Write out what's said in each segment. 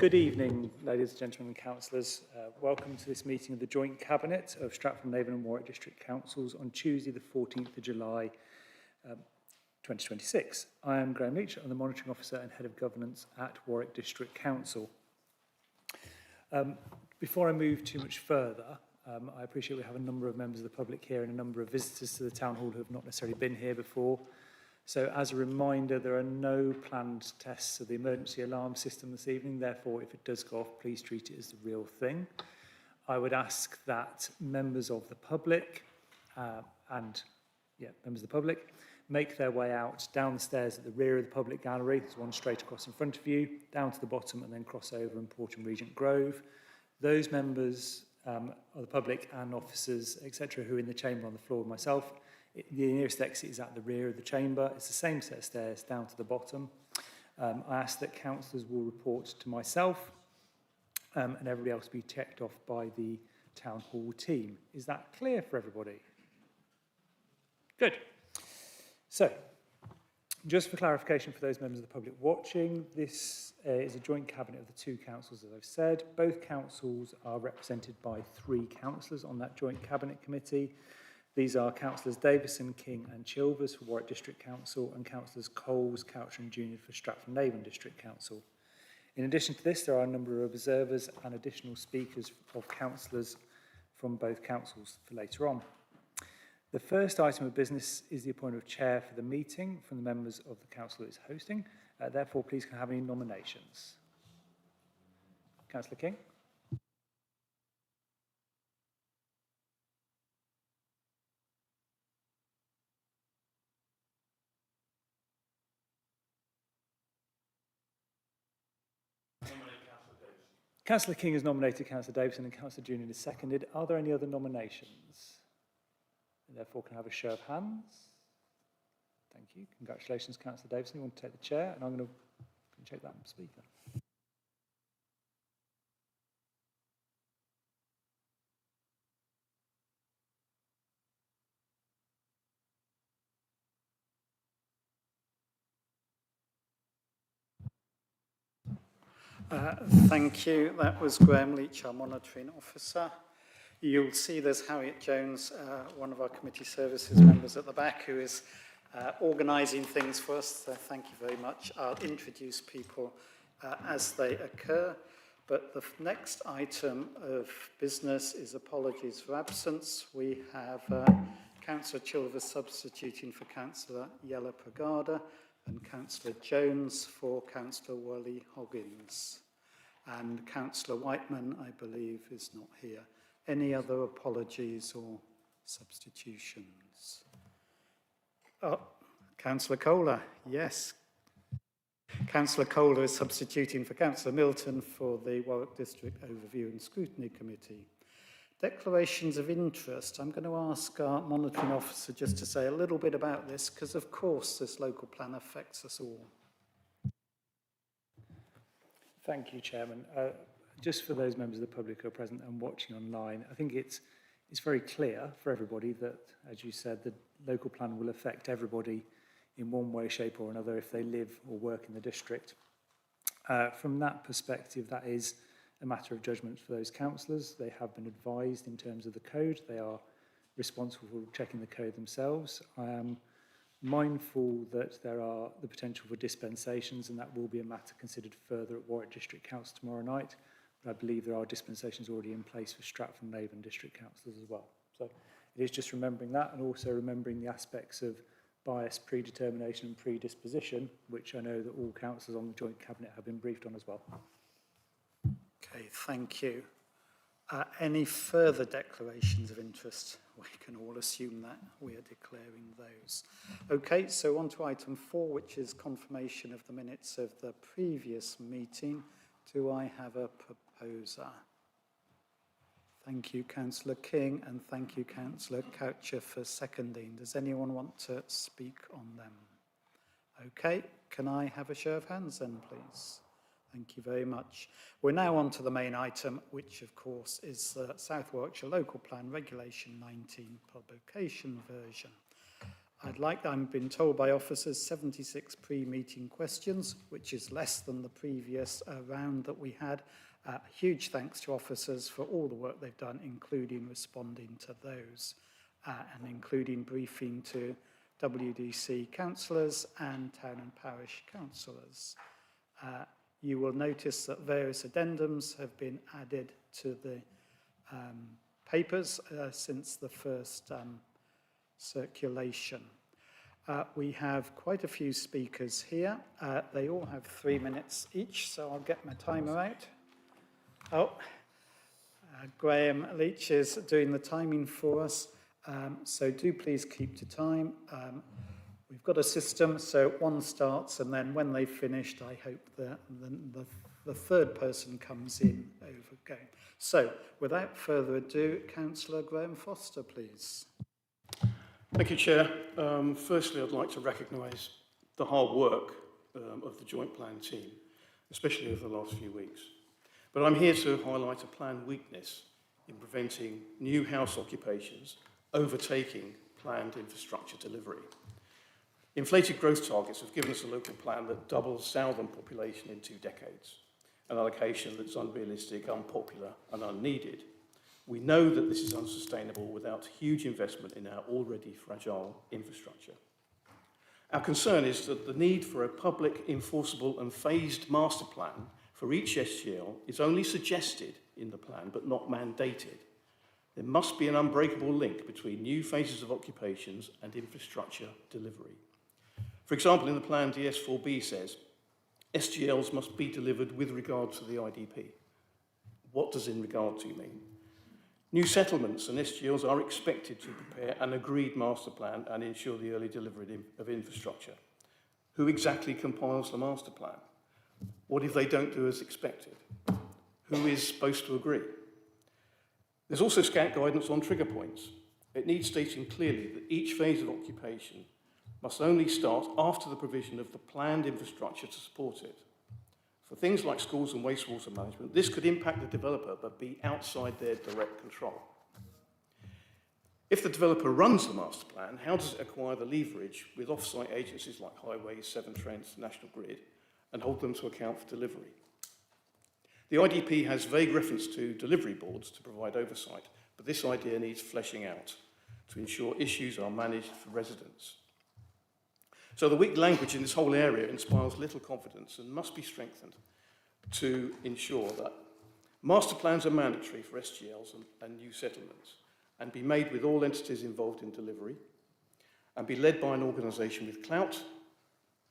Good evening, ladies and gentlemen and councillors. Welcome to this meeting of the Joint Cabinet of Stratford-on-Avon and Warwick District Councils on Tuesday the 14th of July 2026. I am Graham Leach, I'm the Monitoring Officer and Head of Governance at Warwick District Council. Before I move too much further, I appreciate we have a number of members of the public here and a number of visitors to the Town Hall who have not necessarily been here before. So as a reminder, there are no planned tests of the emergency alarm system this evening. Therefore, if it does go off, please treat it as the real thing. I would ask that members of the public make their way out down the stairs at the rear of the public gallery. There's one straight across in front of you, down to the bottom and then cross over in Port and Regent Grove. Those members of the public and officers, etc., who are in the chamber on the floor with myself, the nearest exit is at the rear of the chamber. It's the same set of stairs down to the bottom. I ask that councillors will report to myself and everybody else be checked off by the Town Hall team. Is that clear for everybody? Good. So, just for clarification for those members of the public watching, this is a joint cabinet of the two councils, as I've said. Both councils are represented by 3 councillors on that joint cabinet committee. These are Councillors Davison, King and Chilvers for Warwick District Council and Councillors Coles, Coucher and Junior for Stratford-on-Avon District Council. In addition to this, there are a number of observers and additional speakers of councillors from both councils for later on. The first item of business is the appointment of chair for the meeting from the members of the council that is hosting. Therefore, please can I have any nominations? Councillor King. Councillor King has nominated Councillor Davison and Councillor Junior is seconded. Are there any other nominations? And therefore, can I have a show of hands? Thank you. Congratulations, Councillor Davison. You want to take the chair? And I'm going to check that speaker. Thank you. That was Graham Leach, our Monitoring Officer. You'll see there's Harriet Jones, one of our committee services members at the back, who is organising things for us. So thank you very much. I'll introduce people as they occur. But the next item of business is apologies for absence. We have Councillor Chilvers substituting for Councillor Yella Pragada and Councillor Jones for Councillor Wally Hoggins. And Councillor Whiteman, I believe, is not here. Any other apologies or substitutions? Oh, Councillor Kohler, yes. Councillor Kohler is substituting for Councillor Milton for the Warwick District Overview and Scrutiny Committee. Declarations of interest. I'm going to ask our monitoring officer just to say a little bit about this, because of course this local plan affects us all. Thank you, Chairman. Just for those members of the public who are present and watching online, I think it's very clear for everybody that, as you said, the local plan will affect everybody in one way, shape or another if they live or work in the district. From that perspective, that is a matter of judgment for those councillors. They have been advised in terms of the code. They are responsible for checking the code themselves. I am mindful that there are the potential for dispensations, and that will be a matter considered further at Warwick District Council tomorrow night. But I believe there are dispensations already in place for Stratford-on-Avon District Councillors as well. So it is just remembering that, and also remembering the aspects of bias, predetermination and predisposition, which I know that all councillors on the Joint Cabinet have been briefed on as well. Okay, thank you. Any further declarations of interest? We can all assume that we are declaring those. Okay, so on to item 4, which is confirmation of the minutes of the previous meeting. Do I have a proposer? Thank you, Councillor King, and thank you, Councillor Coucher, for seconding. Does anyone want to speak on them? Okay, can I have a show of hands then, please? Thank you very much. We're now on to the main item, which of course is the South Warwickshire Local Plan Regulation 19 publication version. I've been told by officers 76 pre-meeting questions, which is less than the previous round that we had. Huge thanks to officers for all the work they've done, including responding to those and including briefing to WDC councillors and town and parish councillors. You will notice that various addendums have been added to the papers since the first circulation. We have quite a few speakers here. They all have 3 minutes each, so I'll get my timer out. Graham Leach is doing the timing for us, so do please keep to time. We've got a system, so one starts, and then when they've finished, I hope that the third person comes in over going. So, without further ado, Councillor Graham Foster, please. Thank you, Chair. Firstly, I'd like to recognise the hard work of the Joint Plan team, especially over the last few weeks. But I'm here to highlight a plan weakness in preventing new house occupations overtaking planned infrastructure delivery. Inflated growth targets have given us a local plan that doubles southern population in 2 decades, an allocation that's unrealistic, unpopular and unneeded. We know that this is unsustainable without huge investment in our already fragile infrastructure. Our concern is that the need for a public, enforceable and phased master plan for each SGL is only suggested in the plan but not mandated. There must be an unbreakable link between new phases of occupations and infrastructure delivery. For example, in the plan, DS4B says, SGLs must be delivered with regard to the IDP. What does in regard to mean? New settlements and SGLs are expected to prepare an agreed master plan and ensure the early delivery of infrastructure. Who exactly compiles the master plan? What if they don't do as expected? Who is supposed to agree? There's also scant guidance on trigger points. It needs stating clearly that each phase of occupation must only start after the provision of the planned infrastructure to support it. For things like schools and wastewater management, this could impact the developer but be outside their direct control. If the developer runs the master plan, how does it acquire the leverage with off-site agencies like Highways, Severn Trent, National Grid, and hold them to account for delivery? The IDP has vague reference to delivery boards to provide oversight, but this idea needs fleshing out to ensure issues are managed for residents. So the weak language in this whole area inspires little confidence and must be strengthened to ensure that master plans are mandatory for SGLs and new settlements and be made with all entities involved in delivery and be led by an organisation with clout,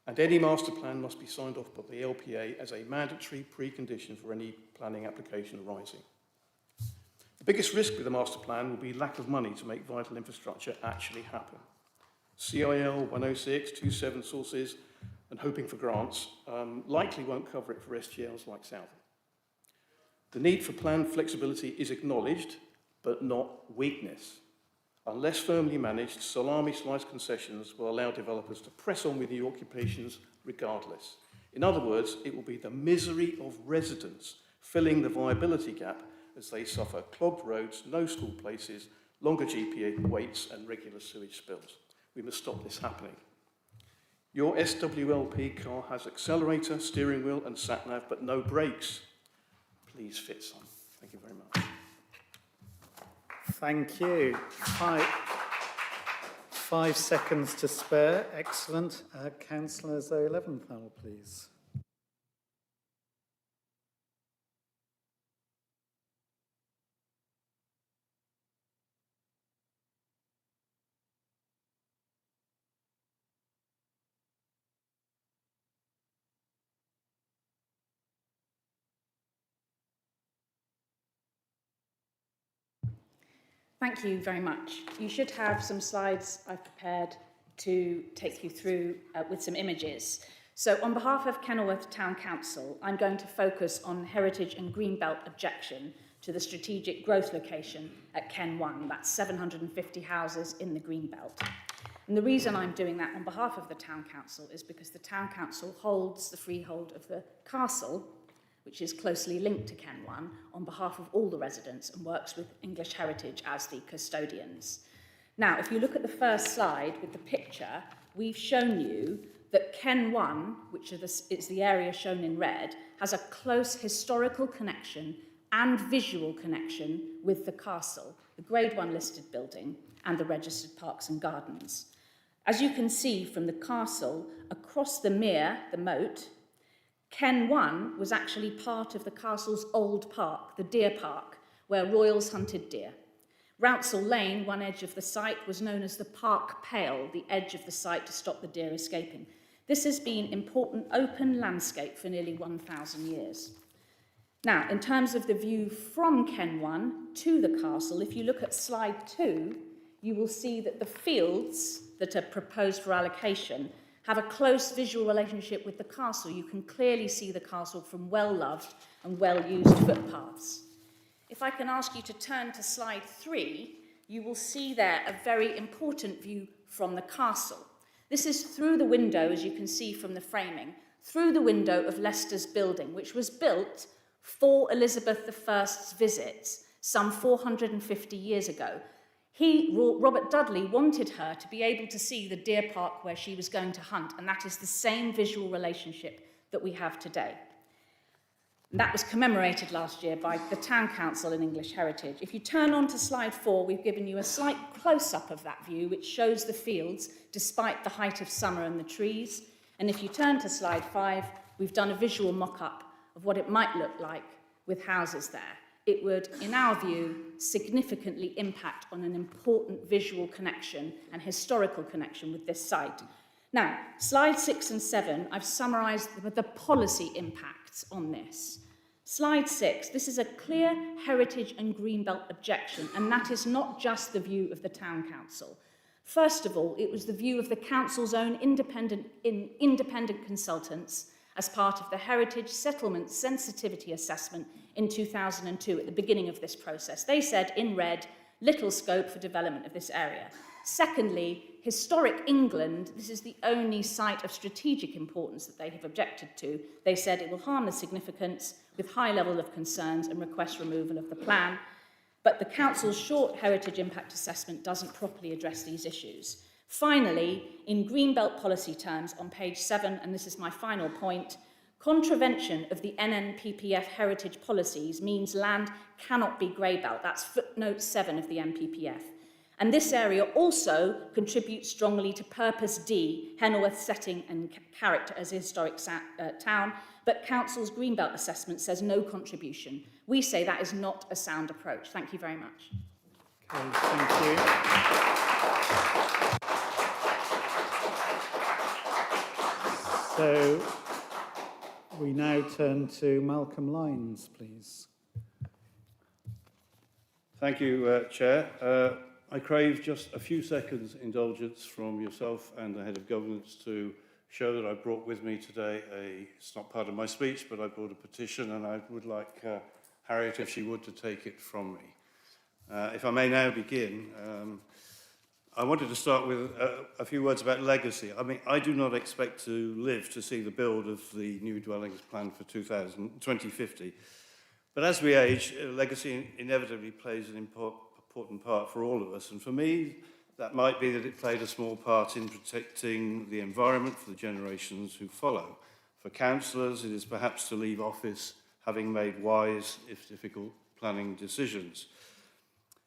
and any master plan must be signed off by the LPA as a mandatory precondition for any planning application arising. The biggest risk with the master plan will be lack of money to make vital infrastructure actually happen. CIL 106, 27 sources, and hoping for grants likely won't cover it for SGLs like Southern. The need for plan flexibility is acknowledged, but not weakness. Unless firmly managed, salami-slice concessions will allow developers to press on with new occupations regardless. In other words, it will be the misery of residents filling the viability gap as they suffer clogged roads, no school places, longer GPA waits, and regular sewage spills. We must stop this happening. Your SWLP car has accelerator, steering wheel and sat-nav, but no brakes. Please fit some. Thank you very much. Thank you. 5 seconds to spare. Excellent. Councillor Zoe Leventhal, please. Thank you very much. You should have some slides I've prepared to take you through with some images. So on behalf of Kenilworth Town Council, I'm going to focus on heritage and greenbelt objection to the strategic growth location at Ken 1. That's 750 houses in the greenbelt. And the reason I'm doing that on behalf of the Town Council is because the Town Council holds the freehold of the castle, which is closely linked to Ken 1, on behalf of all the residents and works with English Heritage as the custodians. Now, if you look at the first slide with the picture, we've shown you that Ken 1, which is the area shown in red, has a close historical connection and visual connection with the castle, the Grade 1 listed building, and the registered parks and gardens. As you can see from the castle, across the mere, the moat, Ken 1 was actually part of the castle's old park, the Deer Park, where royals hunted deer. Rouncil Lane, one edge of the site, was known as the Park Pale, the edge of the site to stop the deer escaping. This has been important open landscape for nearly 1,000 years. Now, in terms of the view from Ken 1 to the castle, if you look at slide 2, you will see that the fields that are proposed for allocation have a close visual relationship with the castle. You can clearly see the castle from well-loved and well-used footpaths. If I can ask you to turn to slide 3, you will see there a very important view from the castle. This is through the window, as you can see from the framing, through the window of Leicester's building, which was built for Elizabeth I's visits some 450 years ago. Robert Dudley, wanted her to be able to see the deer park where she was going to hunt, and that is the same visual relationship that we have today. That was commemorated last year by the Town Council in English Heritage. If you turn on to slide 4, we've given you a slight close-up of that view, which shows the fields despite the height of summer and the trees. And if you turn to slide 5, we've done a visual mock-up of what it might look like with houses there. It would, in our view, significantly impact on an important visual connection and historical connection with this site. Now, slides 6 and 7, I've summarised the policy impacts on this. Slide 6, this is a clear heritage and greenbelt objection, and that is not just the view of the Town Council. First of all, it was the view of the Council's own independent consultants as part of the Heritage Settlement Sensitivity Assessment in 2002 at the beginning of this process. They said, in red, little scope for development of this area. Secondly, Historic England, this is the only site of strategic importance that they have objected to. They said it will harm the significance with high level of concerns and request removal of the plan. But the Council's short heritage impact assessment doesn't properly address these issues. Finally, in Greenbelt policy terms on page 7, and this is my final point, contravention of the NNPPF heritage policies means land cannot be greybelt. That's footnote 7 of the NPPF. And this area also contributes strongly to Purpose D, Henilworth's setting and character as a historic town, but Council's Greenbelt assessment says no contribution. We say that is not a sound approach. Thank you very much. Okay, thank you. So we now turn to Malcolm Lyons, please. Thank you, Chair. I crave just a few seconds indulgence from yourself and the Head of Governance to show that I brought with me today it's not part of my speech, but I brought a petition, and I would like Harriet, if she would, to take it from me. If I may now begin, I wanted to start with a few words about legacy. I mean, I do not expect to live to see the build of the new dwellings plan for 2050. But as we age, legacy inevitably plays an important part for all of us. And for me, that might be that it played a small part in protecting the environment for the generations who follow. For councillors, it is perhaps to leave office having made wise, if difficult, planning decisions.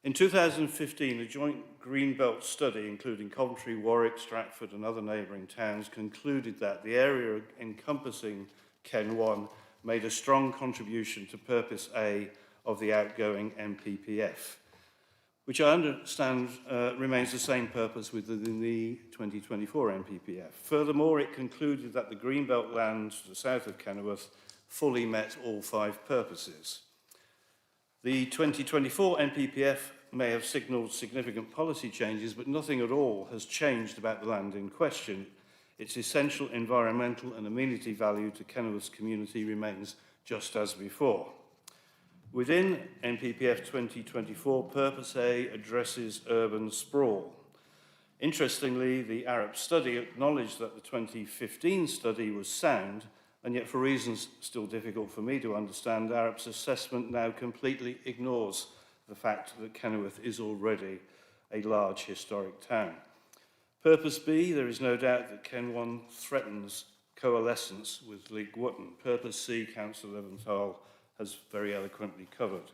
In 2015, a joint Greenbelt study, including Coventry, Warwick, Stratford and other neighbouring towns, concluded that the area encompassing Ken 1 made a strong contribution to Purpose A of the outgoing MPPF, which I understand remains the same purpose within the 2024 MPPF. Furthermore, it concluded that the Greenbelt land to the south of Kenilworth fully met all 5 purposes. The 2024 NPPF may have signalled significant policy changes, but nothing at all has changed about the land in question. Its essential environmental and amenity value to Kenilworth's community remains just as before. Within NPPF 2024, Purpose A addresses urban sprawl. Interestingly, the Arup study acknowledged that the 2015 study was sound, and yet for reasons still difficult for me to understand, Arup's assessment now completely ignores the fact that Kenilworth is already a large historic town. Purpose B, there is no doubt that Kenwan threatens coalescence with League Wotton. Purpose C, Councillor Leventhal has very eloquently covered.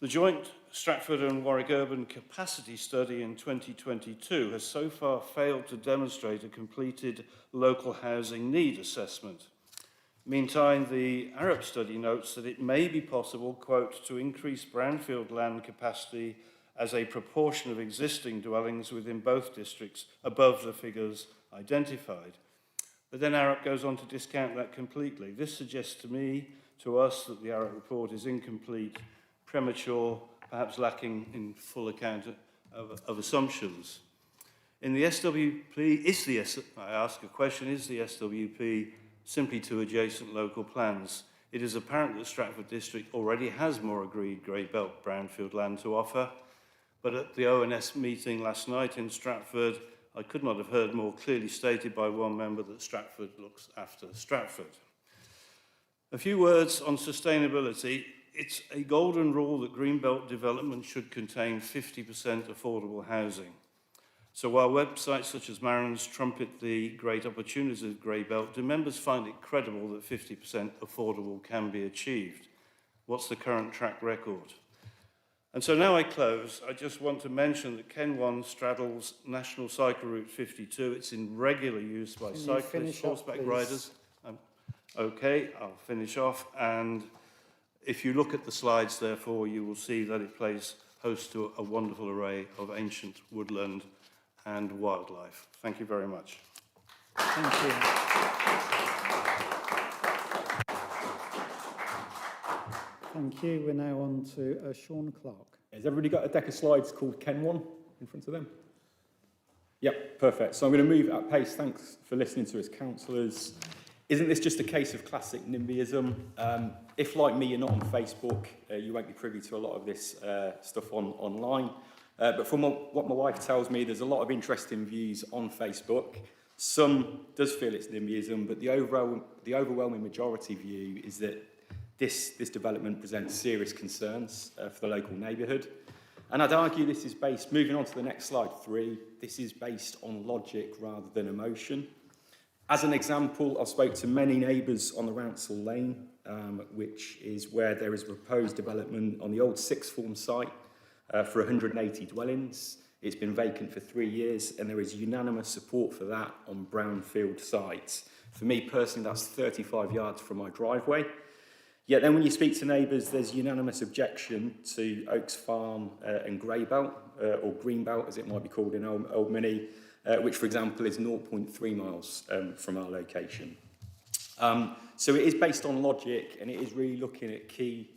The joint Stratford and Warwick urban capacity study in 2022 has so far failed to demonstrate a completed local housing need assessment. Meantime, the Arup study notes that it may be possible, quote, to increase brownfield land capacity as a proportion of existing dwellings within both districts above the figures identified. But then Arup goes on to discount that completely. This suggests to us, that the Arup report is incomplete, premature, perhaps lacking in full account of assumptions. In the SWP, I ask a question, is the SWP simply to adjacent local plans? It is apparent that Stratford District already has more agreed grey belt brownfield land to offer, but at the ONS meeting last night in Stratford, I could not have heard more clearly stated by one member that Stratford looks after Stratford. A few words on sustainability. It's a golden rule that greenbelt development should contain 50% affordable housing. So while websites such as Marin's trumpet the great opportunities of grey belt, do members find it credible that 50% affordable can be achieved? What's the current track record? And so now I close. I just want to mention that Kenwan straddles National Cycle Route 52. It's in regular use by cyclists, horseback riders. Okay, I'll finish off. And if you look at the slides, therefore, you will see that it plays host to a wonderful array of ancient woodland and wildlife. Thank you very much. Thank you. Thank you. We're now on to Sean Clark. Has everybody got a deck of slides called Kenwan in front of them? Yep, perfect. So I'm going to move at pace. Thanks for listening to us, councillors. Isn't this just a case of classic NIMBYism? If, like me, you're not on Facebook, you won't be privy to a lot of this stuff online. But from what my wife tells me, there's a lot of interesting views on Facebook. Some does feel it's NIMBYism, but the overwhelming majority view is that this development presents serious concerns for the local neighbourhood. And I'd argue this is based, moving on to the next slide 3, this is based on logic rather than emotion. As an example, I spoke to many neighbours on the Rouncil Lane, which is where there is a proposed development on the old sixth form site for 180 dwellings. It's been vacant for 3 years, and there is unanimous support for that on brownfield sites. For me personally, that's 35 yards from my driveway. Yet then when you speak to neighbours, there's unanimous objection to Oaks Farm and Greybelt, or Greenbelt as it might be called in Old Minnie, which for example is 0.3 miles from our location. So it is based on logic, and it is really looking at key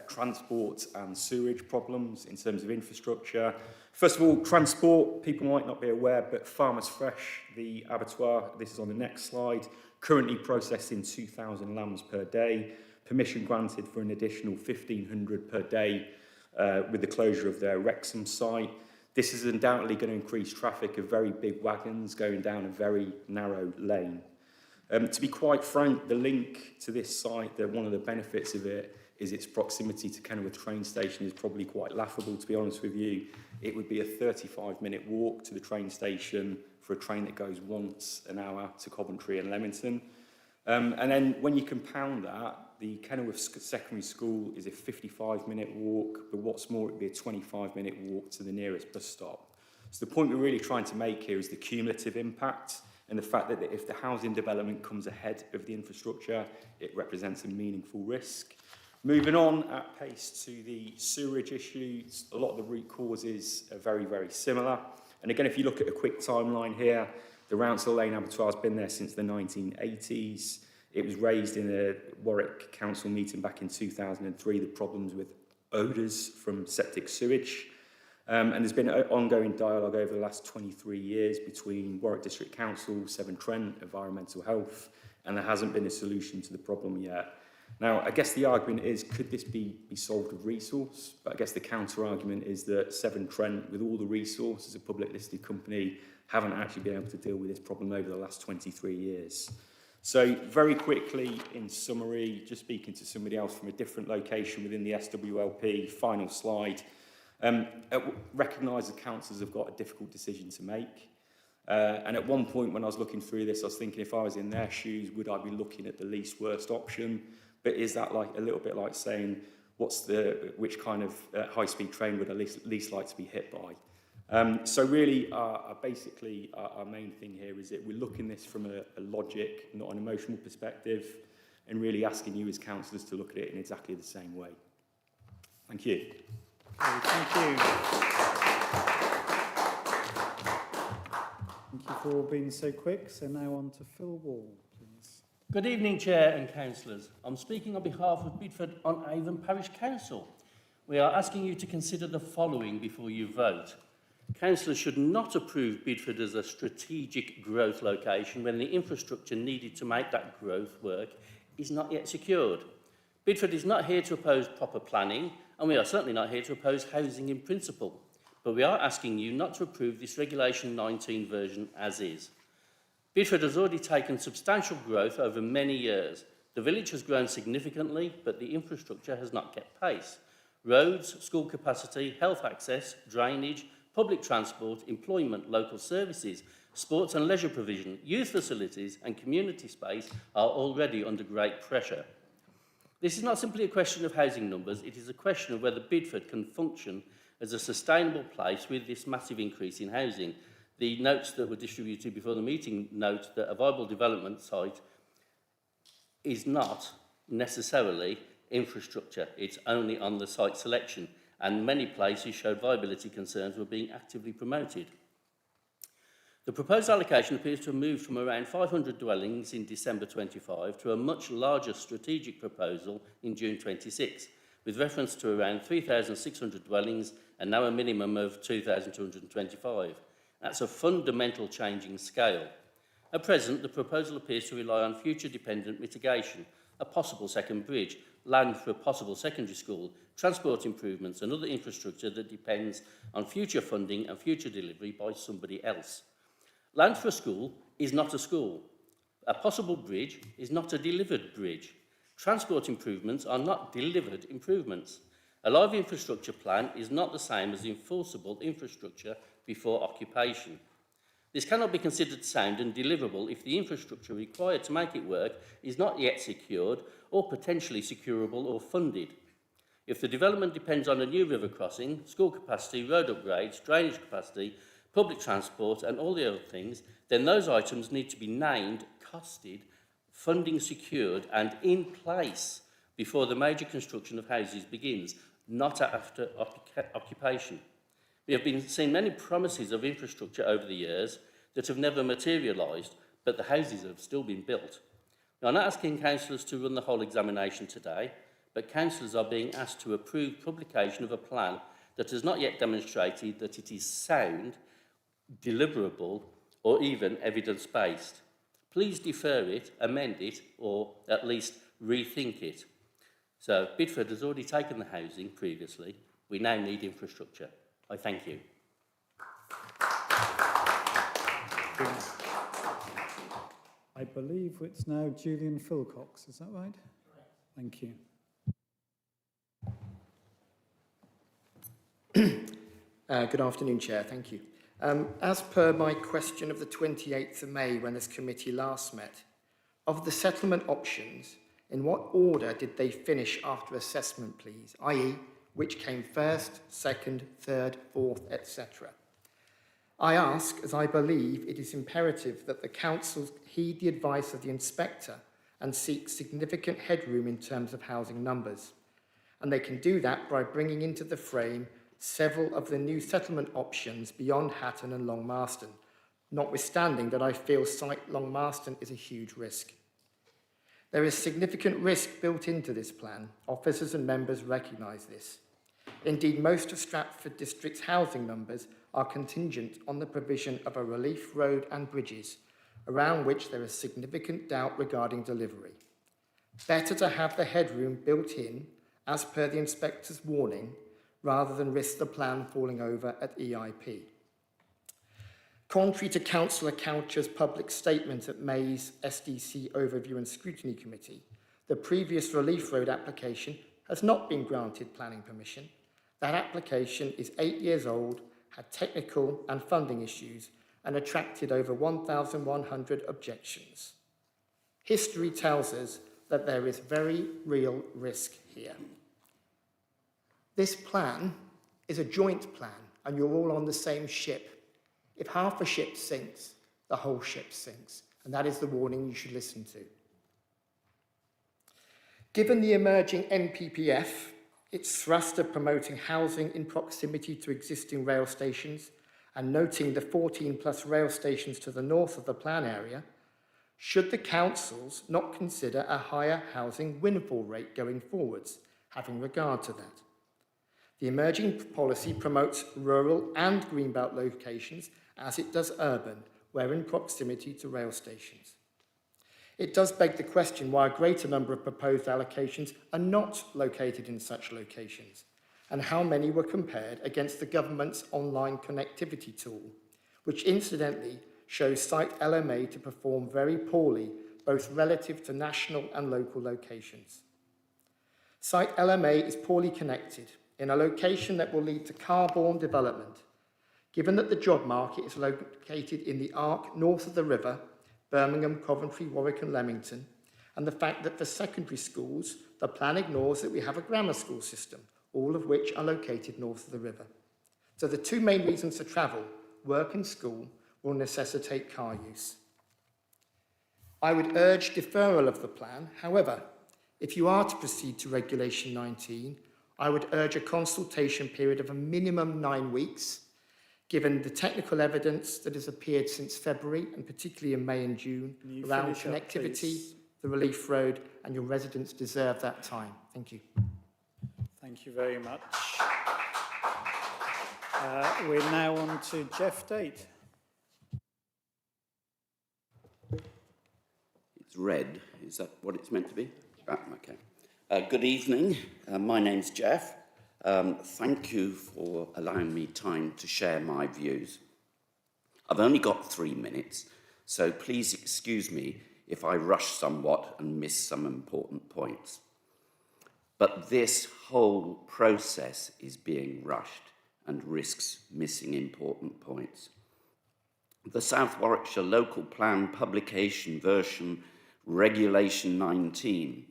transport and sewerage problems in terms of infrastructure. First of all, transport, people might not be aware, but Farmers Fresh, the abattoir, this is on the next slide, currently processing 2,000 lambs per day. Permission granted for an additional 1,500 per day with the closure of their Wrexham site. This is undoubtedly going to increase traffic of very big wagons going down a very narrow lane. To be quite frank, the link to this site, one of the benefits of it is its proximity to Kenilworth train station is probably quite laughable, to be honest with you. It would be a 35-minute walk to the train station for a train that goes once an hour to Coventry and Leamington. And then when you compound that, the Kenilworth Secondary School is a 55-minute walk, but what's more, it would be a 25-minute walk to the nearest bus stop. So the point we're really trying to make here is the cumulative impact and the fact that if the housing development comes ahead of the infrastructure, it represents a meaningful risk. Moving on at pace to the sewerage issues, a lot of the root causes are very, very similar. And again, if you look at a quick timeline here, the Rouncil Lane Abattoir has been there since the 1980s. It was raised in a Warwick Council meeting back in 2003, the problems with odours from septic sewage. And there's been an ongoing dialogue over the last 23 years between Warwick District Council, Severn Trent, Environmental Health, and there hasn't been a solution to the problem yet. Now, I guess the argument is, could this be solved with resource? But I guess the counter-argument is that Severn Trent, with all the resource as a public listed company, haven't actually been able to deal with this problem over the last 23 years. So very quickly, in summary, just speaking to somebody else from a different location within the SWLP, final slide. Recognise the councillors have got a difficult decision to make. And at one point when I was looking through this, I was thinking if I was in their shoes, would I be looking at the least worst option? But is that like a little bit like saying, which kind of high-speed train would I least like to be hit by? So really, our main thing here is that we're looking at this from a logic, not an emotional perspective, and really asking you as councillors to look at it in exactly the same way. Thank you. Okay, thank you. Thank you for being so quick. So now on to Phil Wall, please. Good evening, Chair and Councillors. I'm speaking on behalf of Stratford-on-Avon Parish Council. We are asking you to consider the following before you vote. Councillors should not approve Bidford as a strategic growth location when the infrastructure needed to make that growth work is not yet secured. Bidford is not here to oppose proper planning, and we are certainly not here to oppose housing in principle. But we are asking you not to approve this Regulation 19 version as is. Bidford has already taken substantial growth over many years. The village has grown significantly, but the infrastructure has not kept pace. Roads, school capacity, health access, drainage, public transport, employment, local services, sports and leisure provision, youth facilities and community space are already under great pressure. This is not simply a question of housing numbers, it is a question of whether Bidford can function as a sustainable place with this massive increase in housing. The notes that were distributed before the meeting note that a viable development site is not necessarily infrastructure, it's only on the site selection, and many places showed viability concerns were being actively promoted. The proposed allocation appears to have moved from around 500 dwellings in December 25 to a much larger strategic proposal in June 26, with reference to around 3,600 dwellings and now a minimum of 2,225. That's a fundamental change in scale. At present, the proposal appears to rely on future dependent mitigation, a possible second bridge, land for a possible secondary school, transport improvements and other infrastructure that depends on future funding and future delivery by somebody else. Land for a school is not a school. A possible bridge is not a delivered bridge. Transport improvements are not delivered improvements. A live infrastructure plan is not the same as enforceable infrastructure before occupation. This cannot be considered sound and deliverable if the infrastructure required to make it work is not yet secured or potentially securable or funded. If the development depends on a new river crossing, school capacity, road upgrades, drainage capacity, public transport and all the other things, then those items need to be named, costed, funding secured and in place before the major construction of houses begins, not after occupation. We have been seeing many promises of infrastructure over the years that have never materialised, but the houses have still been built. Now, I'm not asking councillors to run the whole examination today, but councillors are being asked to approve publication of a plan that has not yet demonstrated that it is sound, deliverable, or even evidence-based. Please defer it, amend it, or at least rethink it. So, Bidford has already taken the housing previously. We now need infrastructure. I thank you. I believe it's now Julian Philcox, is that right? Thank you. Good afternoon, Chair. Thank you. As per my question of the 28th of May when this committee last met, of the settlement options, in what order did they finish after assessment, please? I.e., which came first, second, third, fourth, etc. I ask, as I believe it is imperative that the council heed the advice of the inspector and seek significant headroom in terms of housing numbers. And they can do that by bringing into the frame several of the new settlement options beyond Hatton and Long Marston, notwithstanding that I feel site Long Marston is a huge risk. There is significant risk built into this plan. Officers and members recognise this. Indeed, most of Stratford District's housing numbers are contingent on the provision of a relief road and bridges, around which there is significant doubt regarding delivery. Better to have the headroom built in, as per the inspector's warning, rather than risk the plan falling over at EIP. Contrary to Councillor Coucher's public statement at May's SDC Overview and Scrutiny Committee, the previous relief road application has not been granted planning permission, That application is 8 years old, had technical and funding issues, and attracted over 1,100 objections. History tells us that there is very real risk here. This plan is a joint plan, and you're all on the same ship. If half a ship sinks, the whole ship sinks, and that is the warning you should listen to. Given the emerging NPPF, its thrust of promoting housing in proximity to existing rail stations, and noting the 14+ rail stations to the north of the plan area, should the councils not consider a higher housing windfall rate going forwards, having regard to that? The emerging policy promotes rural and greenbelt locations as it does urban, where in proximity to rail stations. It does beg the question why a greater number of proposed allocations are not located in such locations, and how many were compared against the government's online connectivity tool, which incidentally shows site LMA to perform very poorly, both relative to national and local locations. Site LMA is poorly connected in a location that will lead to car-borne development, given that the job market is located in the arc north of the river, Birmingham, Coventry, Warwick and Leamington, and the fact that for secondary schools, the plan ignores that we have a grammar school system, all of which are located north of the river. So the two main reasons for travel, work and school, will necessitate car use. I would urge deferral of the plan. However, if you are to proceed to Regulation 19, I would urge a consultation period of a minimum 9 weeks, given the technical evidence that has appeared since February, and particularly in May and June, around connectivity, the relief road, and your residents deserve that time. Thank you. Thank you very much. We're now on to Jeff Date. It's red. Is that what it's meant to be? Ah, okay. Good evening. My name's Jeff. Thank you for allowing me time to share my views. I've only got 3 minutes, so please excuse me if I rush somewhat and miss some important points. But this whole process is being rushed and risks missing important points. The South Warwickshire Local Plan Publication Version Regulation 19.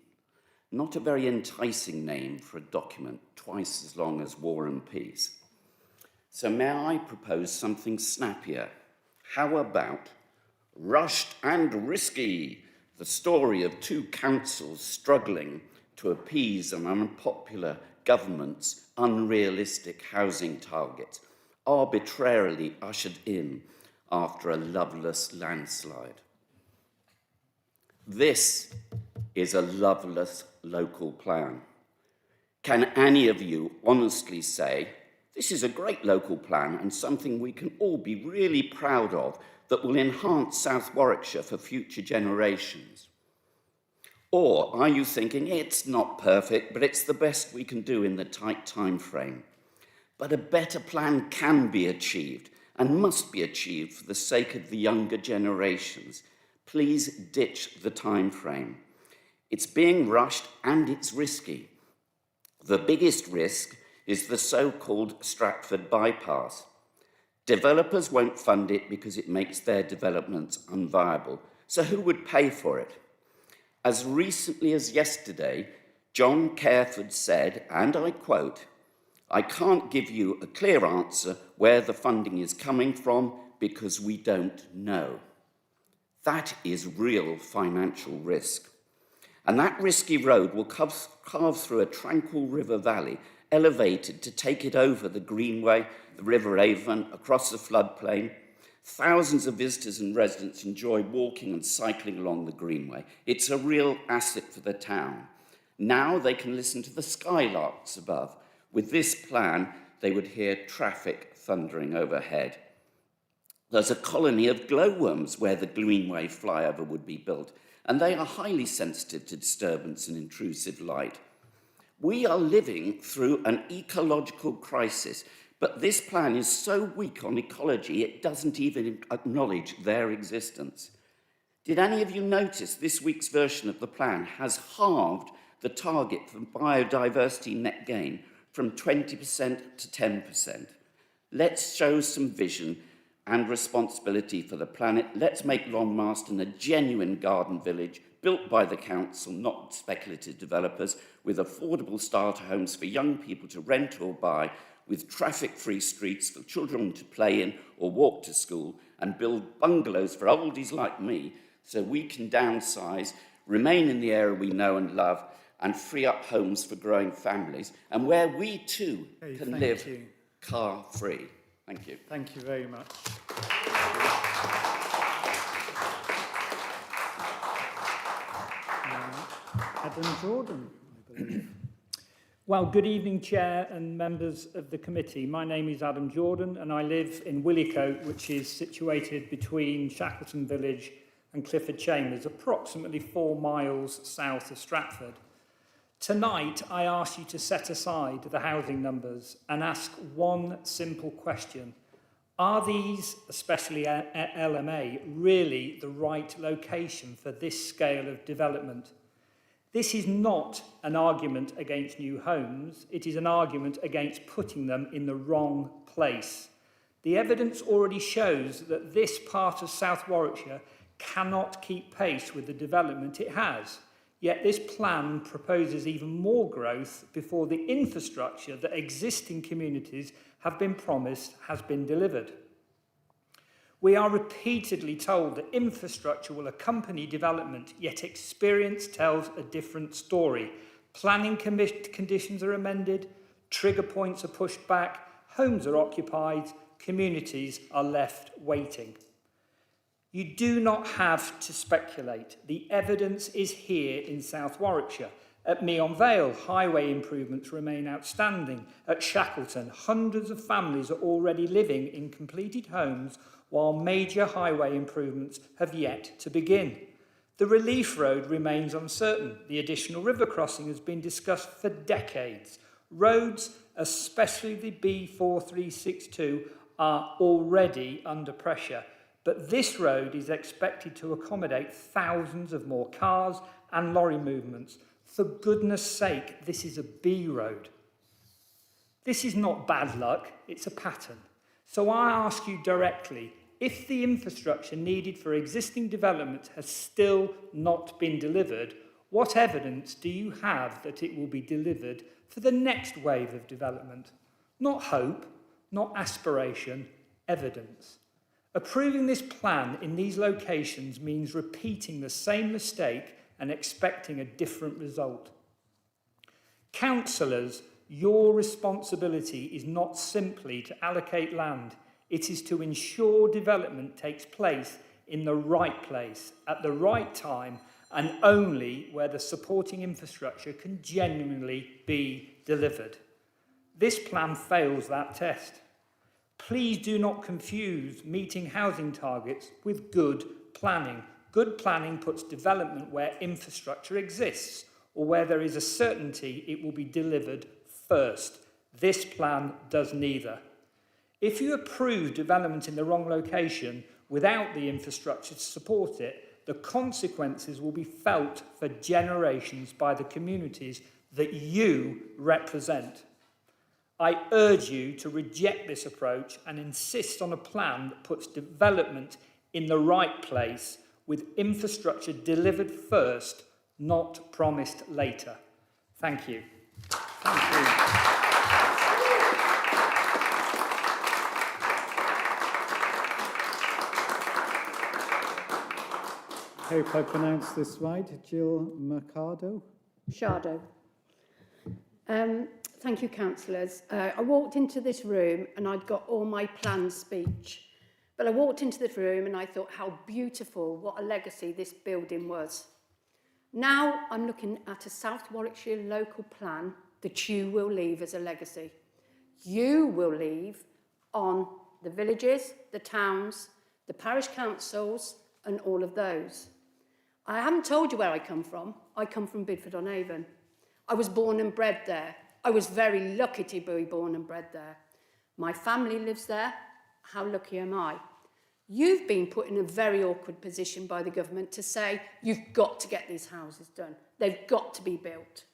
Not a very enticing name for a document twice as long as War and Peace. So may I propose something snappier? How about Rushed and Risky, the story of 2 councils struggling to appease an unpopular government's unrealistic housing targets, arbitrarily ushered in after a loveless landslide. This is a loveless local plan. Can any of you honestly say, this is a great local plan and something we can all be really proud of that will enhance South Warwickshire for future generations? Or are you thinking, it's not perfect, but it's the best we can do in the tight time frame? But a better plan can be achieved and must be achieved for the sake of the younger generations. Please ditch the time frame. It's being rushed and it's risky. The biggest risk is the so-called Stratford bypass. Developers won't fund it because it makes their developments unviable. So who would pay for it? As recently as yesterday, John Careford said, and I quote, "I can't give you a clear answer where the funding is coming from because we don't know." That is real financial risk. And that risky road will carve through a tranquil river valley, elevated to take it over the Greenway, the River Avon, across the floodplain. Thousands of visitors and residents enjoy walking and cycling along the Greenway. It's a real asset for the town. Now they can listen to the skylarks above. With this plan, they would hear traffic thundering overhead. There's a colony of glowworms where the Greenway flyover would be built, and they are highly sensitive to disturbance and intrusive light. We are living through an ecological crisis, but this plan is so weak on ecology, it doesn't even acknowledge their existence. Did any of you notice this week's version of the plan has halved the target for biodiversity net gain from 20% to 10%. Let's show some vision and responsibility for the planet. Let's make Longmarston a genuine garden village built by the council, not speculative developers, with affordable starter homes for young people to rent or buy, with traffic-free streets for children to play in or walk to school, and build bungalows for oldies like me so we can downsize, remain in the area we know and love, and free up homes for growing families, and where we too can live car-free. Thank you. Thank you very much. Adam Jordan, I believe. Well, good evening, Chair and members of the committee. My name is Adam Jordan and I live in Willicote, which is situated between Shackleton Village and Clifford Chambers, approximately 4 miles south of Stratford. Tonight, I ask you to set aside the housing numbers and ask one simple question. Are these, especially LMA, really the right location for this scale of development? This is not an argument against new homes. It is an argument against putting them in the wrong place. The evidence already shows that this part of South Warwickshire cannot keep pace with the development it has. Yet this plan proposes even more growth before the infrastructure that existing communities have been promised has been delivered. We are repeatedly told that infrastructure will accompany development, yet experience tells a different story. Planning conditions are amended, trigger points are pushed back, homes are occupied, communities are left waiting. You do not have to speculate. The evidence is here in South Warwickshire. At Meon Vale, highway improvements remain outstanding. At Shackleton, hundreds of families are already living in completed homes while major highway improvements have yet to begin. The relief road remains uncertain. The additional river crossing has been discussed for decades. Roads, especially the B4362, are already under pressure. But this road is expected to accommodate thousands of more cars and lorry movements. For goodness sake, this is a B road. This is not bad luck, it's a pattern. So I ask you directly, if the infrastructure needed for existing development has still not been delivered, what evidence do you have that it will be delivered for the next wave of development? Not hope, not aspiration, evidence. Approving this plan in these locations means repeating the same mistake and expecting a different result. Councillors, your responsibility is not simply to allocate land. It is to ensure development takes place in the right place, at the right time, and only where the supporting infrastructure can genuinely be delivered. This plan fails that test. Please do not confuse meeting housing targets with good planning. Good planning puts development where infrastructure exists, or where there is a certainty it will be delivered first. This plan does neither. If you approve development in the wrong location without the infrastructure to support it, the consequences will be felt for generations by the communities that you represent. I urge you to reject this approach and insist on a plan that puts development in the right place, with infrastructure delivered first, not promised later. Thank you. Thank you. I hope I pronounced this right. Jill Mercado. Shardo. Thank you, councillors. I walked into this room and I'd got all my planned speech. But I walked into this room and I thought how beautiful, what a legacy this building was. Now I'm looking at a South Warwickshire local plan that you will leave as a legacy. You will leave on the villages, the towns, the parish councils and all of those. I haven't told you where I come from. I come from Stratford-on-Avon. I was born and bred there. I was very lucky to be born and bred there. My family lives there. How lucky am I? You've been put in a very awkward position by the government to say, you've got to get these houses done. They've got to be built.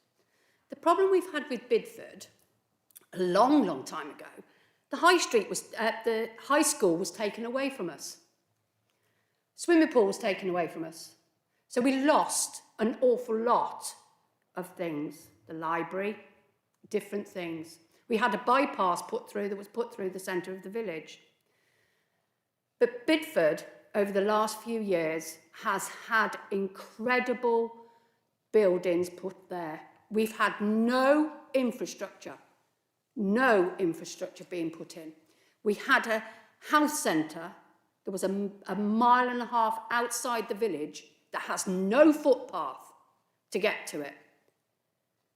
The problem we've had with Bidford a long, long time ago, the high school was taken away from us. Swimming pool was taken away from us. So we lost an awful lot of things. The library, different things. We had a bypass put through that was put through the centre of the village. But Bidford, over the last few years, has had incredible buildings put there. We've had no infrastructure being put in. We had a house centre that was a mile and a half outside the village that has no footpath to get to it.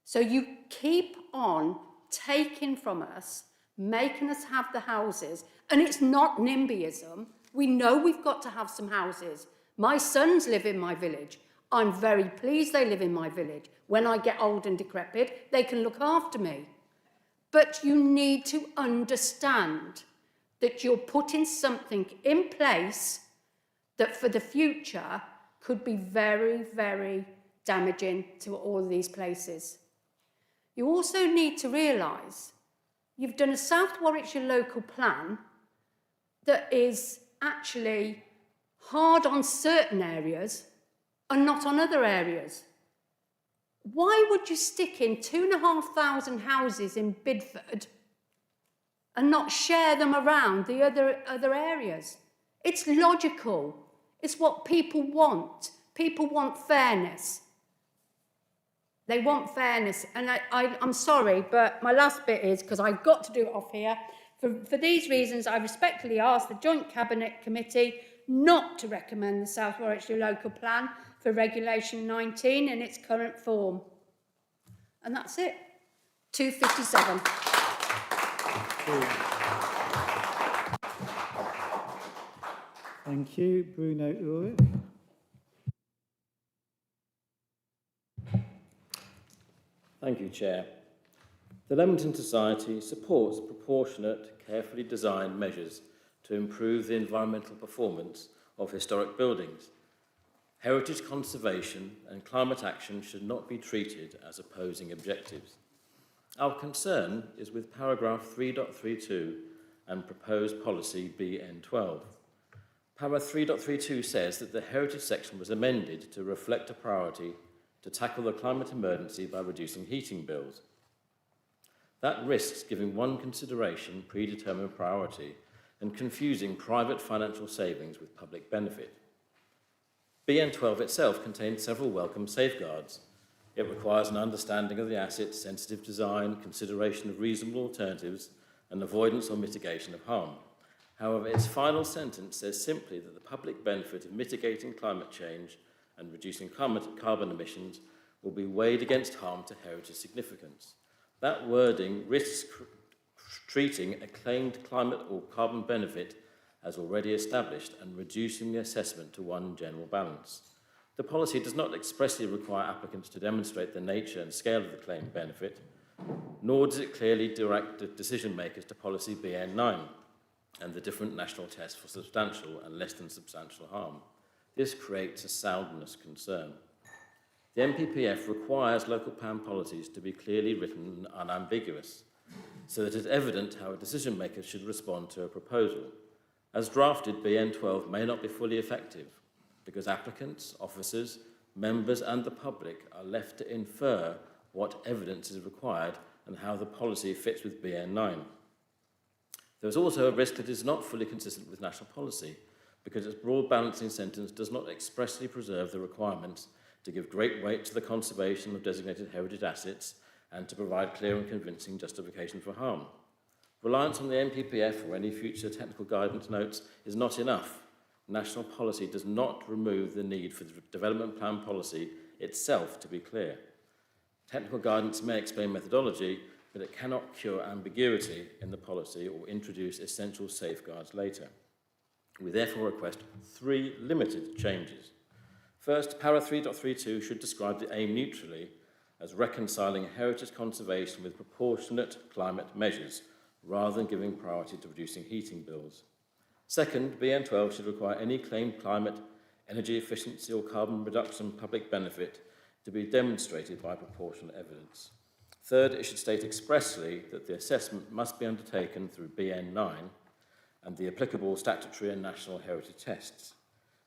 So you keep on taking from us, making us have the houses, and it's not NIMBYism. We know we've got to have some houses. My sons live in my village. I'm very pleased they live in my village. When I get old and decrepit, they can look after me. But you need to understand that you're putting something in place that for the future could be very, very damaging to all of these places. You also need to realise you've done a South Warwickshire local plan that is actually hard on certain areas and not on other areas. Why would you stick in 2,500 houses in Bidford and not share them around the other areas? It's logical. It's what people want. People want fairness. They want fairness. And I'm sorry, but my last bit is, because I've got to do it off here, for these reasons, I respectfully ask the Joint Cabinet Committee not to recommend the South Warwickshire Local Plan for Regulation 19 in its current form. And that's it. 257. Thank you. Bruno Ulrich. Thank you, Chair. The Leamington Society supports proportionate, carefully designed measures to improve the environmental performance of historic buildings. Heritage conservation and climate action should not be treated as opposing objectives. Our concern is with paragraph 3.32 and proposed policy BN12. Paragraph 3.32 says that the heritage section was amended to reflect a priority to tackle the climate emergency by reducing heating bills. That risks giving one consideration predetermined priority and confusing private financial savings with public benefit. BN12 itself contains several welcome safeguards. It requires an understanding of the asset's sensitive design, consideration of reasonable alternatives, and avoidance or mitigation of harm. However, its final sentence says simply that the public benefit of mitigating climate change and reducing carbon emissions will be weighed against harm to heritage significance. That wording risks treating a claimed climate or carbon benefit as already established and reducing the assessment to one general balance. The policy does not expressly require applicants to demonstrate the nature and scale of the claimed benefit, nor does it clearly direct the decision makers to policy BN9 and the different national tests for substantial and less than substantial harm. This creates a soundness concern. The NPPF requires local plan policies to be clearly written and unambiguous, so that it is evident how a decision maker should respond to a proposal. As drafted, BN12 may not be fully effective because applicants, officers, members and the public are left to infer what evidence is required and how the policy fits with BN9. There is also a risk that it is not fully consistent with national policy because its broad balancing sentence does not expressly preserve the requirements to give great weight to the conservation of designated heritage assets and to provide clear and convincing justification for harm. Reliance on the NPPF or any future technical guidance notes is not enough. National policy does not remove the need for the development plan policy itself to be clear. Technical guidance may explain methodology, but it cannot cure ambiguity in the policy or introduce essential safeguards later. We therefore request 3 limited changes. First, para 3.32 should describe the aim neutrally as reconciling heritage conservation with proportionate climate measures, rather than giving priority to reducing heating bills. Second, BN12 should require any claimed climate, energy efficiency or carbon reduction public benefit to be demonstrated by proportionate evidence. Third, it should state expressly that the assessment must be undertaken through BN9 and the applicable statutory and national heritage tests.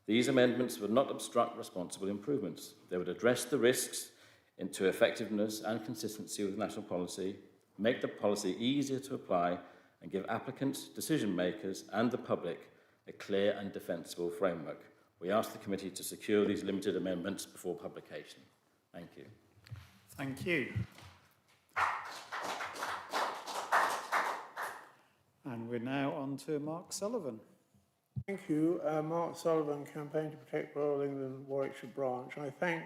These amendments would not obstruct responsible improvements. They would address the risks into effectiveness and consistency with national policy, make the policy easier to apply, and give applicants, decision makers, and the public a clear and defensible framework. We ask the committee to secure these limited amendments before publication. Thank you. Thank you. And we're now on to Mark Sullivan. Thank you. Mark Sullivan, Campaign to Protect Royal England, Warwickshire branch. I thank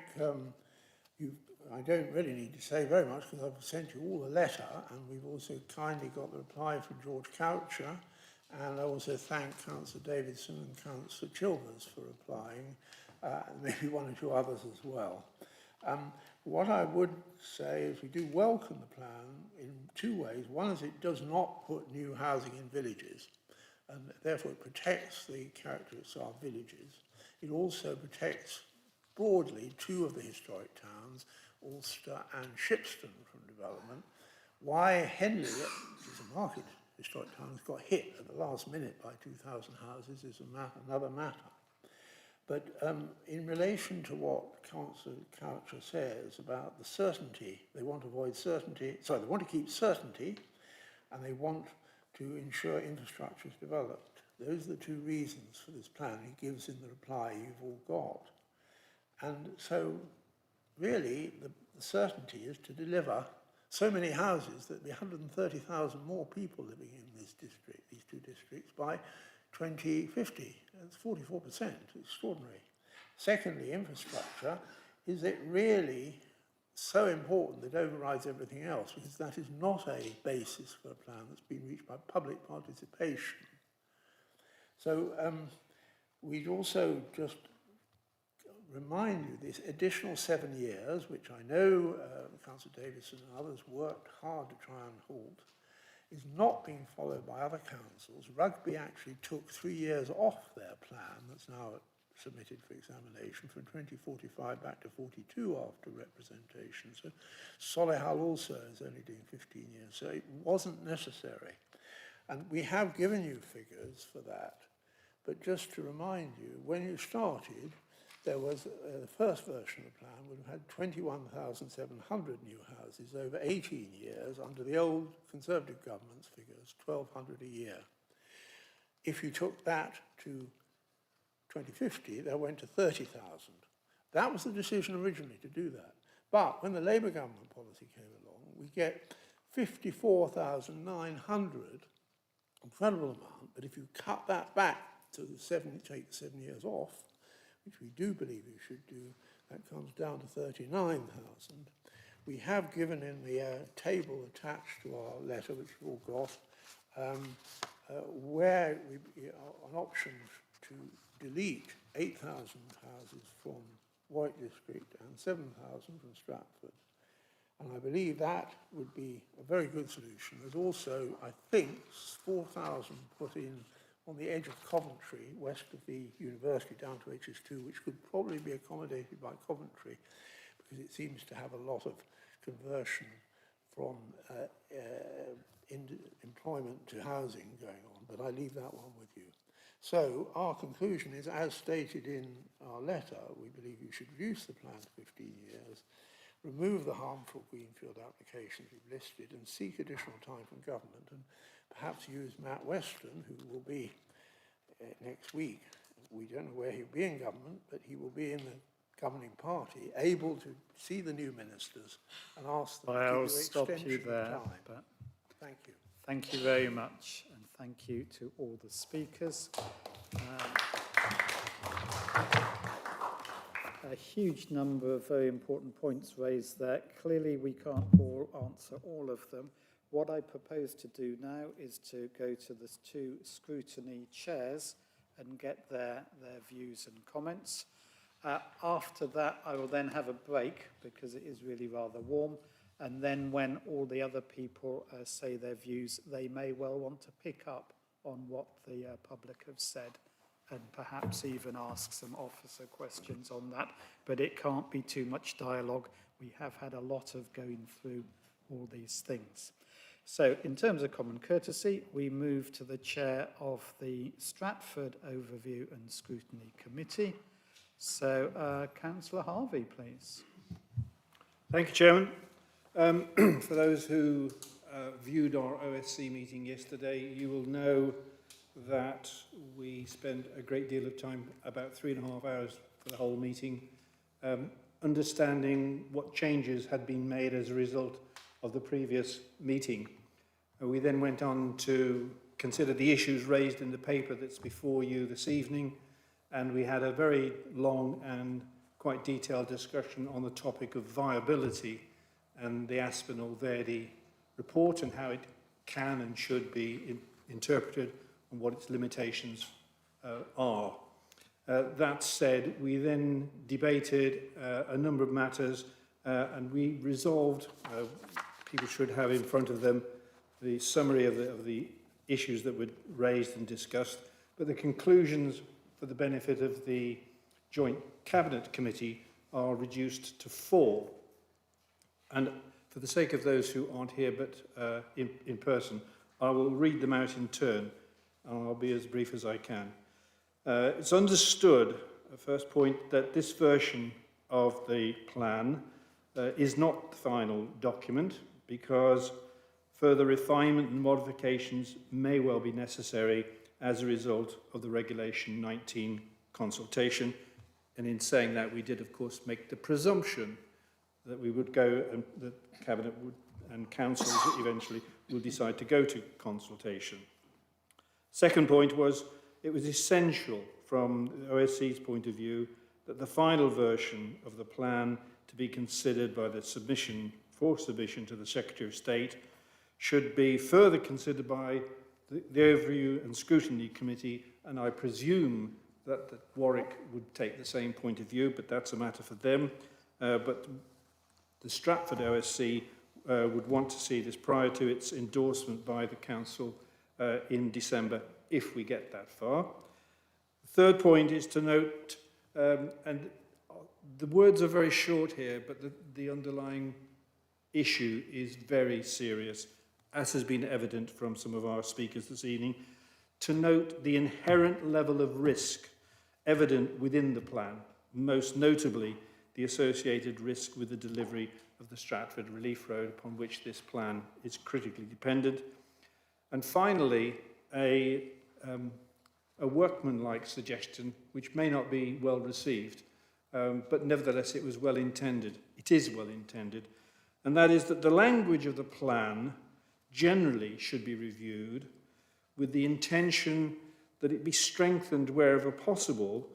you. I don't really need to say very much because I've sent you all a letter, and we've also kindly got the reply from George Coucher. And I also thank Councillor Davidson and Councillor Chilvers for replying, and maybe one or two others as well. What I would say is we do welcome the plan in two ways. One is it does not put new housing in villages, and therefore it protects the characteristics of our villages. It also protects broadly two of the historic towns, Ulster and Shipston, from development. Why Henley, which is a market historic town, has got hit at the last minute by 2,000 houses is another matter. But in relation to what Councillor Coucher says about the certainty, they want to avoid certainty, sorry, they want to keep certainty, and they want to ensure infrastructure is developed. Those are the two reasons for this plan he gives in the reply you've all got. And so, really, the certainty is to deliver so many houses that there will be 130,000 more people living in this district, these two districts, by 2050. That's 44%, extraordinary. Secondly, infrastructure, is it really so important that it overrides everything else? Because that is not a basis for a plan that's been reached by public participation. So we'd also just remind you this additional 7 years, which I know Councillor Davison and others worked hard to try and halt, is not being followed by other councils. Rugby actually took 3 years off their plan that's now submitted for examination from 2045 back to 42 after representation. So Solihull also is only doing 15 years, so it wasn't necessary. And we have given you figures for that, but just to remind you, when you started, there was the first version of the plan would have had 21,700 new houses over 18 years under the old Conservative government's figures, 1,200 a year. If you took that to 2050, that went to 30,000. That was the decision originally to do that. But when the Labour government policy came along, we get 54,900, incredible amount, but if you cut that back to take 7 years off, which we do believe you should do, that comes down to 39,000. We have given in the table attached to our letter, which you've all got, where an option to delete 8,000 houses from Warwick District and 7,000 from Stratford. And I believe that would be a very good solution. There's also, I think, 4,000 put in on the edge of Coventry, west of the university down to HS2, which could probably be accommodated by Coventry because it seems to have a lot of conversion from employment to housing going on, but I leave that one with you. So our conclusion is, as stated in our letter, we believe you should reduce the plan to 15 years, remove the harmful greenfield applications we've listed, and seek additional time from government, and perhaps use Matt Weston, who will be next week. We don't know where he'll be in government, but he will be in the governing party, able to see the new ministers and ask them to give you extension of time. But thank you. Thank you very much, and thank you to all the speakers. A huge number of very important points raised there. Clearly, we can't all answer all of them. What I propose to do now is to go to the two scrutiny chairs and get their views and comments. After that, I will then have a break because it is really rather warm. And then when all the other people say their views, they may well want to pick up on what the public have said and perhaps even ask some officer questions on that. But it can't be too much dialogue. We have had a lot of going through all these things. So in terms of common courtesy, we move to the chair of the Stratford Overview and Scrutiny Committee. So Councillor Harvey, please. Thank you, Chairman. For those who viewed our OSC meeting yesterday, you will know that we spent a great deal of time, about 3.5 hours for the whole meeting, understanding what changes had been made as a result of the previous meeting. We then went on to consider the issues raised in the paper that's before you this evening, and we had a very long and quite detailed discussion on the topic of viability and the Aspinall-Verdi report and how it can and should be interpreted and what its limitations are. That said, we then debated a number of matters and we resolved, people should have in front of them the summary of the issues that were raised and discussed, but the conclusions for the benefit of the Joint Cabinet Committee are reduced to 4. And for the sake of those who aren't here but in person, I will read them out in turn, and I'll be as brief as I can. It's understood, first point, that this version of the plan is not the final document because further refinement and modifications may well be necessary as a result of the Regulation 19 consultation. And in saying that, we did, of course, make the presumption that we would go, and the Cabinet would, and councils eventually will decide to go to consultation. Second point was, it was essential from the OSC's point of view that the final version of the plan to be considered by the submission to the Secretary of State should be further considered by the Overview and Scrutiny Committee, and I presume that Warwick would take the same point of view, but that's a matter for them. But the Stratford OSC would want to see this prior to its endorsement by the Council in December, if we get that far. The third point is to note, and the words are very short here, but the underlying issue is very serious, as has been evident from some of our speakers this evening, to note the inherent level of risk evident within the plan, most notably the associated risk with the delivery of the Stratford Relief Road, upon which this plan is critically dependent. And finally, a workmanlike suggestion, which may not be well received, but nevertheless it was well intended. It is well intended. And that is that the language of the plan generally should be reviewed with the intention that it be strengthened wherever possible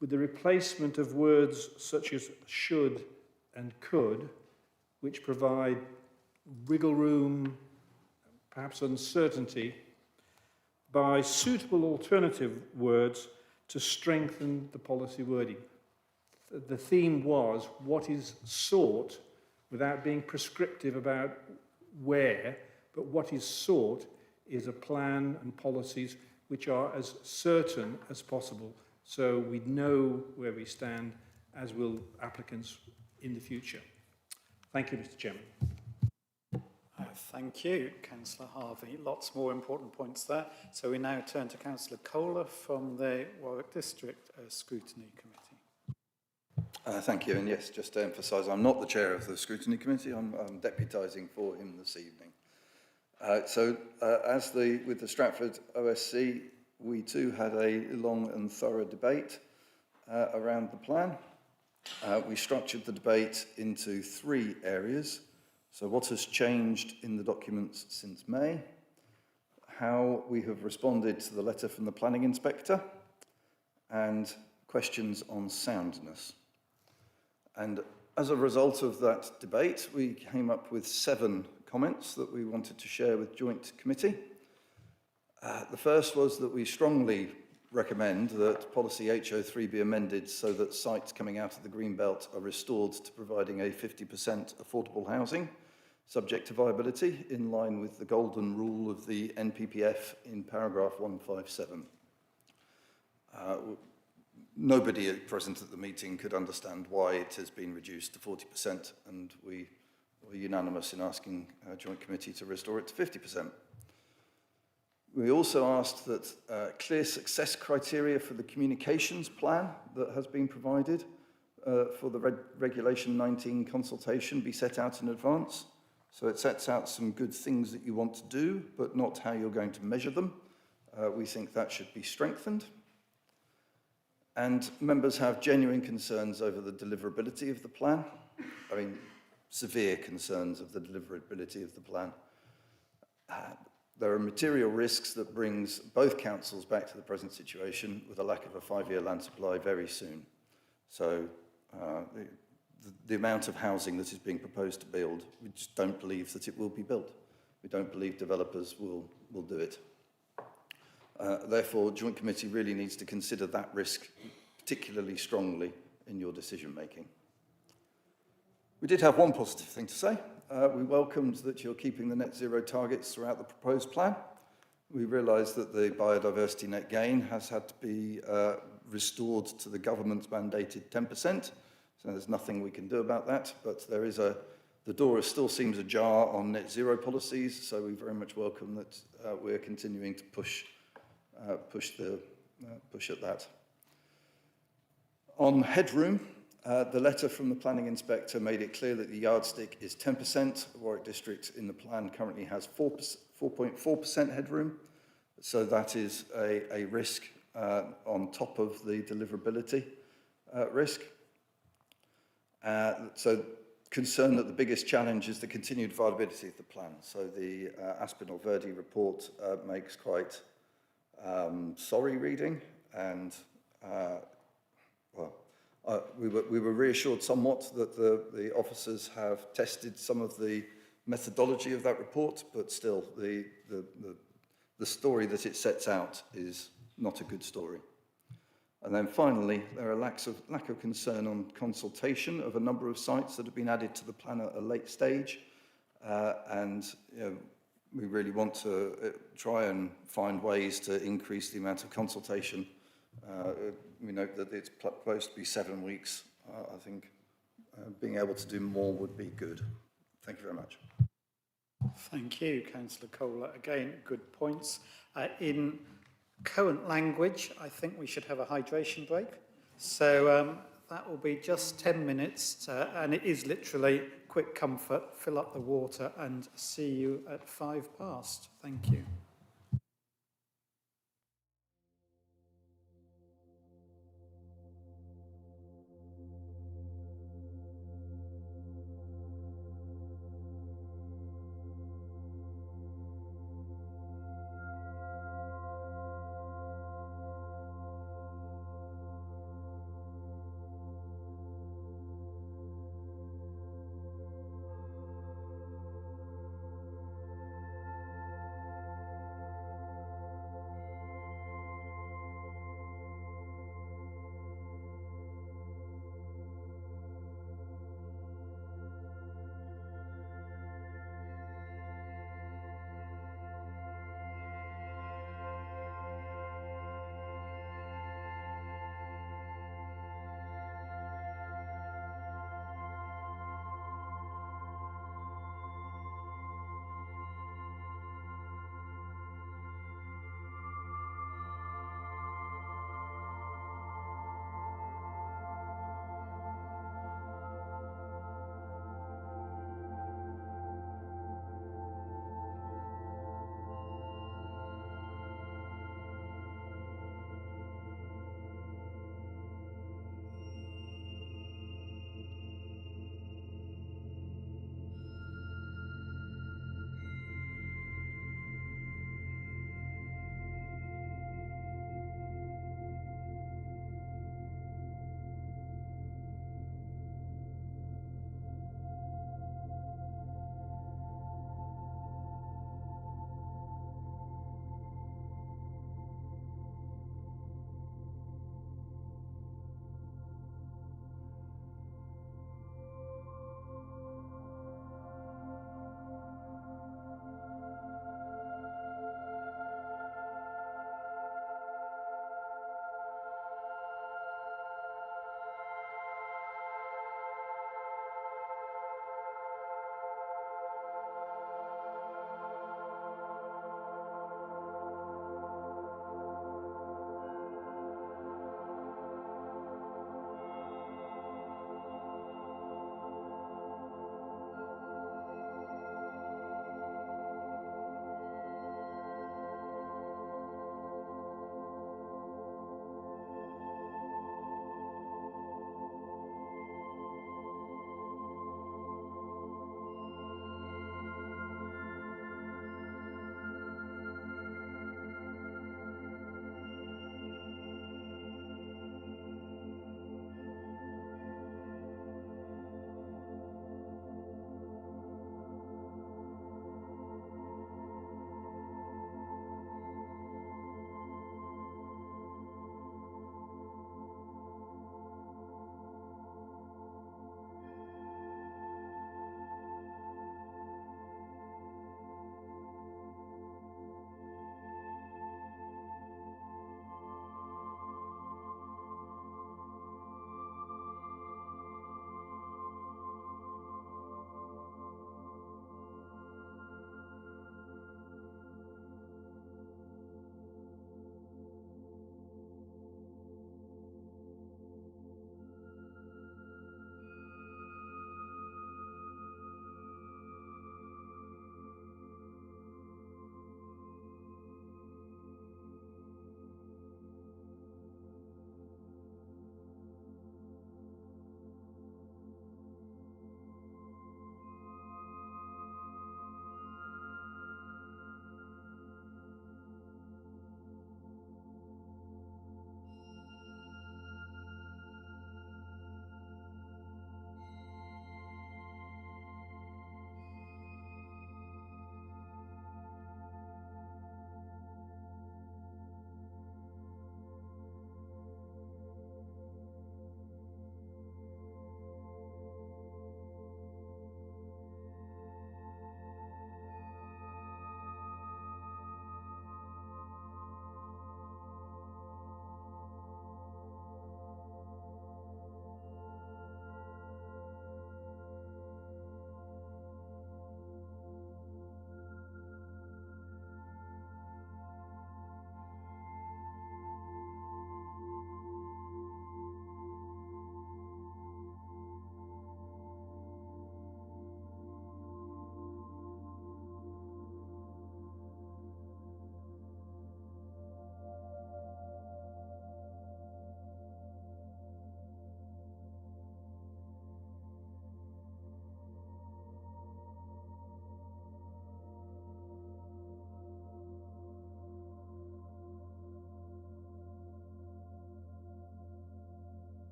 with the replacement of words such as should and could, which provide wiggle room, perhaps uncertainty, by suitable alternative words to strengthen the policy wording. The theme was what is sought, without being prescriptive about where, but what is sought is a plan and policies which are as certain as possible, so we know where we stand, as will applicants in the future. Thank you, Mr. Chairman. Thank you, Councillor Harvey. Lots more important points there. So we now turn to Councillor Kohler from the Warwick District Scrutiny Committee. Thank you, and yes, just to emphasise, I'm not the chair of the Scrutiny Committee, I'm deputising for him this evening. With the Stratford OSC, we too had a long and thorough debate around the plan. We structured the debate into 3 areas. So what has changed in the documents since May, how we have responded to the letter from the planning inspector, and questions on soundness. And as a result of that debate, we came up with 7 comments that we wanted to share with Joint Committee. The first was that we strongly recommend that policy H03 be amended so that sites coming out of the Greenbelt are restored to providing a 50% affordable housing, subject to viability, in line with the golden rule of the NPPF in paragraph 157. Nobody present at the meeting could understand why it has been reduced to 40%, and we were unanimous in asking Joint Committee to restore it to 50%. We also asked that clear success criteria for the communications plan that has been provided for the Regulation 19 consultation be set out in advance. So it sets out some good things that you want to do, but not how you're going to measure them. We think that should be strengthened. And members have genuine concerns over the deliverability of the plan. I mean, severe concerns of the deliverability of the plan. There are material risks that brings both councils back to the present situation with a lack of a 5-year land supply very soon. So the amount of housing that is being proposed to build, we just don't believe that it will be built. We don't believe developers will do it. Therefore, Joint Committee really needs to consider that risk particularly strongly in your decision making. We did have one positive thing to say. We welcomed that you're keeping the net zero targets throughout the proposed plan. We realise that the biodiversity net gain has had to be restored to the government's mandated 10%, so there's nothing we can do about that, but there is the door still seems ajar on net zero policies, so we very much welcome that we're continuing to push at that. On headroom, the letter from the planning inspector made it clear that the yardstick is 10%. Warwick District in the plan currently has 4.4% headroom. So that is a risk on top of the deliverability risk. So concerned that the biggest challenge is the continued viability of the plan. So the Aspinall-Verdi report makes quite sorry reading, and we were reassured somewhat that the officers have tested some of the methodology of that report, but still the story that it sets out is not a good story. And then finally, there are lack of concern on consultation of a number of sites that have been added to the plan at a late stage, and we really want to try and find ways to increase the amount of consultation. We note that it's supposed to be 7 weeks. I think being able to do more would be good. Thank you very much. Thank you, Councillor Kohler. Again, good points. In current language, I think we should have a hydration break. So that will be just 10 minutes, and it is literally quick comfort. Fill up the water and see you at 5 past. Thank you.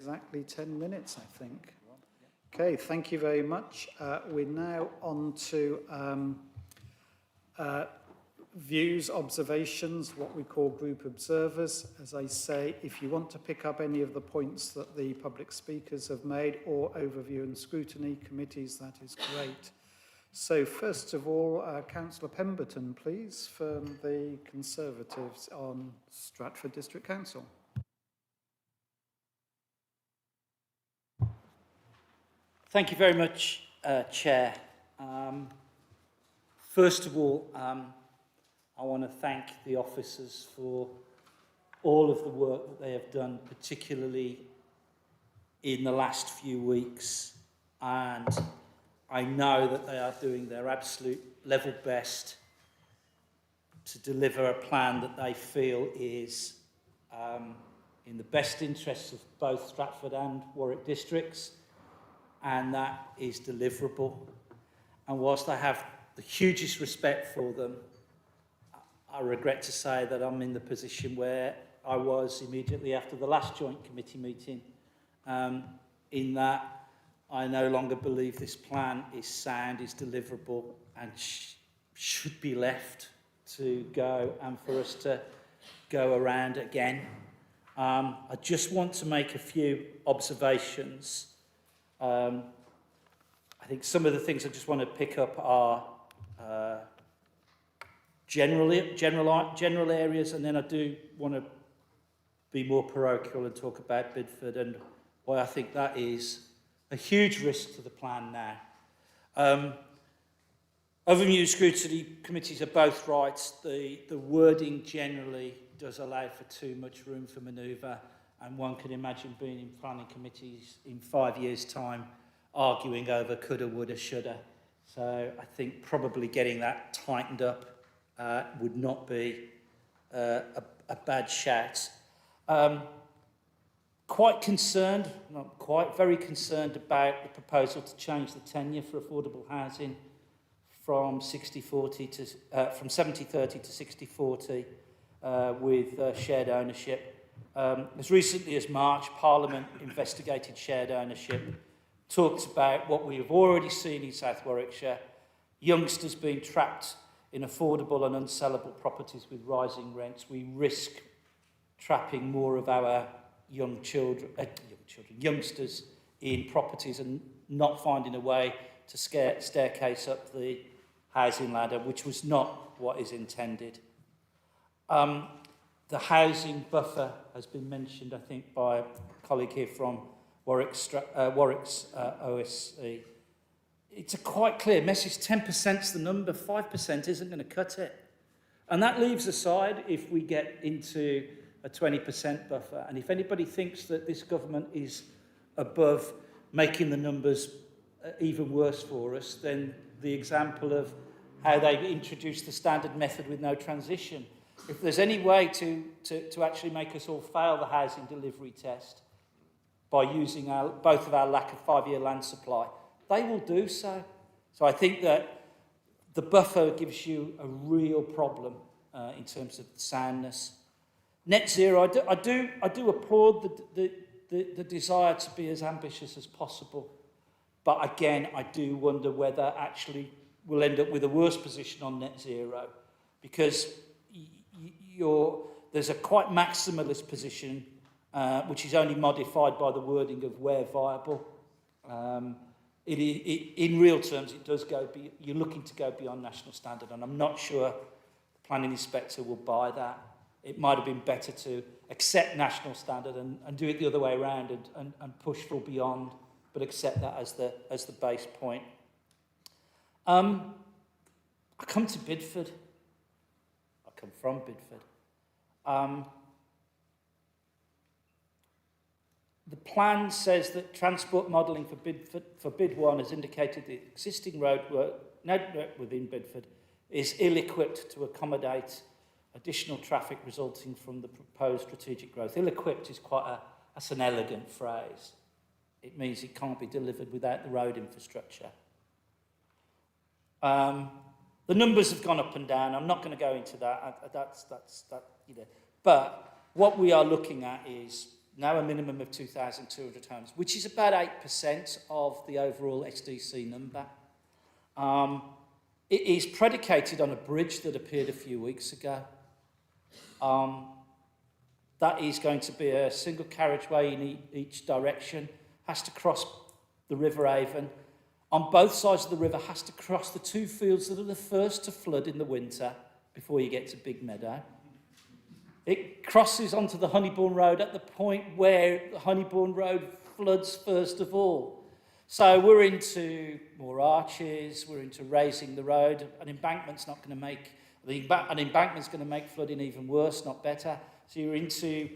exactly 10 minutes, I think. Okay, thank you very much. We're now on to views, observations, what we call group observers. As I say, if you want to pick up any of the points that the public speakers have made, or overview and scrutiny committees, that is great. So first of all, Councillor Pemberton, please, from the Conservatives on Stratford District Council. Thank you very much, Chair. First of all, I want to thank the officers for all of the work that they have done, particularly in the last few weeks. And I know that they are doing their absolute level best to deliver a plan that they feel is in the best interests of both Stratford and Warwick districts, and that is deliverable. And whilst I have the hugest respect for them, I regret to say that I'm in the position where I was immediately after the last joint committee meeting, in that I no longer believe this plan is sound, is deliverable, and should be left to go and for us to go around again. I just want to make a few observations. I think some of the things I just want to pick up are general areas, and then I do want to be more parochial and talk about Bidford and why I think that is a huge risk to the plan now. Overview scrutiny committees are both right. The wording generally does allow for too much room for manoeuvre, and one can imagine being in planning committees in 5 years' time arguing over coulda, woulda, shoulda. So I think probably getting that tightened up would not be a bad shout. Quite concerned, not quite, very concerned about the proposal to change the tenure for affordable housing from 60-40 to from 70-30 to 60-40 with shared ownership. As recently as March, Parliament investigated shared ownership, talked about what we have already seen in South Warwickshire, youngsters being trapped in affordable and unsellable properties with rising rents. We risk trapping more of our youngsters in properties and not finding a way to staircase up the housing ladder, which was not what is intended. The housing buffer has been mentioned, I think, by a colleague here from Warwick's OSC. It's a quite clear message. 10% is the number, 5% isn't going to cut it. And that leaves aside if we get into a 20% buffer. And if anybody thinks that this government is above making the numbers even worse for us, then the example of how they introduced the standard method with no transition. If there's any way to actually make us all fail the housing delivery test by using both of our lack of 5-year land supply, they will do so. So I think that the buffer gives you a real problem in terms of soundness. Net zero, I do applaud the desire to be as ambitious as possible. But again, I do wonder whether actually we'll end up with a worse position on net zero, because there's a quite maximalist position, which is only modified by the wording of where viable. In real terms, it does you're looking to go beyond national standard, and I'm not sure the planning inspector will buy that. It might have been better to accept national standard and do it the other way around and push for beyond, but accept that as the base point. I come to Bidford. I come from Bidford. The plan says that transport modelling for Bid 1 has indicated the existing network within Bidford is ill-equipped to accommodate additional traffic resulting from the proposed strategic growth. Ill-equipped is that's an elegant phrase. It means it can't be delivered without the road infrastructure. The numbers have gone up and down. I'm not going to go into that. But what we are looking at is now a minimum of 2,200 homes, which is about 8% of the overall SDC number. It is predicated on a bridge that appeared a few weeks ago. That is going to be a single carriageway in each direction, has to cross the River Avon. On both sides of the river, has to cross the two fields that are the first to flood in the winter before you get to Big Meadow. It crosses onto the Honeybourne Road at the point where the Honeybourne Road floods first of all. So we're into more arches, we're into raising the road. An embankment's not going to make, an embankment's going to make flooding even worse, not better. So you're into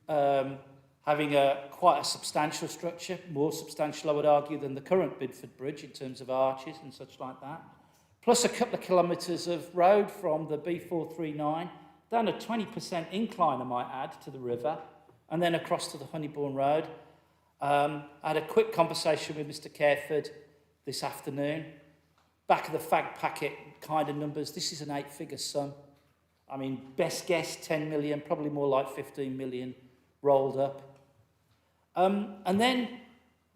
having quite a substantial structure, more substantial, I would argue, than the current Bidford Bridge in terms of arches and such like that. Plus a couple of kilometres of road from the B439 down a 20% incline, I might add, to the river, and then across to the Honeybourne Road. I had a quick conversation with Mr. Careford this afternoon. Back of the fag packet kind of numbers, this is an 8-figure sum. I mean, best guess, 10 million, probably more like 15 million rolled up. And then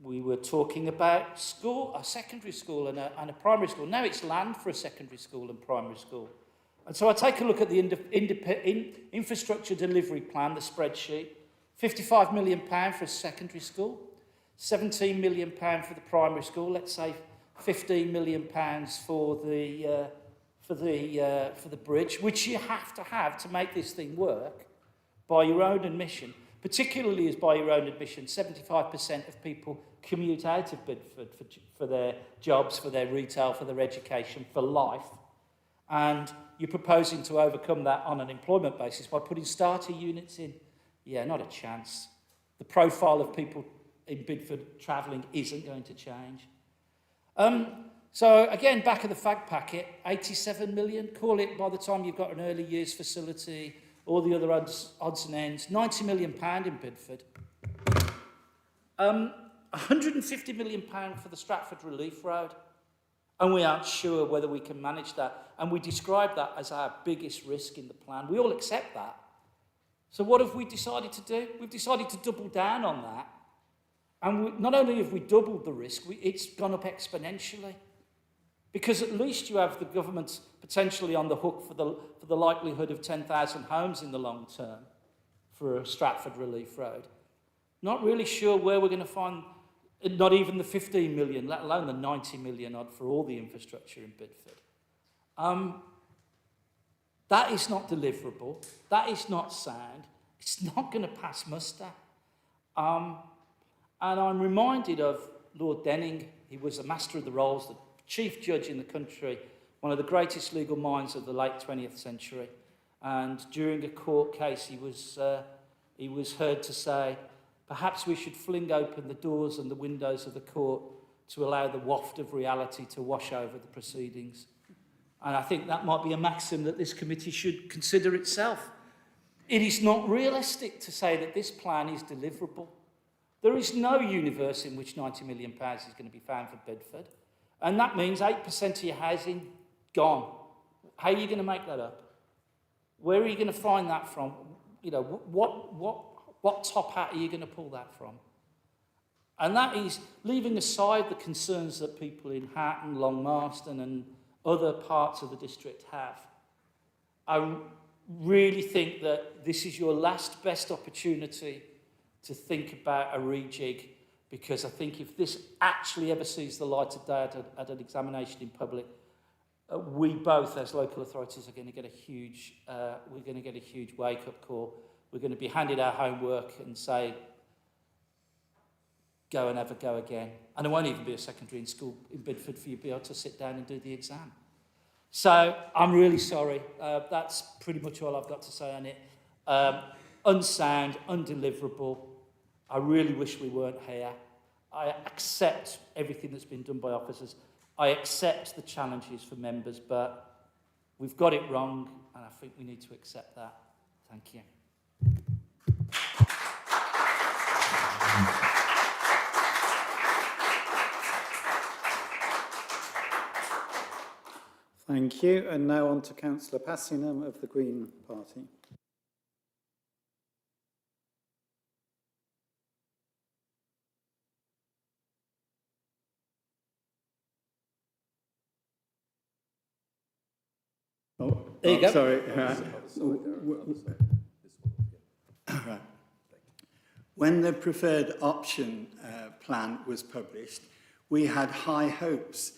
we were talking about school, a secondary school and a primary school. Now it's land for a secondary school and primary school. And so I take a look at the infrastructure delivery plan, the spreadsheet. £55 million for a secondary school, £17 million for the primary school. Let's say £15 million for the bridge, which you have to make this thing work by your own admission. Particularly as by your own admission, 75% of people commute out of Bidford for their jobs, for their retail, for their education, for life. And you're proposing to overcome that on an employment basis by putting starter units in. Yeah, not a chance. The profile of people in Bidford travelling isn't going to change. So again, back of the fag packet, 87 million. Call it, by the time you've got an early years facility, all the other odds and ends, £90 million in Bidford. £150 million for the Stratford Relief Road. And we aren't sure whether we can manage that. And we describe that as our biggest risk in the plan. We all accept that. So what have we decided to do? We've decided to double down on that. And not only have we doubled the risk, it's gone up exponentially. Because at least you have the government potentially on the hook for the likelihood of 10,000 homes in the long term for a Stratford Relief Road. Not really sure where we're going to find, not even the 15 million, let alone the 90 million odd for all the infrastructure in Bidford. That is not deliverable. That is not sound. It's not going to pass muster. And I'm reminded of Lord Denning. He was a master of the rolls, the chief judge in the country, one of the greatest legal minds of the late 20th century. And during a court case, he was heard to say, perhaps we should fling open the doors and the windows of the court to allow the waft of reality to wash over the proceedings. And I think that might be a maxim that this committee should consider itself. It is not realistic to say that this plan is deliverable. There is no universe in which £90 million is going to be found for Bidford. And that means 8% of your housing gone. How are you going to make that up? Where are you going to find that from? You know, what top hat are you going to pull that from? And that is leaving aside the concerns that people in Hatton, Long Marston and other parts of the district have. I really think that this is your last best opportunity to think about a rejig, because I think if this actually ever sees the light of day at an examination in public, we both as local authorities are going to get a huge, wake-up call. We're going to be handed our homework and say, go and have a go again. And there won't even be a secondary in school in Bidford for you to be able to sit down and do the exam. So I'm really sorry. That's pretty much all I've got to say on it. Unsound, undeliverable. I really wish we weren't here. I accept everything that's been done by officers. I accept the challenges for members, but we've got it wrong, and I think we need to accept that. Thank you. Thank you. And now on to Councillor Passingham of the Green Party. There you go. Sorry. Right. When the preferred option plan was published, we had high hopes.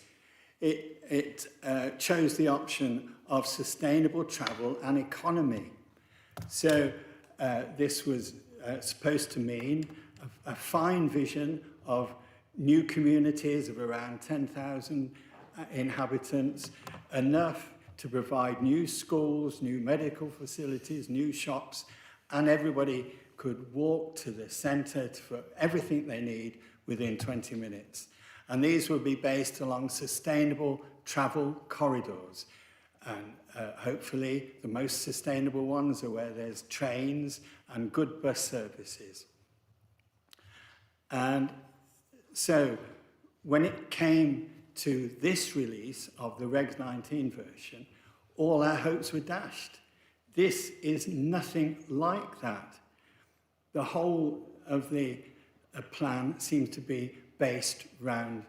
It chose the option of sustainable travel and economy. So this was supposed to mean a fine vision of new communities of around 10,000 inhabitants, enough to provide new schools, new medical facilities, new shops, and everybody could walk to the centre for everything they need within 20 minutes. And these will be based along sustainable travel corridors. And hopefully the most sustainable ones are where there's trains and good bus services. And so when it came to this release of the Reg 19 version, all our hopes were dashed. This is nothing like that. The whole of the plan seems to be based round,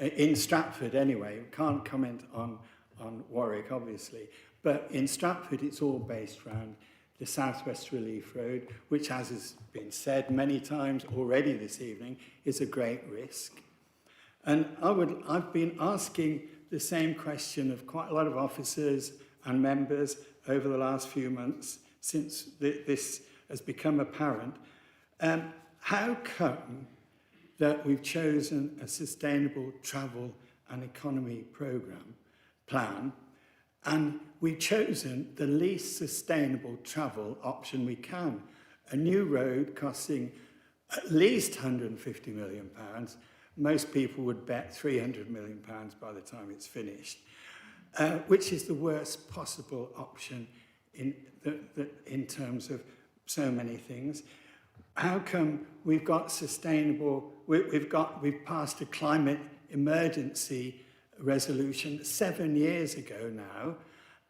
in Stratford anyway, we can't comment on Warwick obviously, but in Stratford it's all based around the South West Relief Road, which, as has been said many times already this evening, is a great risk. And I've been asking the same question of quite a lot of officers and members over the last few months since this has become apparent. How come that we've chosen a sustainable travel and economy plan, and we've chosen the least sustainable travel option we can? A new road costing at least £150 million. Most people would bet £300 million by the time it's finished, which is the worst possible option in terms of so many things. How come we've got sustainable, we've passed a climate emergency resolution 7 years ago now,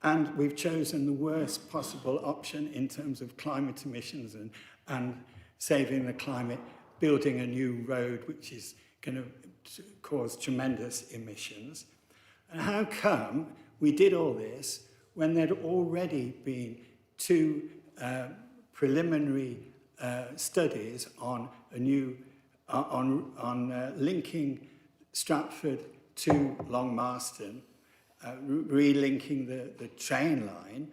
and we've chosen the worst possible option in terms of climate emissions and saving the climate, building a new road which is going to cause tremendous emissions? And how come we did all this when there'd already been two preliminary studies on a new linking Stratford to Long Marston, relinking the train line,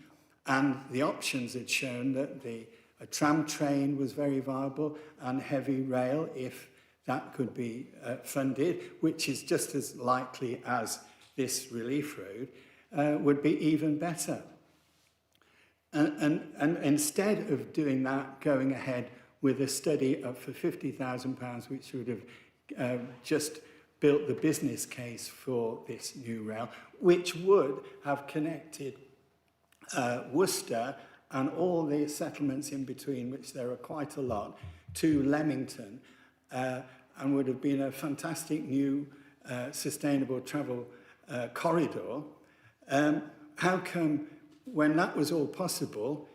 and the options had shown that a tram train was very viable and heavy rail, if that could be funded, which is just as likely as this relief road, would be even better. And instead of doing that, going ahead with a study for £50,000, which would have just built the business case for this new rail, which would have connected Worcester and all the settlements in between, which there are quite a lot, to Leamington, and would have been a fantastic new sustainable travel corridor. How come, when that was all possible,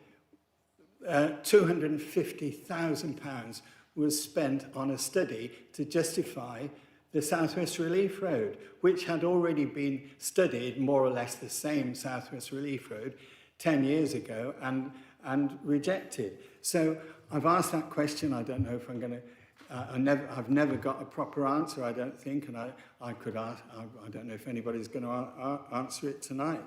£250,000 was spent on a study to justify the South West Relief Road, which had already been studied, more or less the same South West Relief Road, 10 years ago and rejected. So I've asked that question. I don't know if I'm going to... I've never got a proper answer, I don't think, and I could ask. I don't know if anybody's going to answer it tonight.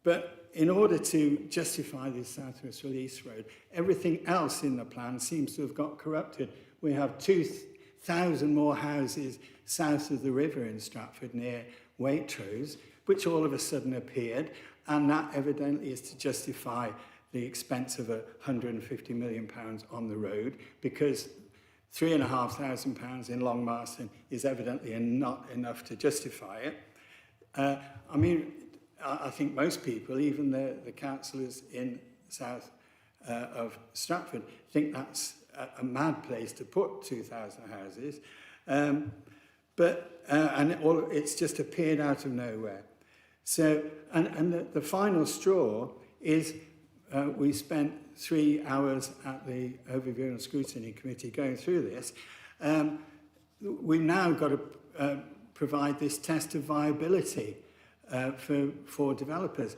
But in order to justify this South West Release Road, everything else in the plan seems to have got corrupted. We have 2,000 more houses south of the river in Stratford near Waitrose, which all of a sudden appeared, and that evidently is to justify the expense of £150 million on the road, because £3,500 in Long Marston is evidently not enough to justify it. I mean, I think most people, even the councillors in south of Stratford, think that's a mad place to put 2,000 houses. It's just appeared out of nowhere. So, and the final straw is we spent 3 hours at the Overview and Scrutiny Committee going through this. We've now got to provide this test of viability for developers.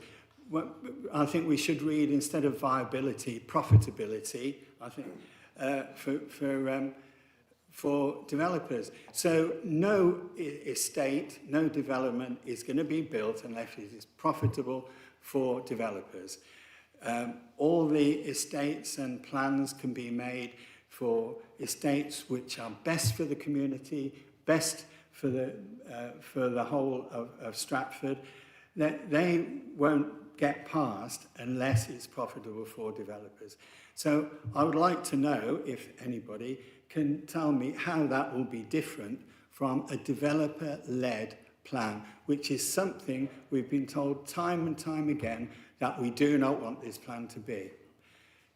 I think we should read, instead of viability, profitability, I think, for developers. So no estate, no development is going to be built unless it is profitable for developers. All the estates and plans can be made for estates which are best for the community, best for the whole of Stratford. They won't get passed unless it's profitable for developers. So I would like to know if anybody can tell me how that will be different from a developer-led plan, which is something we've been told time and time again that we do not want this plan to be.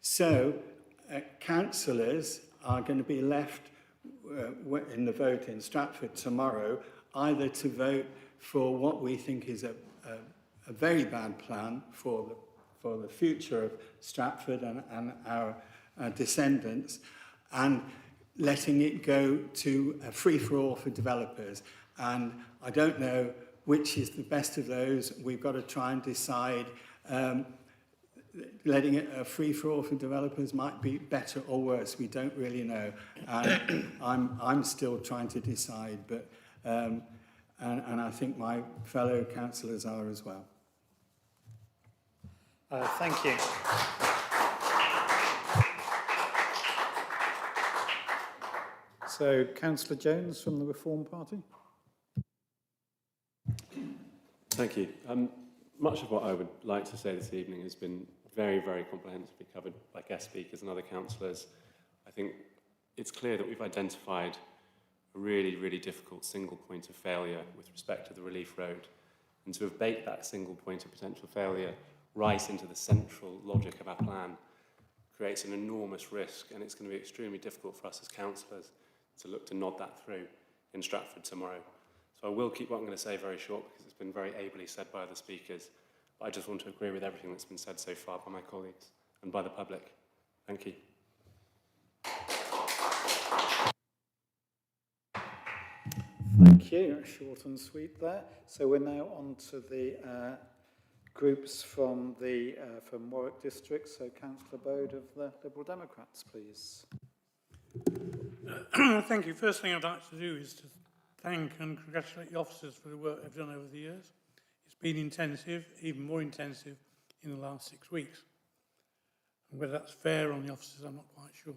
So councillors are going to be left in the vote in Stratford tomorrow either to vote for what we think is a very bad plan for the future of Stratford and our descendants, and letting it go to a free-for-all for developers. And I don't know which is the best of those. We've got to try and decide. Letting it a free-for-all for developers might be better or worse. We don't really know. And I'm still trying to decide, but and I think my fellow councillors are as well. Thank you. So, Councillor Jones from the Reform Party. Thank you. Much of what I would like to say this evening has been very, very comprehensively covered by guest speakers and other councillors. I think it's clear that we've identified a really, really difficult single point of failure with respect to the Relief Road, and to have baked that single point of potential failure right into the central logic of our plan creates an enormous risk, and it's going to be extremely difficult for us as councillors to look to nod that through in Stratford tomorrow. So I will keep what I'm going to say very short, because it's been very ably said by other speakers. But I just want to agree with everything that's been said so far by my colleagues and by the public. Thank you. Thank you. Short and sweet there. So we're now on to the groups from Warwick District. So Councillor Bode of the Liberal Democrats, please. Thank you. First thing I'd like to do is to thank and congratulate the officers for the work they've done over the years. It's been intensive, even more intensive in the last 6 weeks. And whether that's fair on the officers, I'm not quite sure.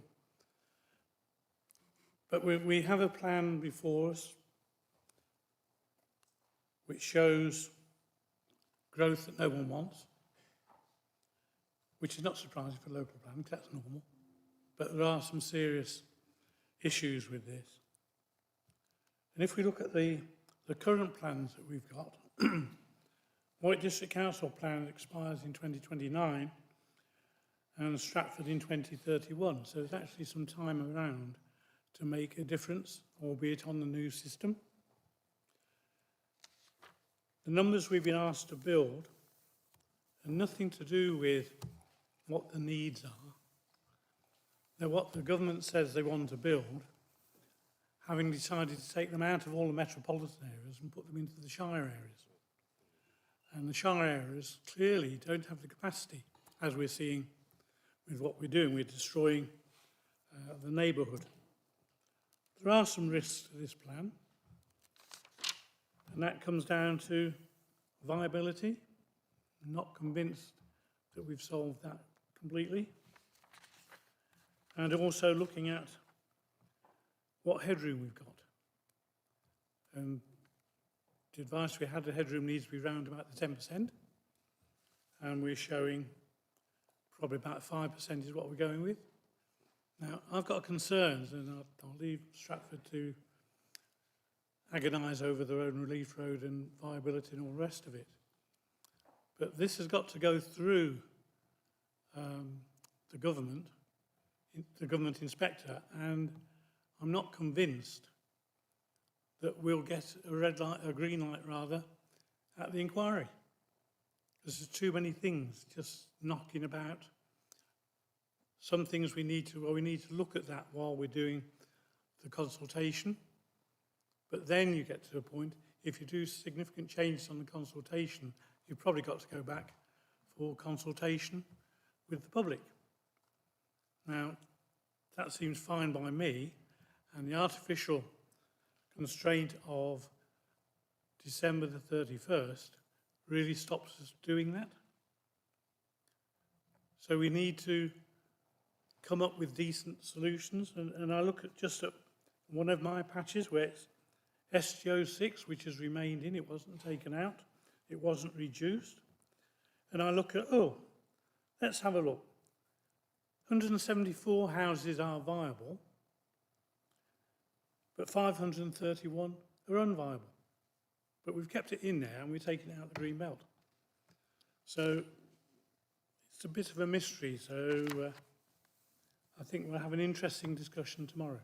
But we have a plan before us which shows growth that no one wants, which is not surprising for local planning, because that's normal. But there are some serious issues with this. And if we look at the current plans that we've got, Warwick District Council plan expires in 2029 and Stratford in 2031. So there's actually some time around to make a difference, albeit on the new system. The numbers we've been asked to build are nothing to do with what the needs are. They're what the government says they want to build, having decided to take them out of all the metropolitan areas and put them into the shire areas. And the shire areas clearly don't have the capacity, as we're seeing with what we're doing. We're destroying the neighbourhood. There are some risks to this plan, and that comes down to viability. I'm not convinced that we've solved that completely. And also looking at what headroom we've got. The advice we had, the headroom needs to be round about the 10%, and we're showing probably about 5% is what we're going with. Now, I've got concerns, and I'll leave Stratford to agonise over their own Relief Road and viability and all the rest of it. But this has got to go through the government inspector, and I'm not convinced that we'll get a green light rather, at the inquiry. There's too many things just knocking about. Some things we need to look at that while we're doing the consultation. But then you get to a point, if you do significant changes on the consultation, you've probably got to go back for consultation with the public. Now, that seems fine by me, and the artificial constraint of December the 31st really stops us doing that. So we need to come up with decent solutions, and I look at one of my patches where it's SGO6, which has remained in, it wasn't taken out, it wasn't reduced, and I look at, let's have a look. 174 houses are viable, but 531 are unviable. But we've kept it in there and we're taking it out of the green belt. So it's a bit of a mystery. So I think we'll have an interesting discussion tomorrow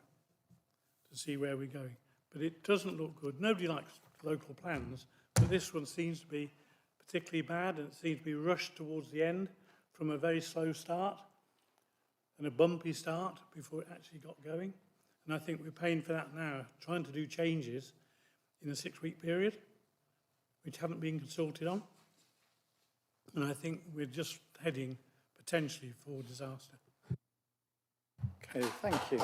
to see where we're going. But it doesn't look good. Nobody likes local plans, but this one seems to be particularly bad, and it seems to be rushed towards the end from a very slow start and a bumpy start before it actually got going. And I think we're paying for that now, trying to do changes in a 6-week period, which haven't been consulted on. And I think we're just heading potentially for disaster. Okay, thank you.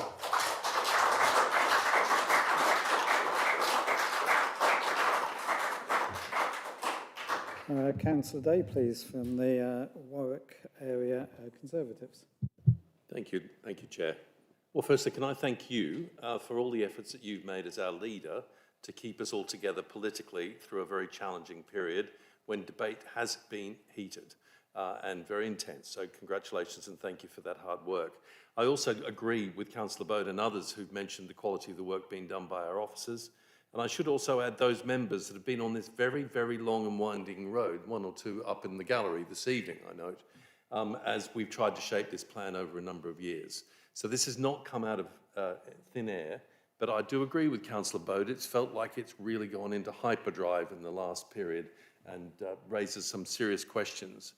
Councillor Day, please, from the Warwick area Conservatives. Thank you, Chair. Well, firstly, can I thank you for all the efforts that you've made as our leader to keep us all together politically through a very challenging period when debate has been heated and very intense. So congratulations and thank you for that hard work. I also agree with Councillor Bode and others who've mentioned the quality of the work being done by our officers. And I should also add those members that have been on this very, very long and winding road, one or two up in the gallery this evening, I note, as we've tried to shape this plan over a number of years. So this has not come out of thin air, but I do agree with Councillor Bode. It's felt like it's really gone into hyperdrive in the last period and raises some serious questions.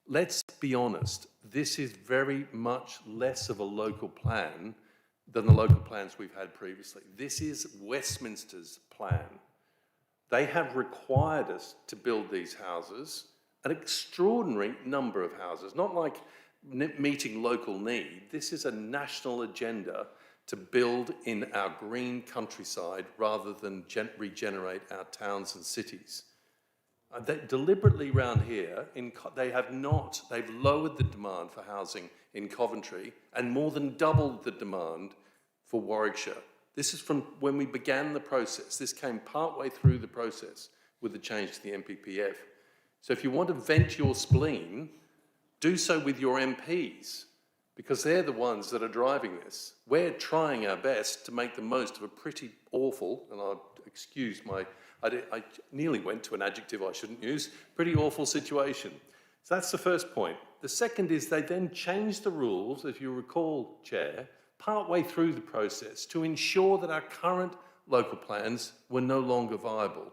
Let's be honest, this is very much less of a local plan than the local plans we've had previously. This is Westminster's plan. They have required us to build these houses, an extraordinary number of houses, not like meeting local need. This is a national agenda to build in our green countryside rather than regenerate our towns and cities. They deliberately round here, they've lowered the demand for housing in Coventry and more than doubled the demand for Warwickshire. This is from when we began the process. This came partway through the process with the change to the MPPF. So if you want to vent your spleen, do so with your MPs, because they're the ones that are driving this. We're trying our best to make the most of a pretty awful, and I'll excuse I nearly went to an adjective I shouldn't use, pretty awful situation. So that's the first point. The second is they then changed the rules, if you recall, Chair, partway through the process to ensure that our current local plans were no longer viable,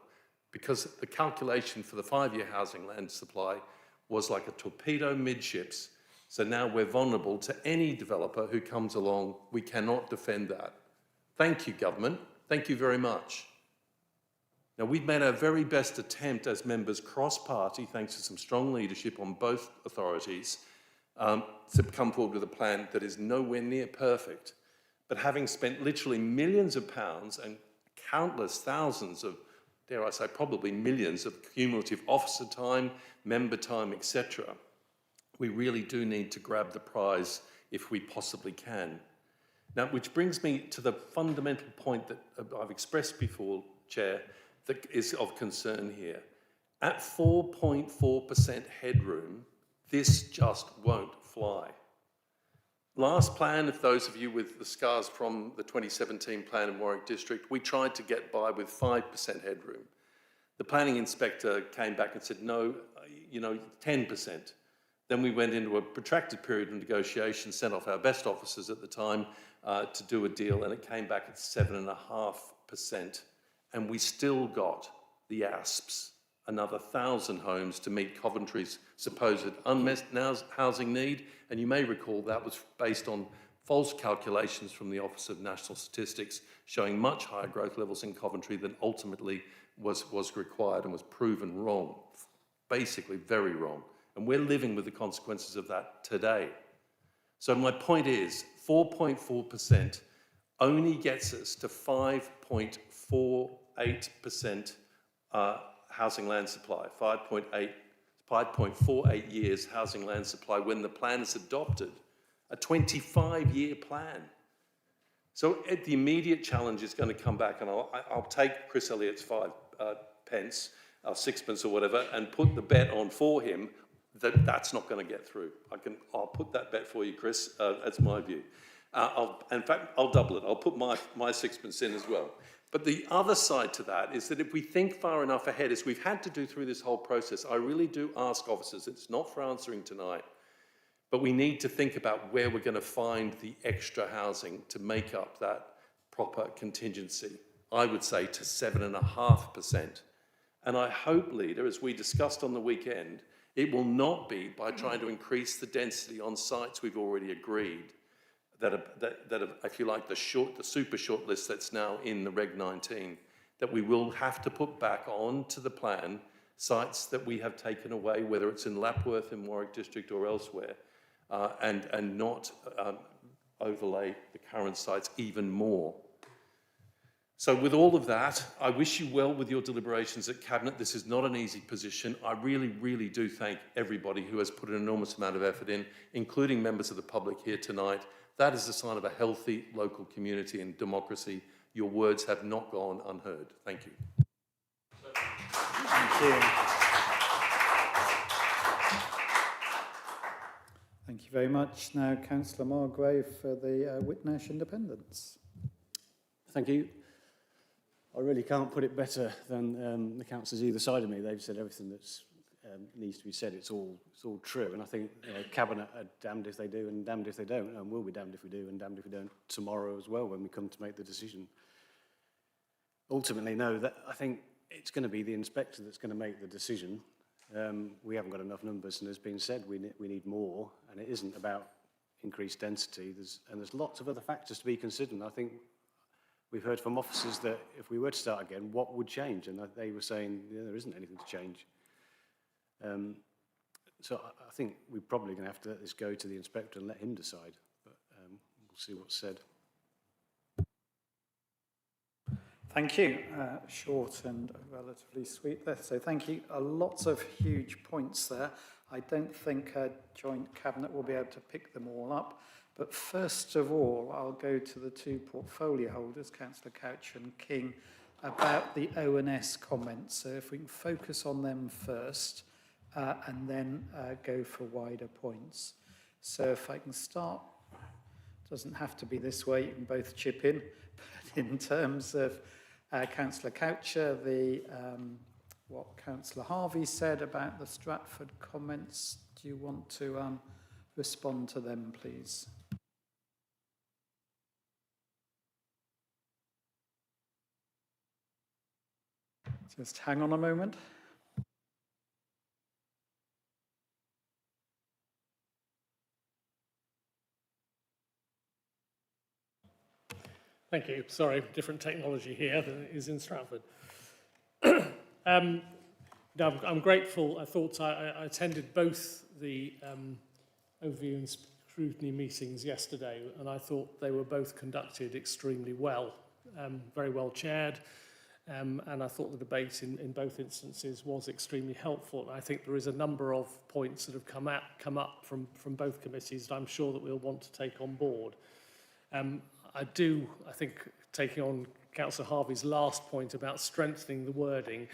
because the calculation for the 5-year housing land supply was like a torpedo midships. So now we're vulnerable to any developer who comes along. We cannot defend that. Thank you, government. Thank you very much. Now, we've made our very best attempt as members cross-party, thanks to some strong leadership on both authorities, to come forward with a plan that is nowhere near perfect. But having spent literally millions of pounds and countless thousands of, dare I say, probably millions of cumulative officer time, member time, etc., we really do need to grab the prize if we possibly can. Now, which brings me to the fundamental point that I've expressed before, Chair, that is of concern here. At 4.4% headroom, this just won't fly. Last plan, if those of you with the scars from the 2017 plan in Warwick District, we tried to get by with 5% headroom. The planning inspector came back and said, no, 10%. Then we went into a protracted period of negotiation, sent off our best officers at the time to do a deal, and it came back at 7.5%. And we still got the ASPs, another 1,000 homes to meet Coventry's supposed unmet housing need. And you may recall that was based on false calculations from the Office of National Statistics showing much higher growth levels in Coventry than ultimately was required and was proven wrong, basically very wrong. And we're living with the consequences of that today. So my point is, 4.4% only gets us to 5.48% housing land supply, 5.48 years housing land supply when the plan is adopted, a 25-year plan. So the immediate challenge is going to come back, and I'll take Chris Elliott's 5 pence, or 6pence or whatever, and put the bet on for him that that's not going to get through. I'll put that bet for you, Chris. That's my view. In fact, I'll double it. I'll put my 6pence in as well. But the other side to that is that if we think far enough ahead, as we've had to do through this whole process, I really do ask officers, it's not for answering tonight, but we need to think about where we're going to find the extra housing to make up that proper contingency. I would say to 7.5%. And I hope, Leader, as we discussed on the weekend, it will not be by trying to increase the density on sites we've already agreed that are, if you like, the super short list that's now in the Reg 19, that we will have to put back onto the plan sites that we have taken away, whether it's in Lapworth, in Warwick District or elsewhere, and not overlay the current sites even more. So with all of that, I wish you well with your deliberations at Cabinet. This is not an easy position. I really, really do thank everybody who has put an enormous amount of effort in, including members of the public here tonight. That is a sign of a healthy local community and democracy. Your words have not gone unheard. Thank you. Thank you. Thank you very much. Now, Councillor Margrave for the Whitnash Independents. Thank you. I really can't put it better than the councillors either side of me. They've said everything that's needs to be said. It's all true, and I think Cabinet are damned if they do and damned if they don't, and we'll be damned if we do and damned if we don't tomorrow as well when we come to make the decision. Ultimately, no, I think it's going to be the inspector that's going to make the decision. We haven't got enough numbers, and as been said, we need more, and it isn't about increased density. There's lots of other factors to be considered. And I think we've heard from officers that if we were to start again, what would change? And they were saying there isn't anything to change. So I think we're probably going to have to let this go to the inspector and let him decide. But we'll see what's said. Thank you. Short and relatively sweet there. So thank you. Lots of huge points there. I don't think a joint Cabinet will be able to pick them all up. But first of all, I'll go to the two portfolio holders, Councillor Couch and King, about the O&S comments. So if we can focus on them first and then go for wider points. So if I can start, doesn't have to be this way, you can both chip in. But in terms of Councillor Coucher, what Councillor Harvey said about the Stratford comments, do you want to respond to them, please? Just hang on a moment. Thank you. Sorry, different technology here than it is in Stratford. I'm grateful. I thought I attended both the overview and scrutiny meetings yesterday, and I thought they were both conducted extremely well, very well chaired. And I thought the debate in both instances was extremely helpful. And I think there is a number of points that have come up from both committees that I'm sure that we'll want to take on board. I think, taking on Councillor Harvey's last point about strengthening the wording,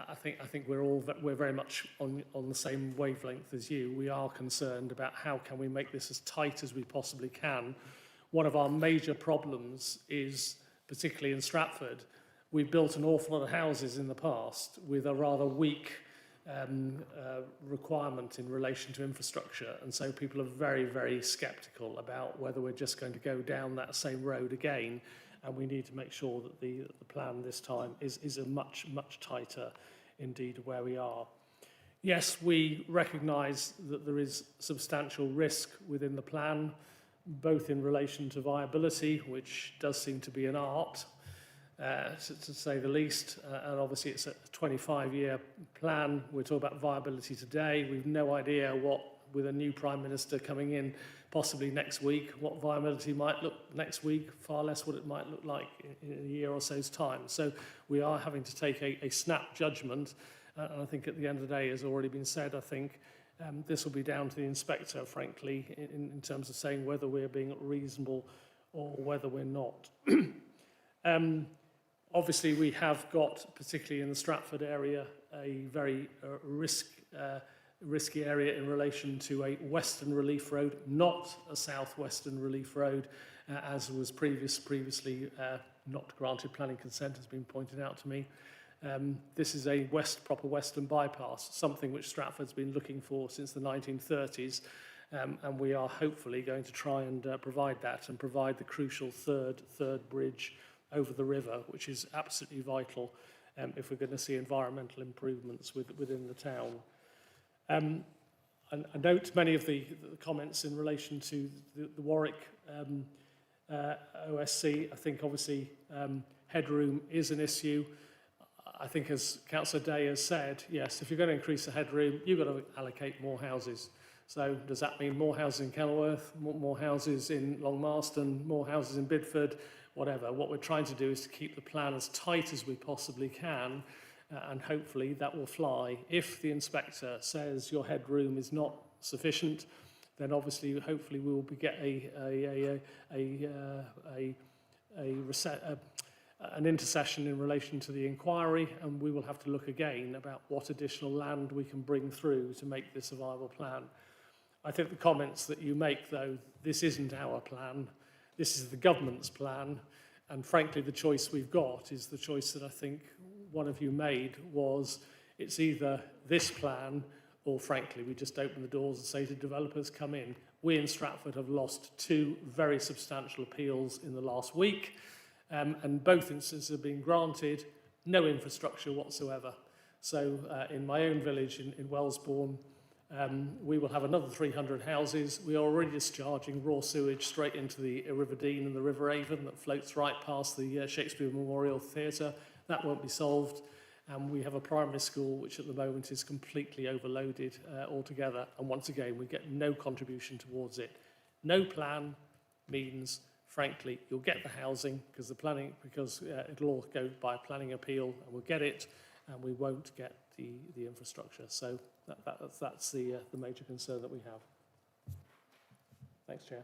I think we're very much on the same wavelength as you. We are concerned about how can we make this as tight as we possibly can. One of our major problems is, particularly in Stratford, we've built an awful lot of houses in the past with a rather weak requirement in relation to infrastructure, and so people are very, very sceptical about whether we're just going to go down that same road again, and we need to make sure that the plan this time is a much tighter indeed where we are. Yes, we recognise that there is substantial risk within the plan, both in relation to viability, which does seem to be an art, to say the least. And obviously it's a 25-year plan. We're talking about viability today. We've no idea what, with a new Prime Minister coming in possibly next week, what viability might look next week, far less what it might look like in a year or so's time. So we are having to take a snap judgment. And I think at the end of the day, as already been said, I think this will be down to the inspector, frankly, in terms of saying whether we're being reasonable or whether we're not. Obviously, we have got, particularly in the Stratford area, a very risky area in relation to a western relief road, not a southwestern relief road, as was previously not granted planning consent, has been pointed out to me. This is a proper western bypass, something which Stratford's been looking for since the 1930s, and we are hopefully going to try and provide that and provide the crucial third bridge over the river, which is absolutely vital if we're going to see environmental improvements within the town. And I note many of the comments in relation to the Warwick OSC. I think obviously headroom is an issue. I think as Councillor Day has said, yes, if you're going to increase the headroom, you've got to allocate more houses. So does that mean more houses in Kenilworth, more houses in Long Marston, more houses in Bidford, whatever? What we're trying to do is to keep the plan as tight as we possibly can, and hopefully that will fly. If the inspector says your headroom is not sufficient, then obviously, hopefully, we will get an intercession in relation to the inquiry, and we will have to look again about what additional land we can bring through to make this a viable plan. I think the comments that you make, though, this isn't our plan, this is the government's plan, and frankly, the choice we've got is the choice that I think one of you made was it's either this plan or, frankly, we just open the doors and say to developers, come in. We in Stratford have lost 2 very substantial appeals in the last week, and both instances have been granted, no infrastructure whatsoever. So in my own village in Wellesbourne, we will have another 300 houses. We are already discharging raw sewage straight into the River Dean and the River Avon that floats right past the Shakespeare Memorial Theatre. That won't be solved. And we have a primary school which at the moment is completely overloaded altogether. And once again, we get no contribution towards it. No plan means, frankly, you'll get the housing because it'll all go by a planning appeal and we'll get it, and we won't get the infrastructure. So that's the major concern that we have. Thanks, Chair.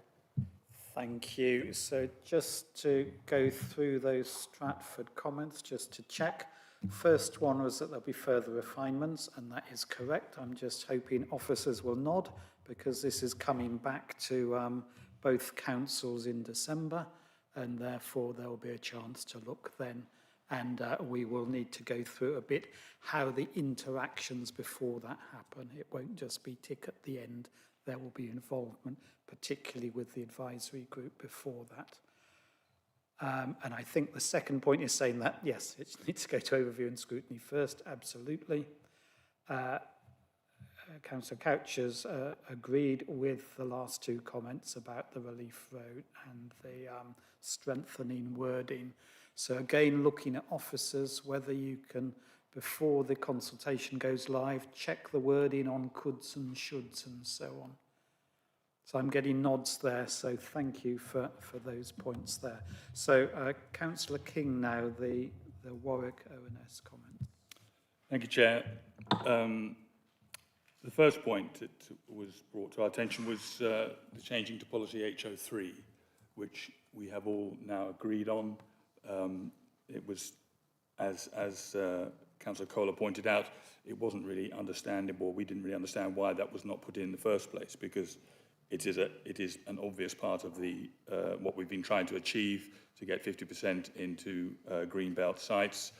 Thank you. So just to go through those Stratford comments, just to check. First one was that there'll be further refinements, and that is correct. I'm just hoping officers will nod because this is coming back to both councils in December, and therefore there will be a chance to look then. And we will need to go through a bit how the interactions before that happen. It won't just be tick at the end. There will be involvement, particularly with the advisory group before that. And I think the second point is saying that, yes, it needs to go to overview and scrutiny first, absolutely. Councillor Couch has agreed with the last 2 comments about the relief road and the strengthening wording. So again, looking at officers, whether you can, before the consultation goes live, check the wording on coulds and shoulds and so on. So I'm getting nods there, so thank you for those points there. So Councillor King now, the Warwick ONS comment. Thank you, Chair. The first point that was brought to our attention was the changing to policy H03, which we have all now agreed on. It was, as Councillor Kohler pointed out, it wasn't really understandable. We didn't really understand why that was not put in the first place, because it is an obvious part of the what we've been trying to achieve, to get 50% into greenbelt sites,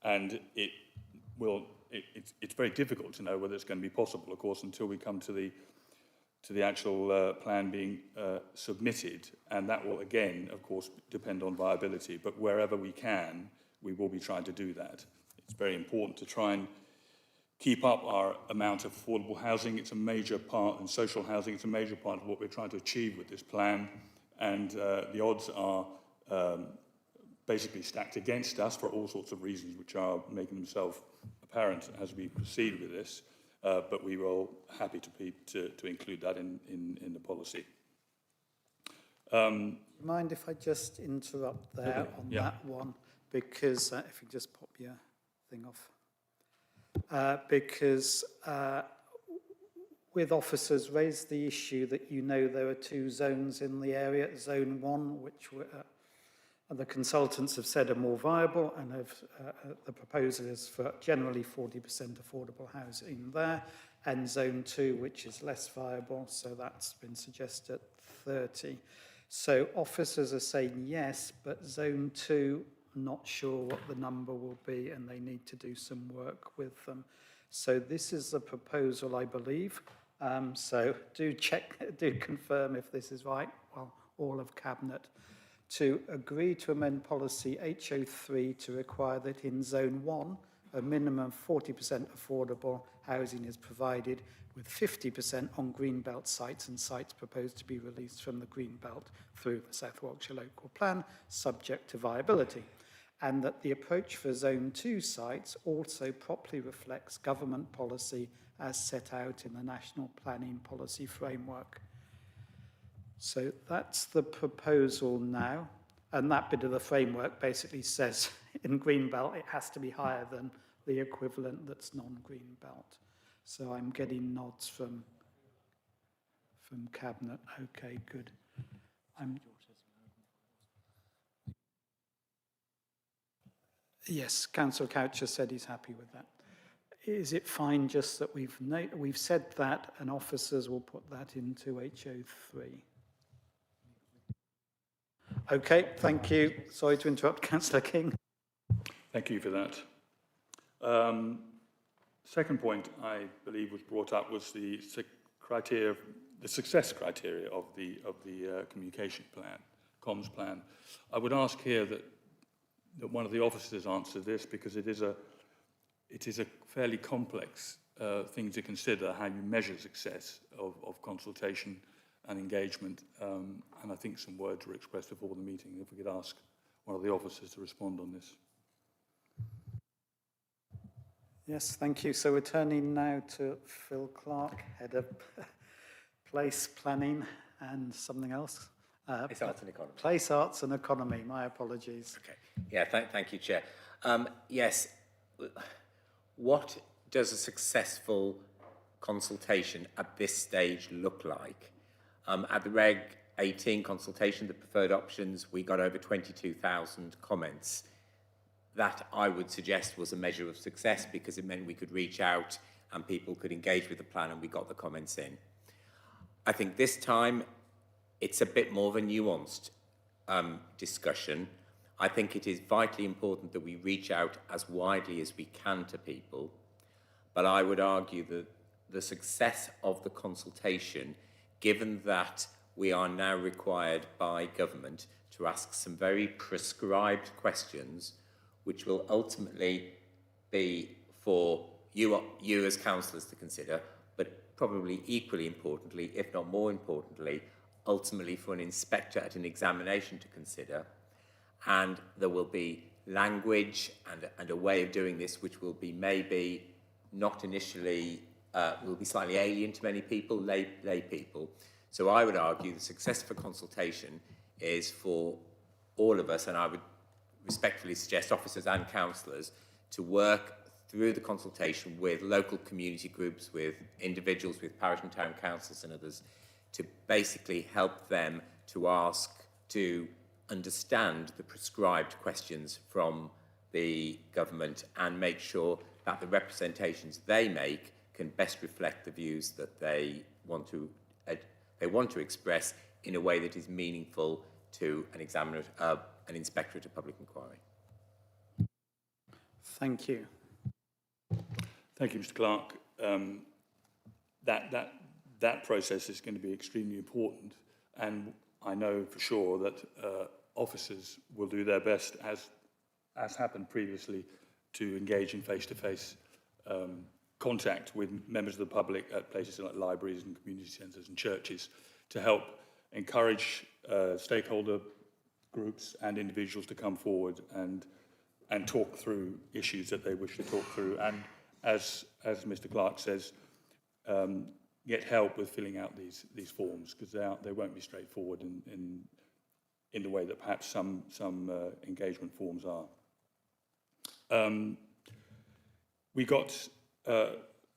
and it's very difficult to know whether it's going to be possible, of course, until we come to the actual plan being submitted, and that will again, of course, depend on viability. But wherever we can, we will be trying to do that. It's very important to try and keep up our amount of affordable housing. It's a major part, and social housing, it's a major part of what we're trying to achieve with this plan. And the odds are basically stacked against us for all sorts of reasons which are making themselves apparent as we proceed with this, but we were all happy to include that in the policy. Mind if I just interrupt there on that one? Because if you just pop your thing off. Because with officers raised the issue that there are two zones in the area, Zone 1, which the consultants have said are more viable, and the proposal is for generally 40% affordable housing there, and Zone 2, which is less viable, so that's been suggested 30. So officers are saying yes, but Zone 2, not sure what the number will be, and they need to do some work with them. So this is the proposal, I believe. So do confirm if this is right, well, all of Cabinet, to agree to amend policy HO3 to require that in Zone 1, a minimum 40% affordable housing is provided, with 50% on Greenbelt sites and sites proposed to be released from the Greenbelt through the South Warwickshire Local Plan, subject to viability. And that the approach for Zone 2 sites also properly reflects government policy as set out in the National Planning Policy Framework. So that's the proposal now. And that bit of the framework basically says in Greenbelt it has to be higher than the equivalent that's non-Greenbelt. So I'm getting nods from Cabinet. Okay, good. Yes, Councillor Coucher said he's happy with that. Is it fine just that we've said that and officers will put that into HO3? Okay, thank you. Sorry to interrupt, Councillor King. Thank you for that. Second point I believe was brought up was the success criteria of the communication plan, comms plan. I would ask here that one of the officers answer this, because it is a fairly complex thing to consider, how you measure success of consultation and engagement, and I think some words were expressed before the meeting. If we could ask one of the officers to respond on this. Yes, thank you. So we're turning now to Phil Clark, Head of Place Planning and something else. Place Arts and Economy. Place Arts and Economy, my apologies. Okay. Yeah, thank you, Chair. Yes, what does a successful consultation at this stage look like? At the Reg 18 consultation, the preferred options, we got over 22,000 comments. That, I would suggest, was a measure of success, because it meant we could reach out and people could engage with the plan, and we got the comments in. I think this time it's a bit more of a nuanced discussion. I think it is vitally important that we reach out as widely as we can to people, but I would argue that the success of the consultation, given that we are now required by government to ask some very prescribed questions, which will ultimately be for you as councillors to consider, but probably equally importantly, if not more importantly, ultimately for an inspector at an examination to consider. And there will be language and a way of doing this which will be maybe not initially, will be slightly alien to many people, lay people. So I would argue the success of a consultation is for all of us, and I would respectfully suggest officers and councillors to work through the consultation with local community groups, with individuals, with parish and town councils and others, to basically help them to understand the prescribed questions from the government and make sure that the representations they make can best reflect the views that they want to express in a way that is meaningful to an examiner, an inspector at a public inquiry. Thank you. Thank you, Mr. Clark. That process is going to be extremely important, and I know for sure that officers will do their best, as happened previously, to engage in face-to-face contact with members of the public at places like libraries and community centres and churches to help encourage stakeholder groups and individuals to come forward and talk through issues that they wish to talk through. And as Mr. Clark says, get help with filling out these forms, because they won't be straightforward in the way that perhaps some engagement forms are. We got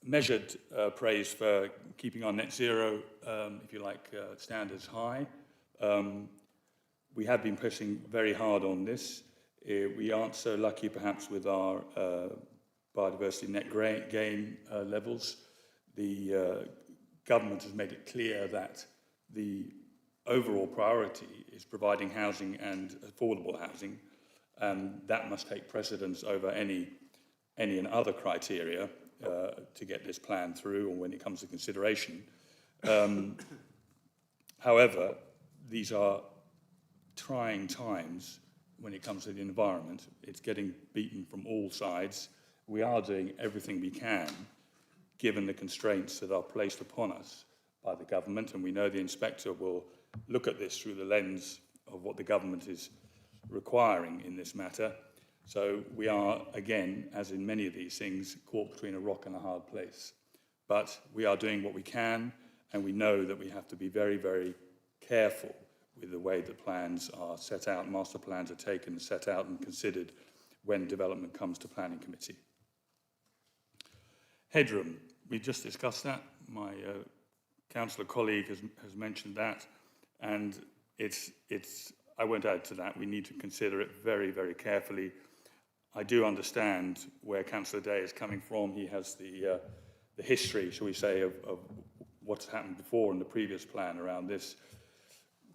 measured praise for keeping our net zero, if you like, standards high. We have been pushing very hard on this. We aren't so lucky perhaps with our biodiversity net gain levels. The government has made it clear that the overall priority is providing housing and affordable housing, and that must take precedence over any and other criteria to get this plan through or when it comes to consideration. However, these are trying times when it comes to the environment. It's getting beaten from all sides. We are doing everything we can, given the constraints that are placed upon us by the government, and we know the inspector will look at this through the lens of what the government is requiring in this matter. So we are, again, as in many of these things, caught between a rock and a hard place. But we are doing what we can, and we know that we have to be very, very careful with the way that plans are set out, master plans are taken, set out and considered when development comes to planning committee. Headroom, we just discussed that. My councillor colleague has mentioned that, and I won't add to that. We need to consider it very, very carefully. I do understand where Councillor Day is coming from. He has the history, shall we say, of what's happened before in the previous plan around this.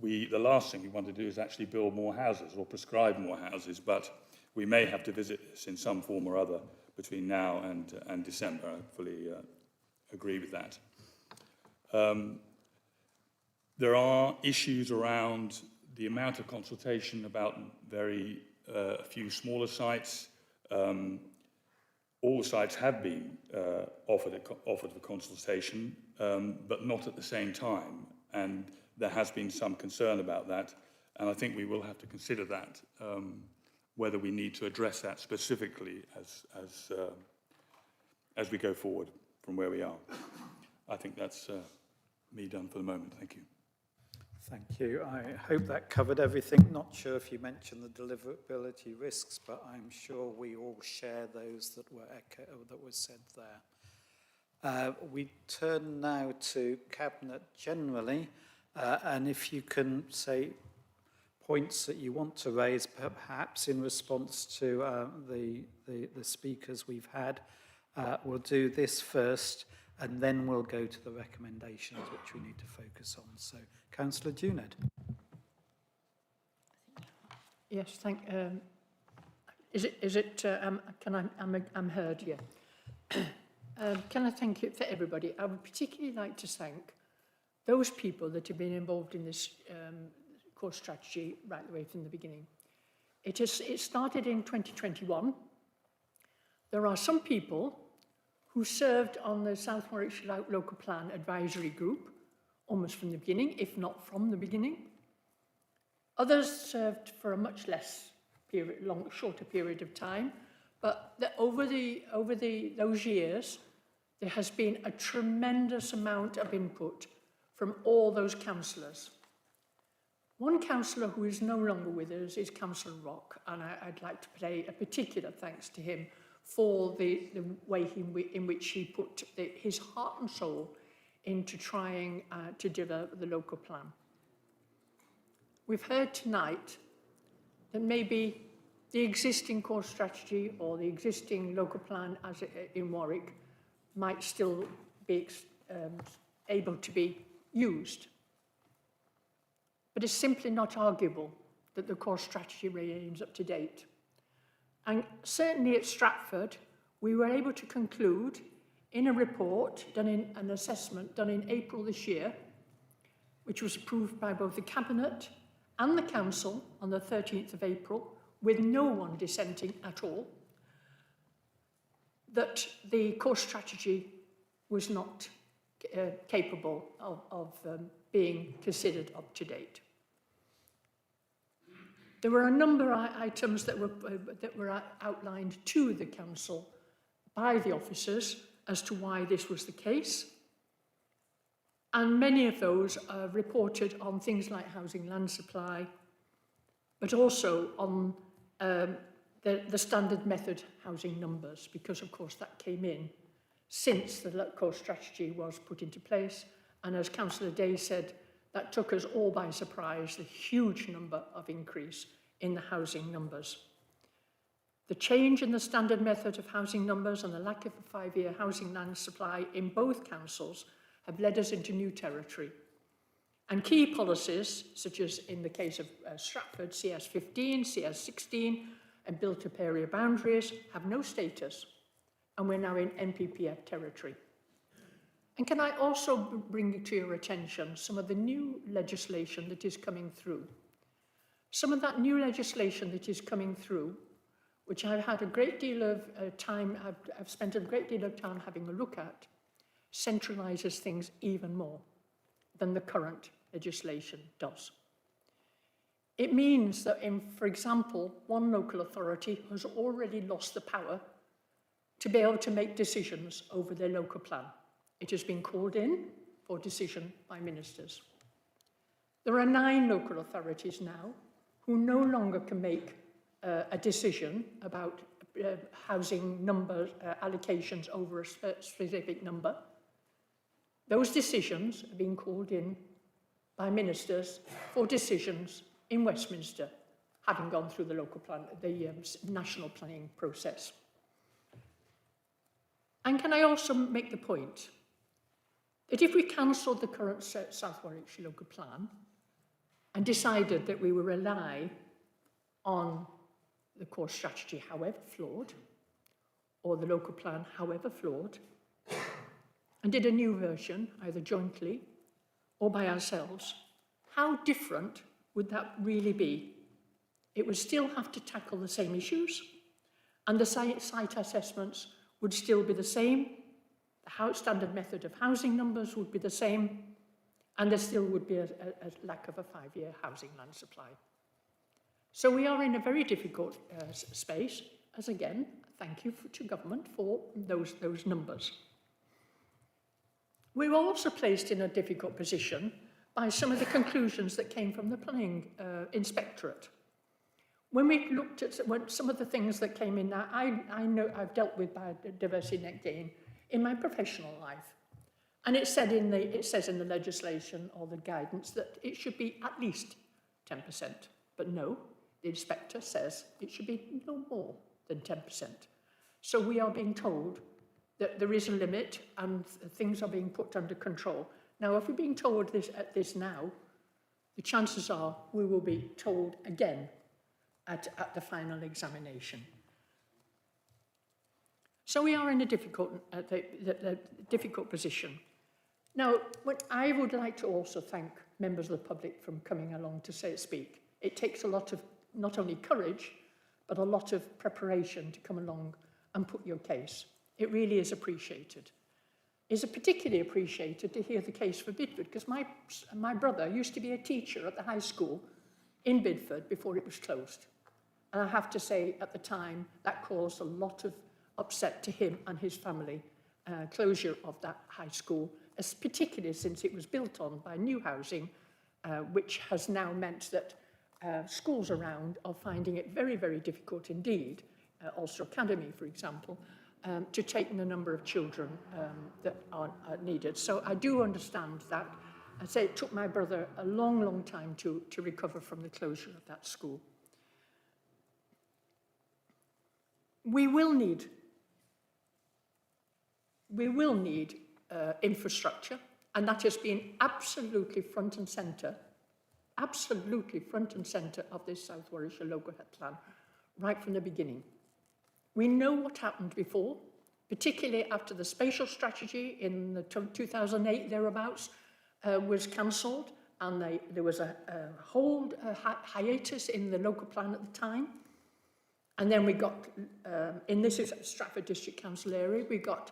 The last thing we want to do is actually build more houses or prescribe more houses, but we may have to visit this in some form or other between now and December. I fully agree with that. There are issues around the amount of consultation about very few smaller sites. All sites have been offered for consultation, but not at the same time. And there has been some concern about that. And I think we will have to consider that, whether we need to address that specifically as we go forward from where we are. I think that's me done for the moment. Thank you. Thank you. I hope that covered everything. Not sure if you mentioned the deliverability risks, but I'm sure we all share those that were said there. We turn now to Cabinet generally, and if you can say points that you want to raise, perhaps in response to the speakers we've had, we'll do this first, and then we'll go to the recommendations, which we need to focus on. So, Councillor Juned. Yes, I'm heard, yeah. Can I thank you for everybody? I would particularly like to thank those people that have been involved in this core strategy right the way from the beginning. It started in 2021. There are some people who served on the South Warwickshire Local Plan Advisory Group almost from the beginning, if not from the beginning. Others served for a much less period, shorter period of time, but over those years, there has been a tremendous amount of input from all those councillors. One councillor who is no longer with us is Councillor Rock, and I'd like to pay a particular thanks to him for the way in which he put his heart and soul into trying to develop the local plan. We've heard tonight that maybe the existing core strategy or the existing local plan in Warwick might still be able to be used. But it's simply not arguable that the core strategy remains up to date. And certainly at Stratford, we were able to conclude in a report an assessment done in April this year, which was approved by both the Cabinet and the Council on the 13th of April, with no one dissenting at all, that the core strategy was not capable of being considered up to date. There were a number of items that were outlined to the council by the officers as to why this was the case. And many of those are reported on things like housing land supply, but also on the standard method housing numbers, because of course that came in since the core strategy was put into place. And as Councillor Day said, that took us all by surprise, the huge number of increase in the housing numbers. The change in the standard method of housing numbers and the lack of a 5-year housing land supply in both councils have led us into new territory. And key policies, such as in the case of Stratford, CS15, CS16, and built-up area boundaries, have no status, and we're now in NPPF territory. And can I also bring to your attention some of the new legislation that is coming through? Some of that new legislation that is coming through, which I've had a great deal of time, I've spent a great deal of time having a look at, centralises things even more than the current legislation does. It means that, for example, one local authority has already lost the power to be able to make decisions over their local plan. It has been called in for decision by ministers. There are 9 local authorities now who no longer can make a decision about housing number allocations over a specific number. Those decisions are being called in by ministers for decisions in Westminster, having gone through the local plan, the national planning process. And can I also make the point that if we cancelled the current South Warwickshire local plan and decided that we would rely on the core strategy, however flawed, or the local plan, however flawed, and did a new version, either jointly or by ourselves, how different would that really be? It would still have to tackle the same issues, and the site assessments would still be the same, the standard method of housing numbers would be the same, and there still would be a lack of a 5-year housing land supply. So we are in a very difficult space, as again, thank you to government for those numbers. We were also placed in a difficult position by some of the conclusions that came from the planning inspectorate. When we looked at some of the things that came in, I know I've dealt with biodiversity net gain in my professional life. And it says in the legislation or the guidance that it should be at least 10%. But no, the inspector says it should be no more than 10%. So we are being told that there is a limit and things are being put under control. Now, if we're being told this now, the chances are we will be told again at the final examination. So we are in a difficult position. Now, I would like to also thank members of the public for coming along to speak. It takes a lot of not only courage, but a lot of preparation to come along and put your case. It really is appreciated. It's particularly appreciated to hear the case for Bidford, because my brother used to be a teacher at the high school in Bidford before it was closed. And I have to say, at the time, that caused a lot of upset to him and his family, closure of that high school, particularly since it was built on by new housing, which has now meant that schools around are finding it very, very difficult indeed, Ulster Academy, for example, to take the number of children that are needed. So I do understand that. I say it took my brother a long, long time to recover from the closure of that school. We will need infrastructure, and that has been absolutely front and centre of this South Warwickshire local health plan, right from the beginning. We know what happened before, particularly after the spatial strategy in the 2008 thereabouts was cancelled, and there was a hiatus in the local plan at the time. And then we got, in this is Stratford District Council area, we got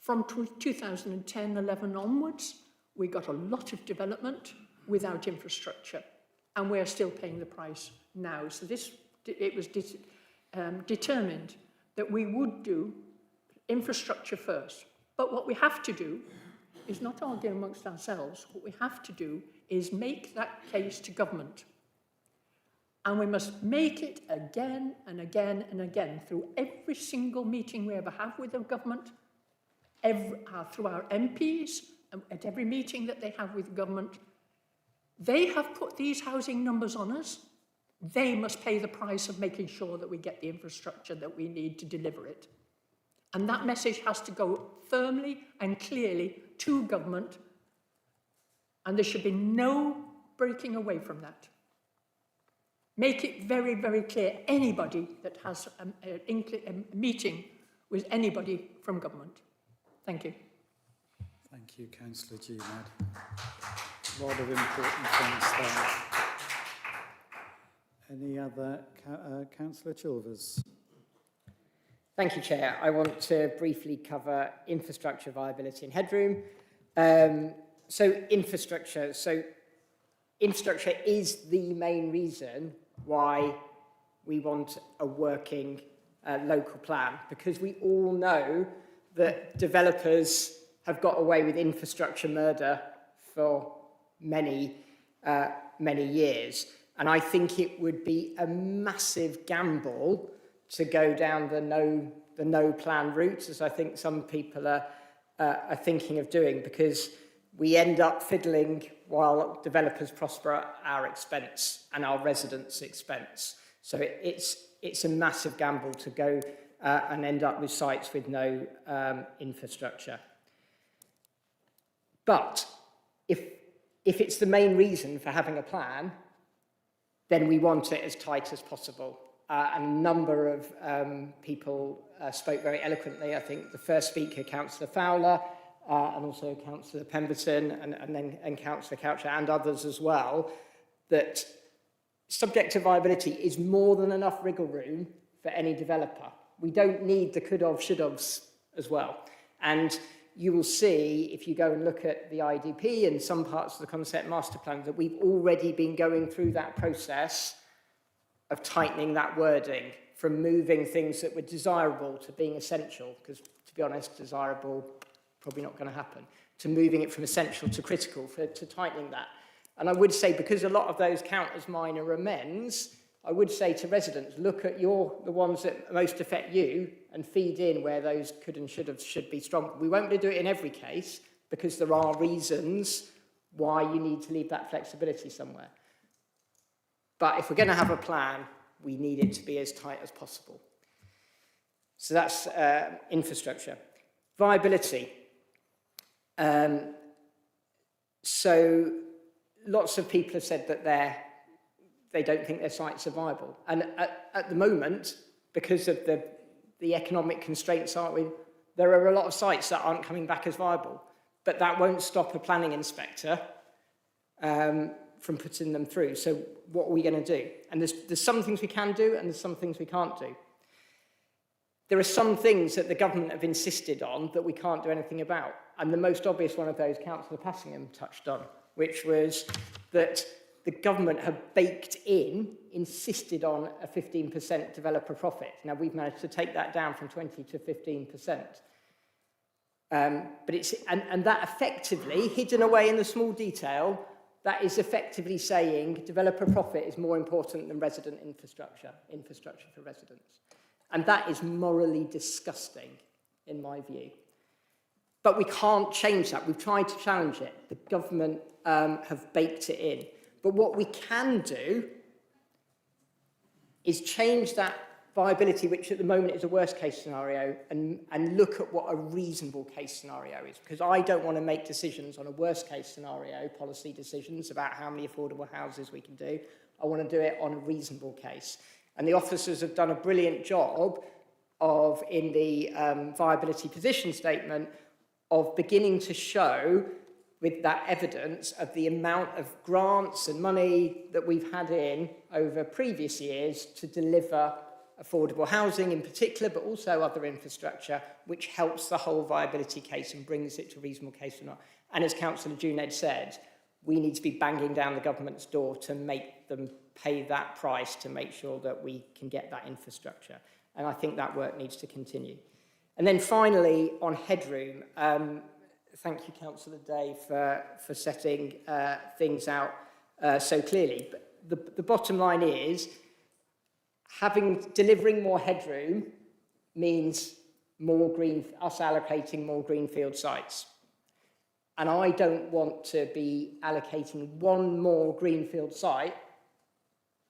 from 2010-11 onwards, we got a lot of development without infrastructure. And we're still paying the price now. So it was determined that we would do infrastructure first. But what we have to do is not argue amongst ourselves. What we have to do is make that case to government. And we must make it again and again and again through every single meeting we ever have with the government, through our MPs, at every meeting that they have with the government. They have put these housing numbers on us. They must pay the price of making sure that we get the infrastructure that we need to deliver it. And that message has to go firmly and clearly to government, and there should be no breaking away from that. Make it very, very clear, anybody that has a meeting with anybody from government. Thank you. Thank you, Councillor Junad. A lot of important things there. Any other? Councillor Chilvers. Thank you, Chair. I want to briefly cover infrastructure viability and headroom. Infrastructure is the main reason why we want a working local plan, because we all know that developers have got away with infrastructure murder for many years. And I think it would be a massive gamble to go down the no plan route, as I think some people are thinking of doing, because we end up fiddling while developers prosper at our expense and our residents' expense. So it's a massive gamble to go and end up with sites with no infrastructure. But if it's the main reason for having a plan, then we want it as tight as possible. And a number of people spoke very eloquently. I think the first speaker, Councillor Fowler, and also Councillor Pemberton, and Councillor Coucher, and others as well, that subject to viability is more than enough wriggle room for any developer. We don't need the could-have, should-haves as well. And you will see, if you go and look at the IDP and some parts of the concept master plan, that we've already been going through that process of tightening that wording, from moving things that were desirable to being essential, because, to be honest, desirable, probably not going to happen, to moving it from essential to critical, to tightening that. And I would say, because a lot of those count as minor amends, I would say to residents, look at the ones that most affect you and feed in where those could and should be strong. We won't do it in every case, because there are reasons why you need to leave that flexibility somewhere. But if we're going to have a plan, we need it to be as tight as possible. So that's infrastructure. Viability. So lots of people have said that they don't think their sites are viable. And at the moment, because of the economic constraints, there are a lot of sites that aren't coming back as viable. But that won't stop a planning inspector from putting them through. So what are we going to do? And there's some things we can do, and there's some things we can't do. There are some things that the government have insisted on that we can't do anything about. And the most obvious one of those, Councillor Passingham touched on, which was that the government have insisted on a 15% developer profit. Now, we've managed to take that down from 20 to 15%. But and that effectively, hidden away in the small detail, that is effectively saying developer profit is more important than resident infrastructure for residents. And that is morally disgusting, in my view. But we can't change that. We've tried to challenge it. The government have baked it in. But what we can do is change that viability, which at the moment is a worst case scenario, and look at what a reasonable case scenario is. Because I don't want to make decisions on a worst case scenario, policy decisions about how many affordable houses we can do. I want to do it on a reasonable case. And the officers have done a brilliant job of, in the viability position statement, of beginning to show with that evidence of the amount of grants and money that we've had in over previous years to deliver affordable housing in particular, but also other infrastructure, which helps the whole viability case and brings it to a reasonable case or not. And as Councillor Juned said, we need to be banging down the government's door to make them pay that price to make sure that we can get that infrastructure. And I think that work needs to continue. And then finally, on headroom, thank you, Councillor Day, for setting things out so clearly. But the bottom line is, delivering more headroom means us allocating more greenfield sites. And I don't want to be allocating one more greenfield site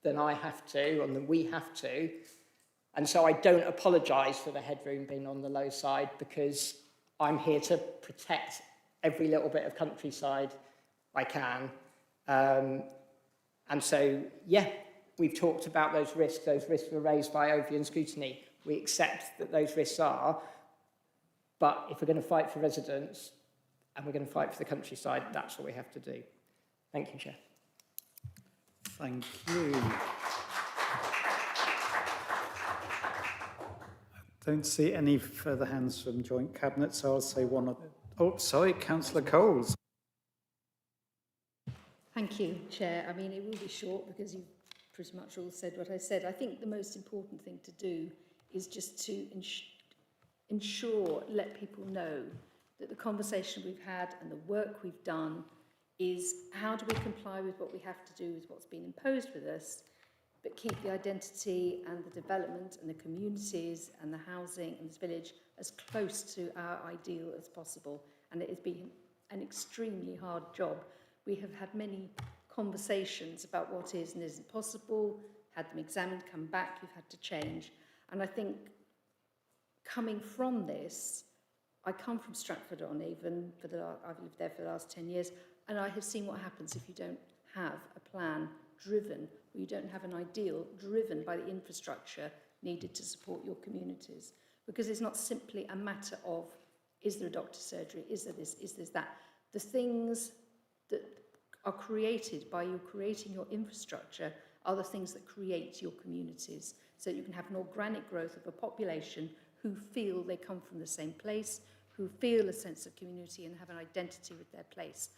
than I have to, and than we have to. And so I don't apologise for the headroom being on the low side, because I'm here to protect every little bit of countryside I can. And so, yeah, we've talked about those risks. Those risks were raised by Ovian scrutiny. We accept that those risks are, but if we're going to fight for residents and we're going to fight for the countryside, that's what we have to do. Thank you, Chair. Thank you. I don't see any further hands from Joint Cabinet, so I'll say one of... Oh, sorry, Councillor Coles. Thank you, Chair. I mean, it will be short because you've pretty much all said what I said. I think the most important thing to do is just to let people know that the conversation we've had and the work we've done is how do we comply with what we have to do with what's been imposed with us, but keep the identity and the development and the communities and the housing and this village as close to our ideal as possible. And it has been an extremely hard job. We have had many conversations about what is and isn't possible, had them examined, come back, you've had to change. And I think coming from this, I come from Stratford-on-Avon, I've lived there for the last 10 years, and I have seen what happens if you don't have a plan driven, or you don't have an ideal driven by the infrastructure needed to support your communities. Because it's not simply a matter of, is there a doctor's surgery, is there this, is there that? The things that are created by you creating your infrastructure are the things that create your communities, so that you can have an organic growth of a population who feel they come from the same place, who feel a sense of community and have an identity with their place.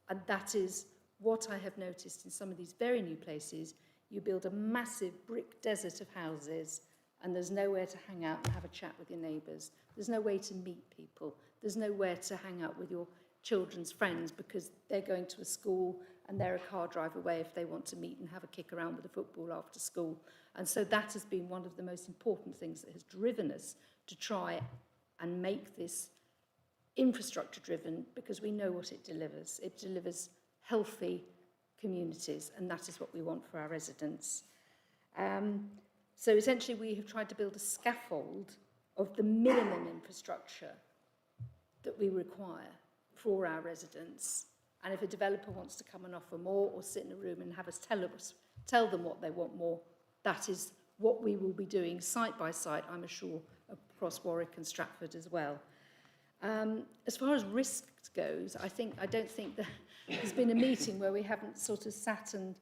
And that is what I have noticed in some of these very new places. You build a massive brick desert of houses and there's nowhere to hang out and have a chat with your neighbours. There's no way to meet people. There's nowhere to hang out with your children's friends because they're going to a school and they're a car drive away if they want to meet and have a kick around with the football after school. And so that has been one of the most important things that has driven us to try and make this infrastructure driven, because we know what it delivers. It delivers healthy communities, and that is what we want for our residents. So essentially we have tried to build a scaffold of the minimum infrastructure that we require for our residents. And if a developer wants to come and offer more or sit in a room and have us tell them what they want more, that is what we will be doing site by site, I'm sure, across Warwick and Stratford as well. As far as risk goes, I don't think that there's been a meeting where we haven't sort of sat and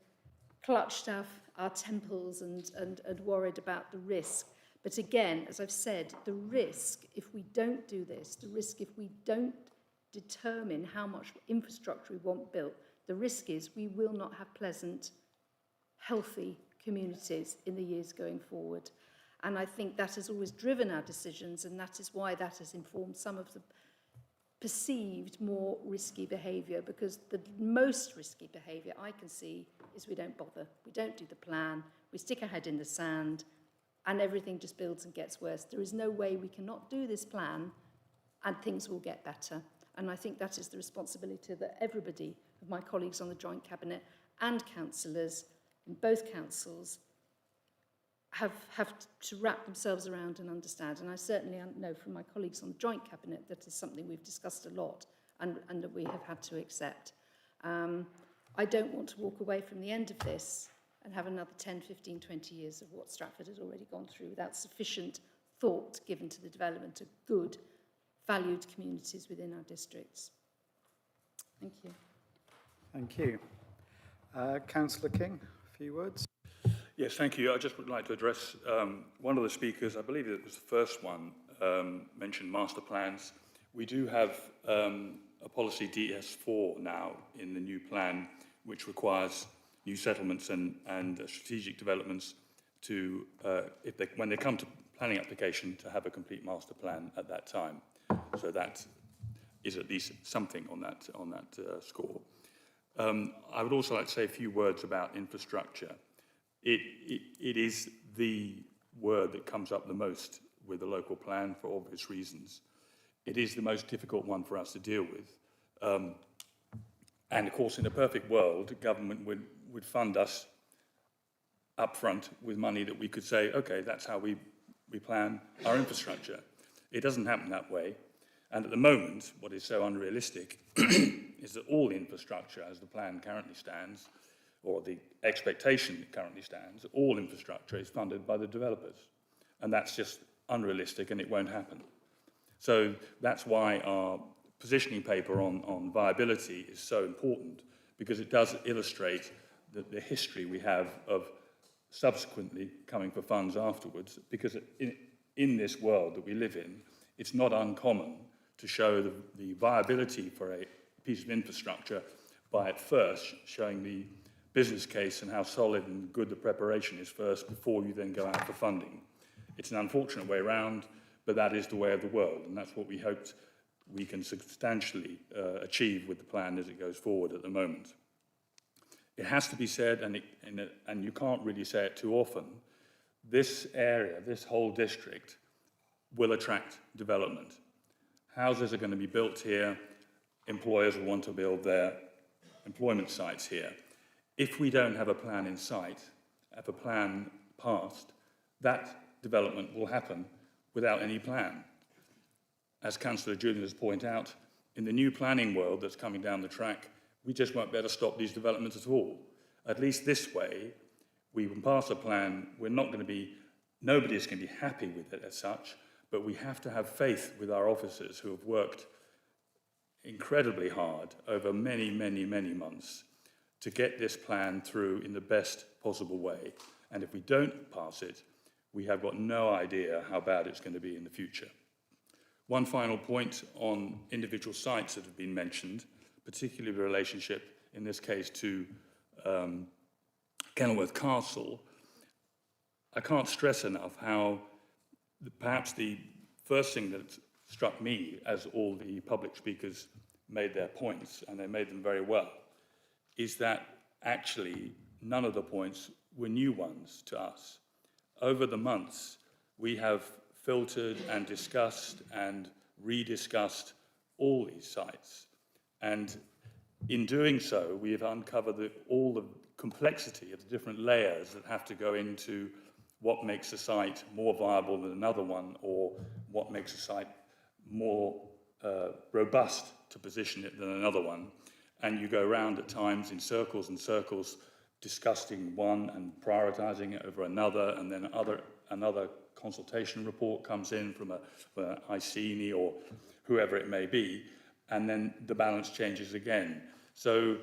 clutched our temples and worried about the risk. But again, as I've said, the risk, if we don't do this, the risk if we don't determine how much infrastructure we want built, the risk is we will not have pleasant, healthy communities in the years going forward. And I think that has always driven our decisions, and that is why that has informed some of the perceived more risky behaviour, because the most risky behaviour I can see is we don't bother. We don't do the plan, we stick our head in the sand, and everything just builds and gets worse. There is no way we cannot do this plan and things will get better. And I think that is the responsibility that everybody, of my colleagues on the Joint Cabinet and councillors in both councils, have to wrap themselves around and understand. And I certainly know from my colleagues on the Joint Cabinet that is something we've discussed a lot and that we have had to accept. I don't want to walk away from the end of this and have another 10, 15, 20 years of what Stratford has already gone through without sufficient thought given to the development of good, valued communities within our districts. Thank you. Thank you. Councillor King, a few words. Yes, thank you. I just would like to address one of the speakers, I believe it was the first one, mentioned master plans. We do have a policy DS4 now in the new plan, which requires new settlements and strategic developments to, when they come to planning application, to have a complete master plan at that time. So that is at least something on that score. I would also like to say a few words about infrastructure. It is the word that comes up the most with the local plan for obvious reasons. It is the most difficult one for us to deal with. And of course, in a perfect world, government would fund us upfront with money that we could say, okay, that's how we plan our infrastructure. It doesn't happen that way. And at the moment, what is so unrealistic is that all infrastructure, as the plan currently stands, or the expectation currently stands, all infrastructure is funded by the developers. And that's just unrealistic, and it won't happen. So that's why our positioning paper on viability is so important, because it does illustrate the history we have of subsequently coming for funds afterwards, because in this world that we live in, it's not uncommon to show the viability for a piece of infrastructure by at first showing the business case and how solid and good the preparation is first before you then go out for funding. It's an unfortunate way around, but that is the way of the world, and that's what we hoped we can substantially achieve with the plan as it goes forward at the moment. It has to be said, and you can't really say it too often, this area, this whole district, will attract development. Houses are going to be built here. Employers will want to build their employment sites here. If we don't have a plan in sight, have a plan passed, that development will happen without any plan. As Councillor Julian has pointed out, in the new planning world that's coming down the track, we just won't be able to stop these developments at all. At least this way, we can pass a plan. We're not going to be, nobody's going to be happy with it as such, but we have to have faith with our officers who have worked incredibly hard over many, many, many months to get this plan through in the best possible way. And if we don't pass it, we have got no idea how bad it's going to be in the future. One final point on individual sites that have been mentioned, particularly the relationship, in this case, to Kenilworth Castle. I can't stress enough how perhaps the first thing that struck me as all the public speakers made their points, and they made them very well, is that actually none of the points were new ones to us. Over the months, we have filtered and discussed and rediscussed all these sites. And in doing so, we have uncovered all the complexity of the different layers that have to go into what makes a site more viable than another one, or what makes a site more robust to position it than another one. And you go around at times in circles and circles, discussing one and prioritizing it over another, and then another consultation report comes in from an ICENI or whoever it may be, and then the balance changes again. So,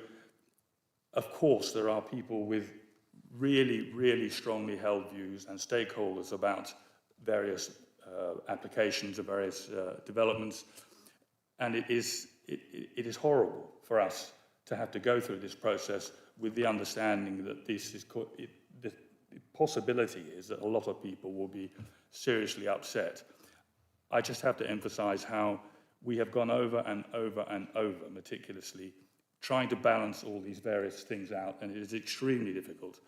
of course, there are people with really, really strongly held views and stakeholders about various applications of various developments, and it is horrible for us to have to go through this process with the understanding that the possibility is that a lot of people will be seriously upset. I just have to emphasize how we have gone over and over and over meticulously, trying to balance all these various things out, and it is extremely difficult.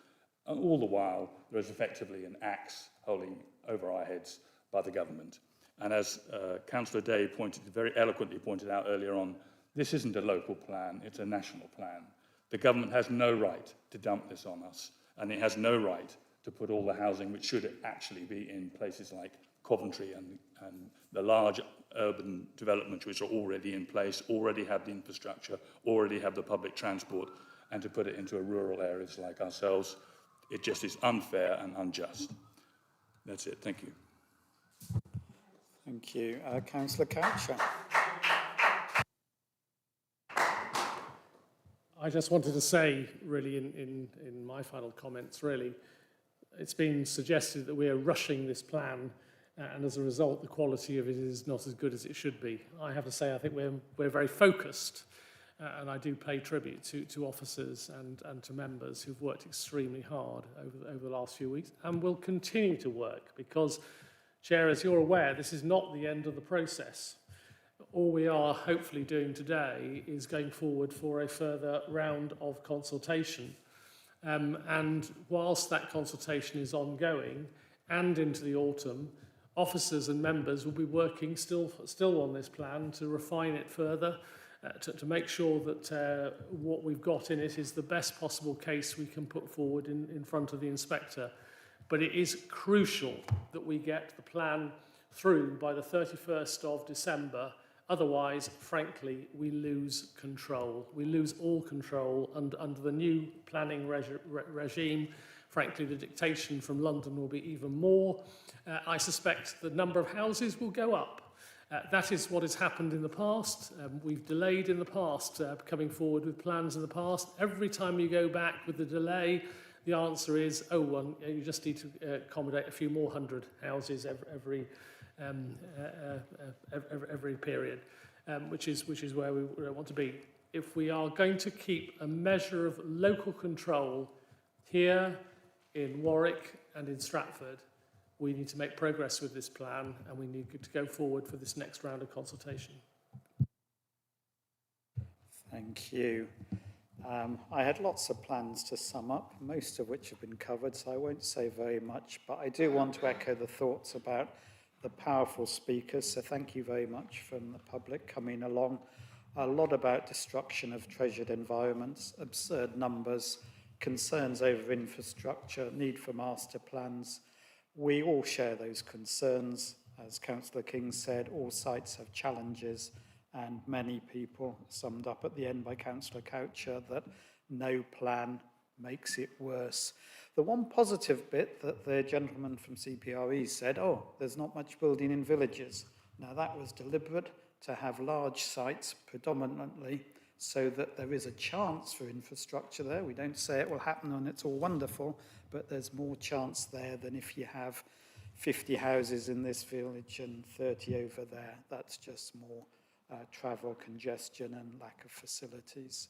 And all the while, there is effectively an axe holding over our heads by the government. And as Councillor Day very eloquently pointed out earlier on, this isn't a local plan, it's a national plan. The government has no right to dump this on us, and it has no right to put all the housing which should actually be in places like Coventry and the large urban developments which are already in place, already have the infrastructure, already have the public transport, and to put it into rural areas like ourselves. It just is unfair and unjust. That's it. Thank you. Thank you. Councillor Coucher. I just wanted to say, really, in my final comments, really, it's been suggested that we are rushing this plan, and as a result, the quality of it is not as good as it should be. I have to say, I think we're very focused, and I do pay tribute to officers and to members who've worked extremely hard over the last few weeks and will continue to work because, Chair, as you're aware, this is not the end of the process. All we are hopefully doing today is going forward for a further round of consultation. And whilst that consultation is ongoing and into the autumn, officers and members will be working still on this plan to refine it further, to make sure that what we've got in it is the best possible case we can put forward in front of the inspector. But it is crucial that we get the plan through by the 31st of December. Otherwise, frankly, we lose control. We lose all control under the new planning regime. Frankly, the dictation from London will be even more. I suspect the number of houses will go up. That is what has happened in the past. We've delayed in the past, coming forward with plans in the past. Every time you go back with the delay, the answer is, oh, well, you just need to accommodate a few more hundred houses every period, which is where we want to be. If we are going to keep a measure of local control here in Warwick and in Stratford, we need to make progress with this plan and we need to go forward for this next round of consultation. Thank you. I had lots of plans to sum up, most of which have been covered, so I won't say very much, but I do want to echo the thoughts about the powerful speakers, so thank you very much from the public coming along. A lot about destruction of treasured environments, absurd numbers, concerns over infrastructure, need for master plans. We all share those concerns. As Councillor King said, all sites have challenges, and many people, summed up at the end by Councillor Coucher, that no plan makes it worse. The one positive bit that the gentleman from CPRE said, oh, there's not much building in villages. Now that was deliberate, to have large sites predominantly so that there is a chance for infrastructure there. We don't say it will happen and it's all wonderful, but there's more chance there than if you have 50 houses in this village and 30 over there. That's just more travel congestion and lack of facilities.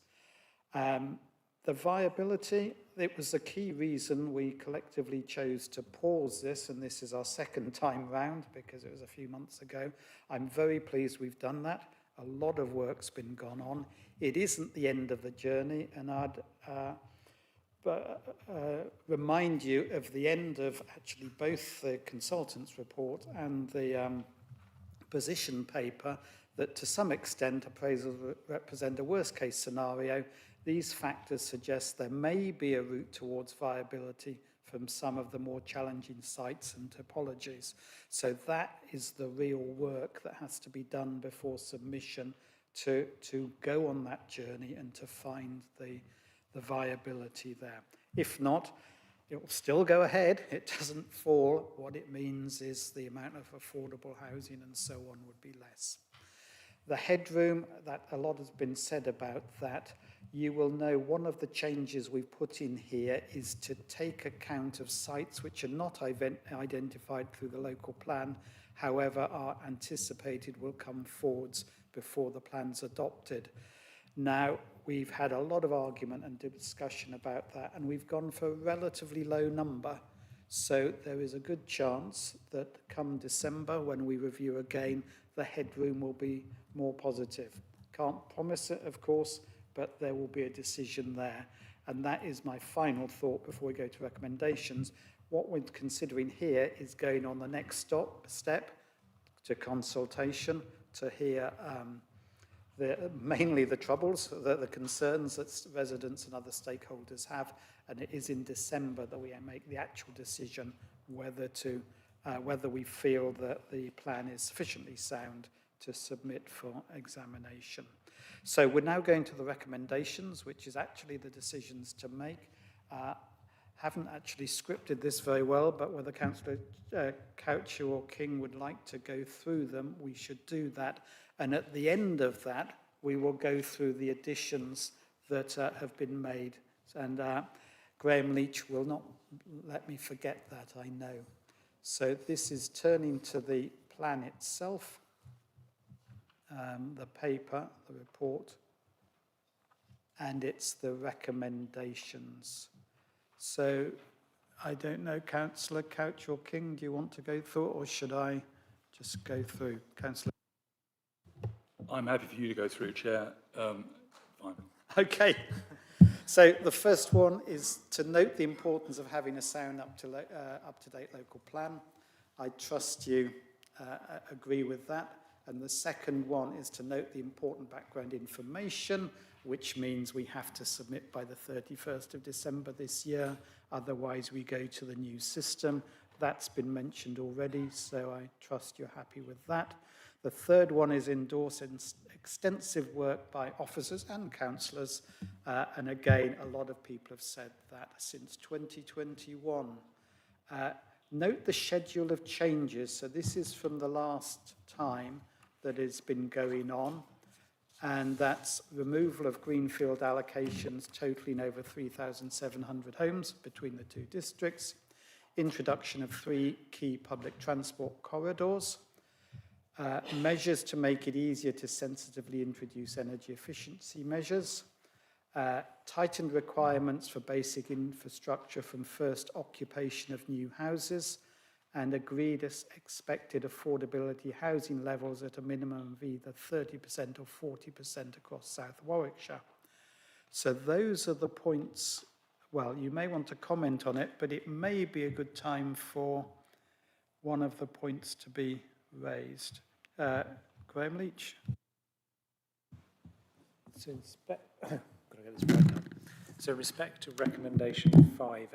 The viability, it was the key reason we collectively chose to pause this, and this is our second time round because it was a few months ago. I'm very pleased we've done that. A lot of work's been gone on. It isn't the end of the journey, and I'd remind you of the end of actually both the consultant's report and the position paper, that to some extent appraisals represent a worst case scenario. These factors suggest there may be a route towards viability from some of the more challenging sites and topologies. So that is the real work that has to be done before submission to go on that journey and to find the viability there. If not, it will still go ahead. It doesn't fall. What it means is the amount of affordable housing and so on would be less. The headroom, that a lot has been said about that. You will know one of the changes we've put in here is to take account of sites which are not identified through the local plan, however are anticipated will come forwards before the plan's adopted. Now, we've had a lot of argument and discussion about that, and we've gone for a relatively low number. So there is a good chance that come December, when we review again, the headroom will be more positive. Can't promise it, of course, but there will be a decision there. And that is my final thought before we go to recommendations. What we're considering here is going on the next step to consultation, to hear mainly the troubles, the concerns that residents and other stakeholders have, and it is in December that we make the actual decision whether we feel that the plan is sufficiently sound to submit for examination. So we're now going to the recommendations, which is actually the decisions to make. Haven't actually scripted this very well, but whether Councillor Coucher or King would like to go through them, we should do that. And at the end of that, we will go through the additions that have been made. And Graham Leach will not let me forget that, I know. So this is turning to the plan itself, the paper, the report. and it's the recommendations. So I don't know, Councillor Couch or King, do you want to go through it, or should I just go through? Councillor? I'm happy for you to go through it, Chair. Fine. Okay. So the first one is to note the importance of having a sound up-to-date local plan. I trust you agree with that. And the second one is to note the important background information, which means we have to submit by the 31st of December this year. Otherwise, we go to the new system. That's been mentioned already, so I trust you're happy with that. The third one is endorse extensive work by officers and councillors. And again, a lot of people have said that since 2021. Note the schedule of changes. So this is from the last time that has been going on. And that's removal of greenfield allocations totaling over 3,700 homes between the two districts, introduction of 3 key public transport corridors, measures to make it easier to sensitively introduce energy efficiency measures, tightened requirements for basic infrastructure from first occupation of new houses, and agreed as expected affordability housing levels at a minimum of either 30% or 40% across South Warwickshire. So those are the points. Well, you may want to comment on it, but it may be a good time for one of the points to be raised. Graham Leach. So, so respect to recommendation 5A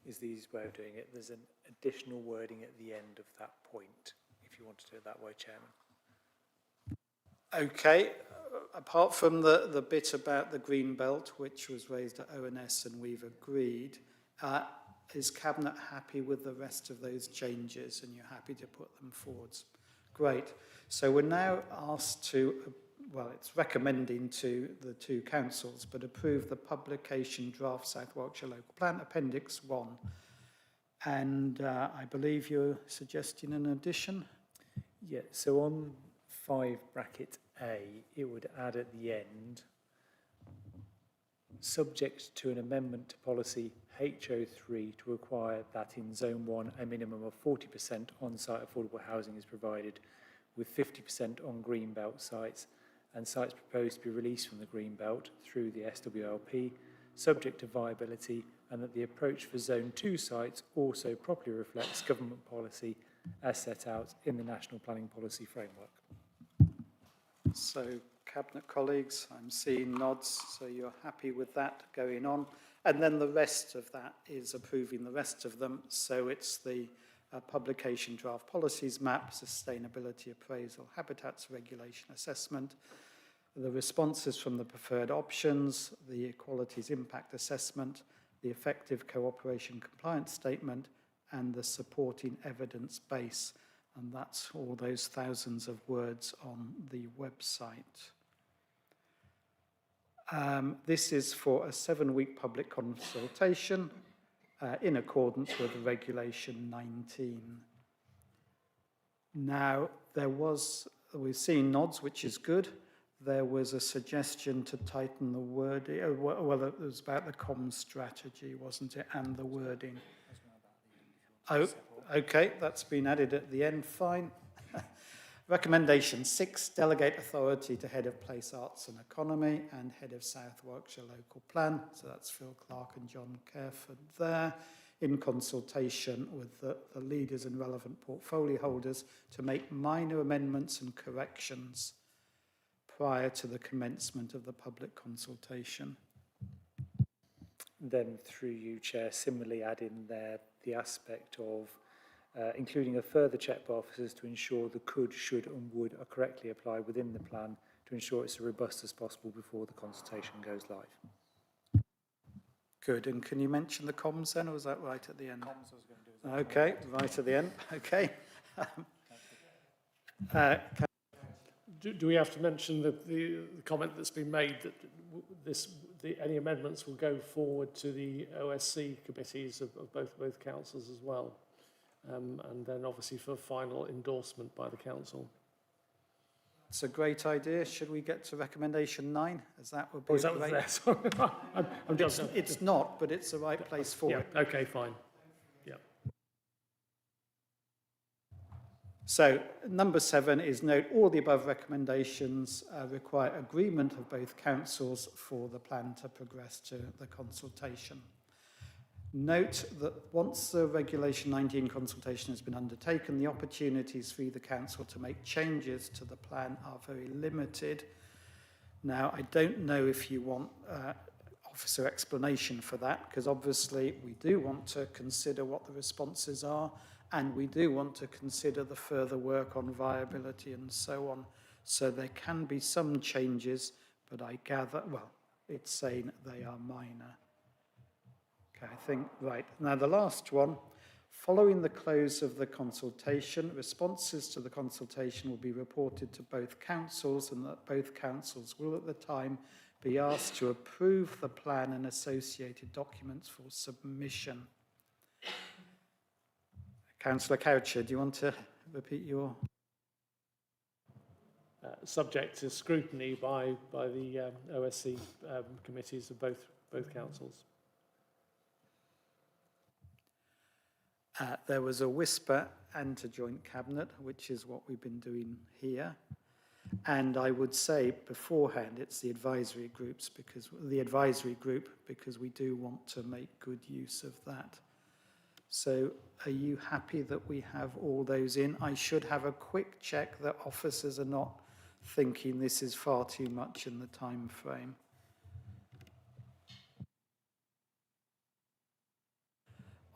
is the easiest way of doing it. There's an additional wording at the end of that point, if you want to do it that way, Chairman. Okay, apart from the bit about the green belt, which was raised at ONS and we've agreed, is Cabinet happy with the rest of those changes and you're happy to put them forwards? Great. So we're now asked to, well, it's recommending to the two councils, but approve the publication draft South Warwickshire Local Plan, Appendix 1. And I believe you're suggesting an addition? Yeah, so on 5(a), it would add at the end, subject to an amendment to policy HO3 to require that in Zone 1 a minimum of 40% on-site affordable housing is provided, with 50% on greenbelt sites, and sites proposed to be released from the greenbelt through the SWLP, subject to viability, and that the approach for Zone 2 sites also properly reflects government policy as set out in the National Planning Policy Framework. So, Cabinet colleagues, I'm seeing nods, so you're happy with that going on. And then the rest of that is approving the rest of them. So it's the publication draft policies map, sustainability appraisal, habitats regulation assessment, the responses from the preferred options, the equalities impact assessment, the effective cooperation compliance statement, and the supporting evidence base. And that's all those thousands of words on the website. This is for a 7-week public consultation in accordance with Regulation 19. Now, we've seen nods, which is good. There was a suggestion to tighten the wording. Well, it was about the comms strategy, wasn't it, and the wording. Oh, okay, that's been added at the end, fine. Recommendation 6, delegate authority to Head of Place Arts and Economy and Head of South Warwickshire Local Plan. So that's Phil Clark and John Careford there, in consultation with the leaders and relevant portfolio holders to make minor amendments and corrections prior to the commencement of the public consultation. Then through you, Chair, similarly add in there the aspect of including a further check by officers to ensure the could, should and would are correctly applied within the plan to ensure it's as robust as possible before the consultation goes live. Good, and can you mention the comms then, or was that right at the end? Comms I was going to do. Okay, right at the end, okay. Do we have to mention the comment that's been made that any amendments will go forward to the OSC committees of both councils as well, and then obviously for final endorsement by the council? It's a great idea. Should we get to recommendation 9? As that would be Or is that great. there? Sorry. I'm just... It's not, but it's the right place for Yeah, it. okay, fine. Yeah. So, number 7 is note all the above recommendations require agreement of both councils for the plan to progress to the consultation. Note that once the Regulation 19 consultation has been undertaken, the opportunities for either council to make changes to the plan are very limited. Now, I don't know if you want officer explanation for that, because obviously we do want to consider what the responses are, and we do want to consider the further work on viability and so on. So there can be some changes, but I gather, well, it's saying they are minor. Okay, I think, right. Now the last one, following the close of the consultation, responses to the consultation will be reported to both councils, and that both councils will at the time be asked to approve the plan and associated documents for submission. Councillor Coucher, do you want to repeat your... Subject to scrutiny by the OSC committees of both councils. There was a whisper and a joint cabinet, which is what we've been doing here. And I would say beforehand, it's the advisory groups, because we do want to make good use of that. So are you happy that we have all those in? I should have a quick check that officers are not thinking this is far too much in the time frame.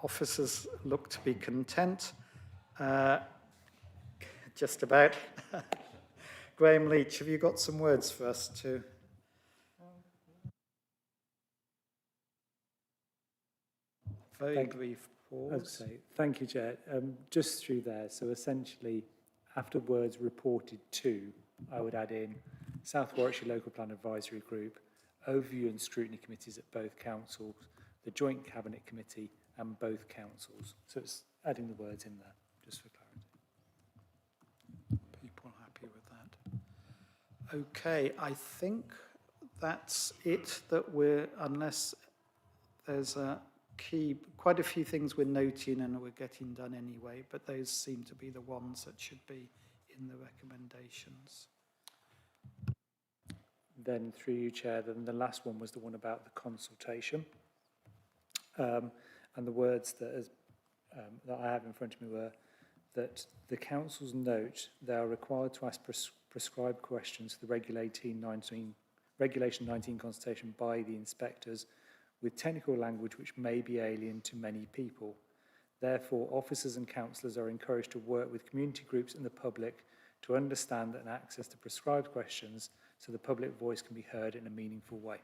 Officers look to be content. Just about. Graham Leach, have you got some words for us to... Very brief pause. Okay, thank you, Chair. Just through there, so essentially, after words reported to, I would add in South Warwickshire Local Plan Advisory Group, overview and scrutiny committees at both councils, the Joint Cabinet Committee, and both councils. So it's adding the words in there, just for clarity. People happy with that? Okay, I think that's it that we're, unless there's a key, quite a few things we're noting and we're getting done anyway, but those seem to be the ones that should be in the recommendations. Then through you, Chair, then the last one was the one about the consultation. And the words that I have in front of me were that the councils note they are required to ask prescribed questions to the Regulation 19 consultation by the inspectors with technical language which may be alien to many people. Therefore, officers and councillors are encouraged to work with community groups and the public to understand and access to prescribed questions so the public voice can be heard in a meaningful way.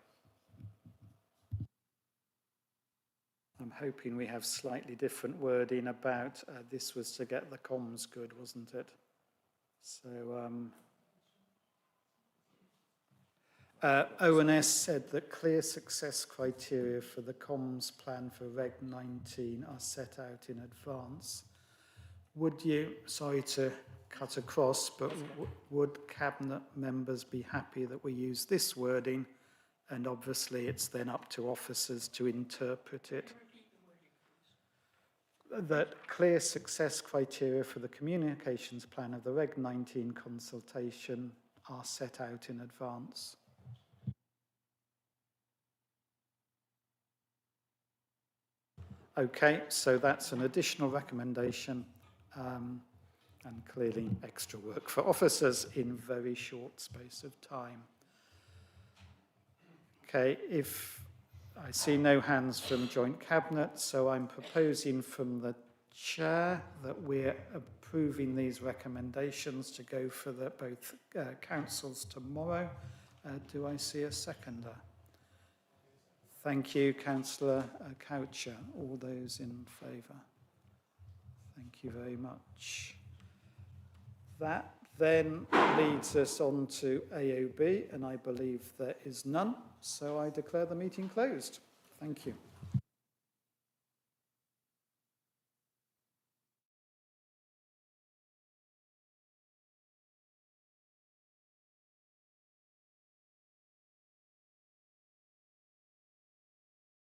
I'm hoping we have slightly different wording about this was to get the comms good, wasn't it? So ONS said that clear success criteria for the comms plan for Reg 19 are set out in advance. Would you, sorry to cut across, but would Cabinet members be happy that we use this wording? And obviously it's then up to officers to interpret it. That clear success criteria for the communications plan of the Reg 19 consultation are set out in advance. Okay, so that's an additional recommendation and clearly extra work for officers in very short space of time. Okay, if I see no hands from Joint Cabinet, so I'm proposing from the Chair that we're approving these recommendations to go for the both councils tomorrow. Do I see a seconder? Thank you, Councillor Coucher. All those in favour? Thank you very much. That then leads us on to AOB, and I believe there is none, so I declare the meeting closed. Thank you.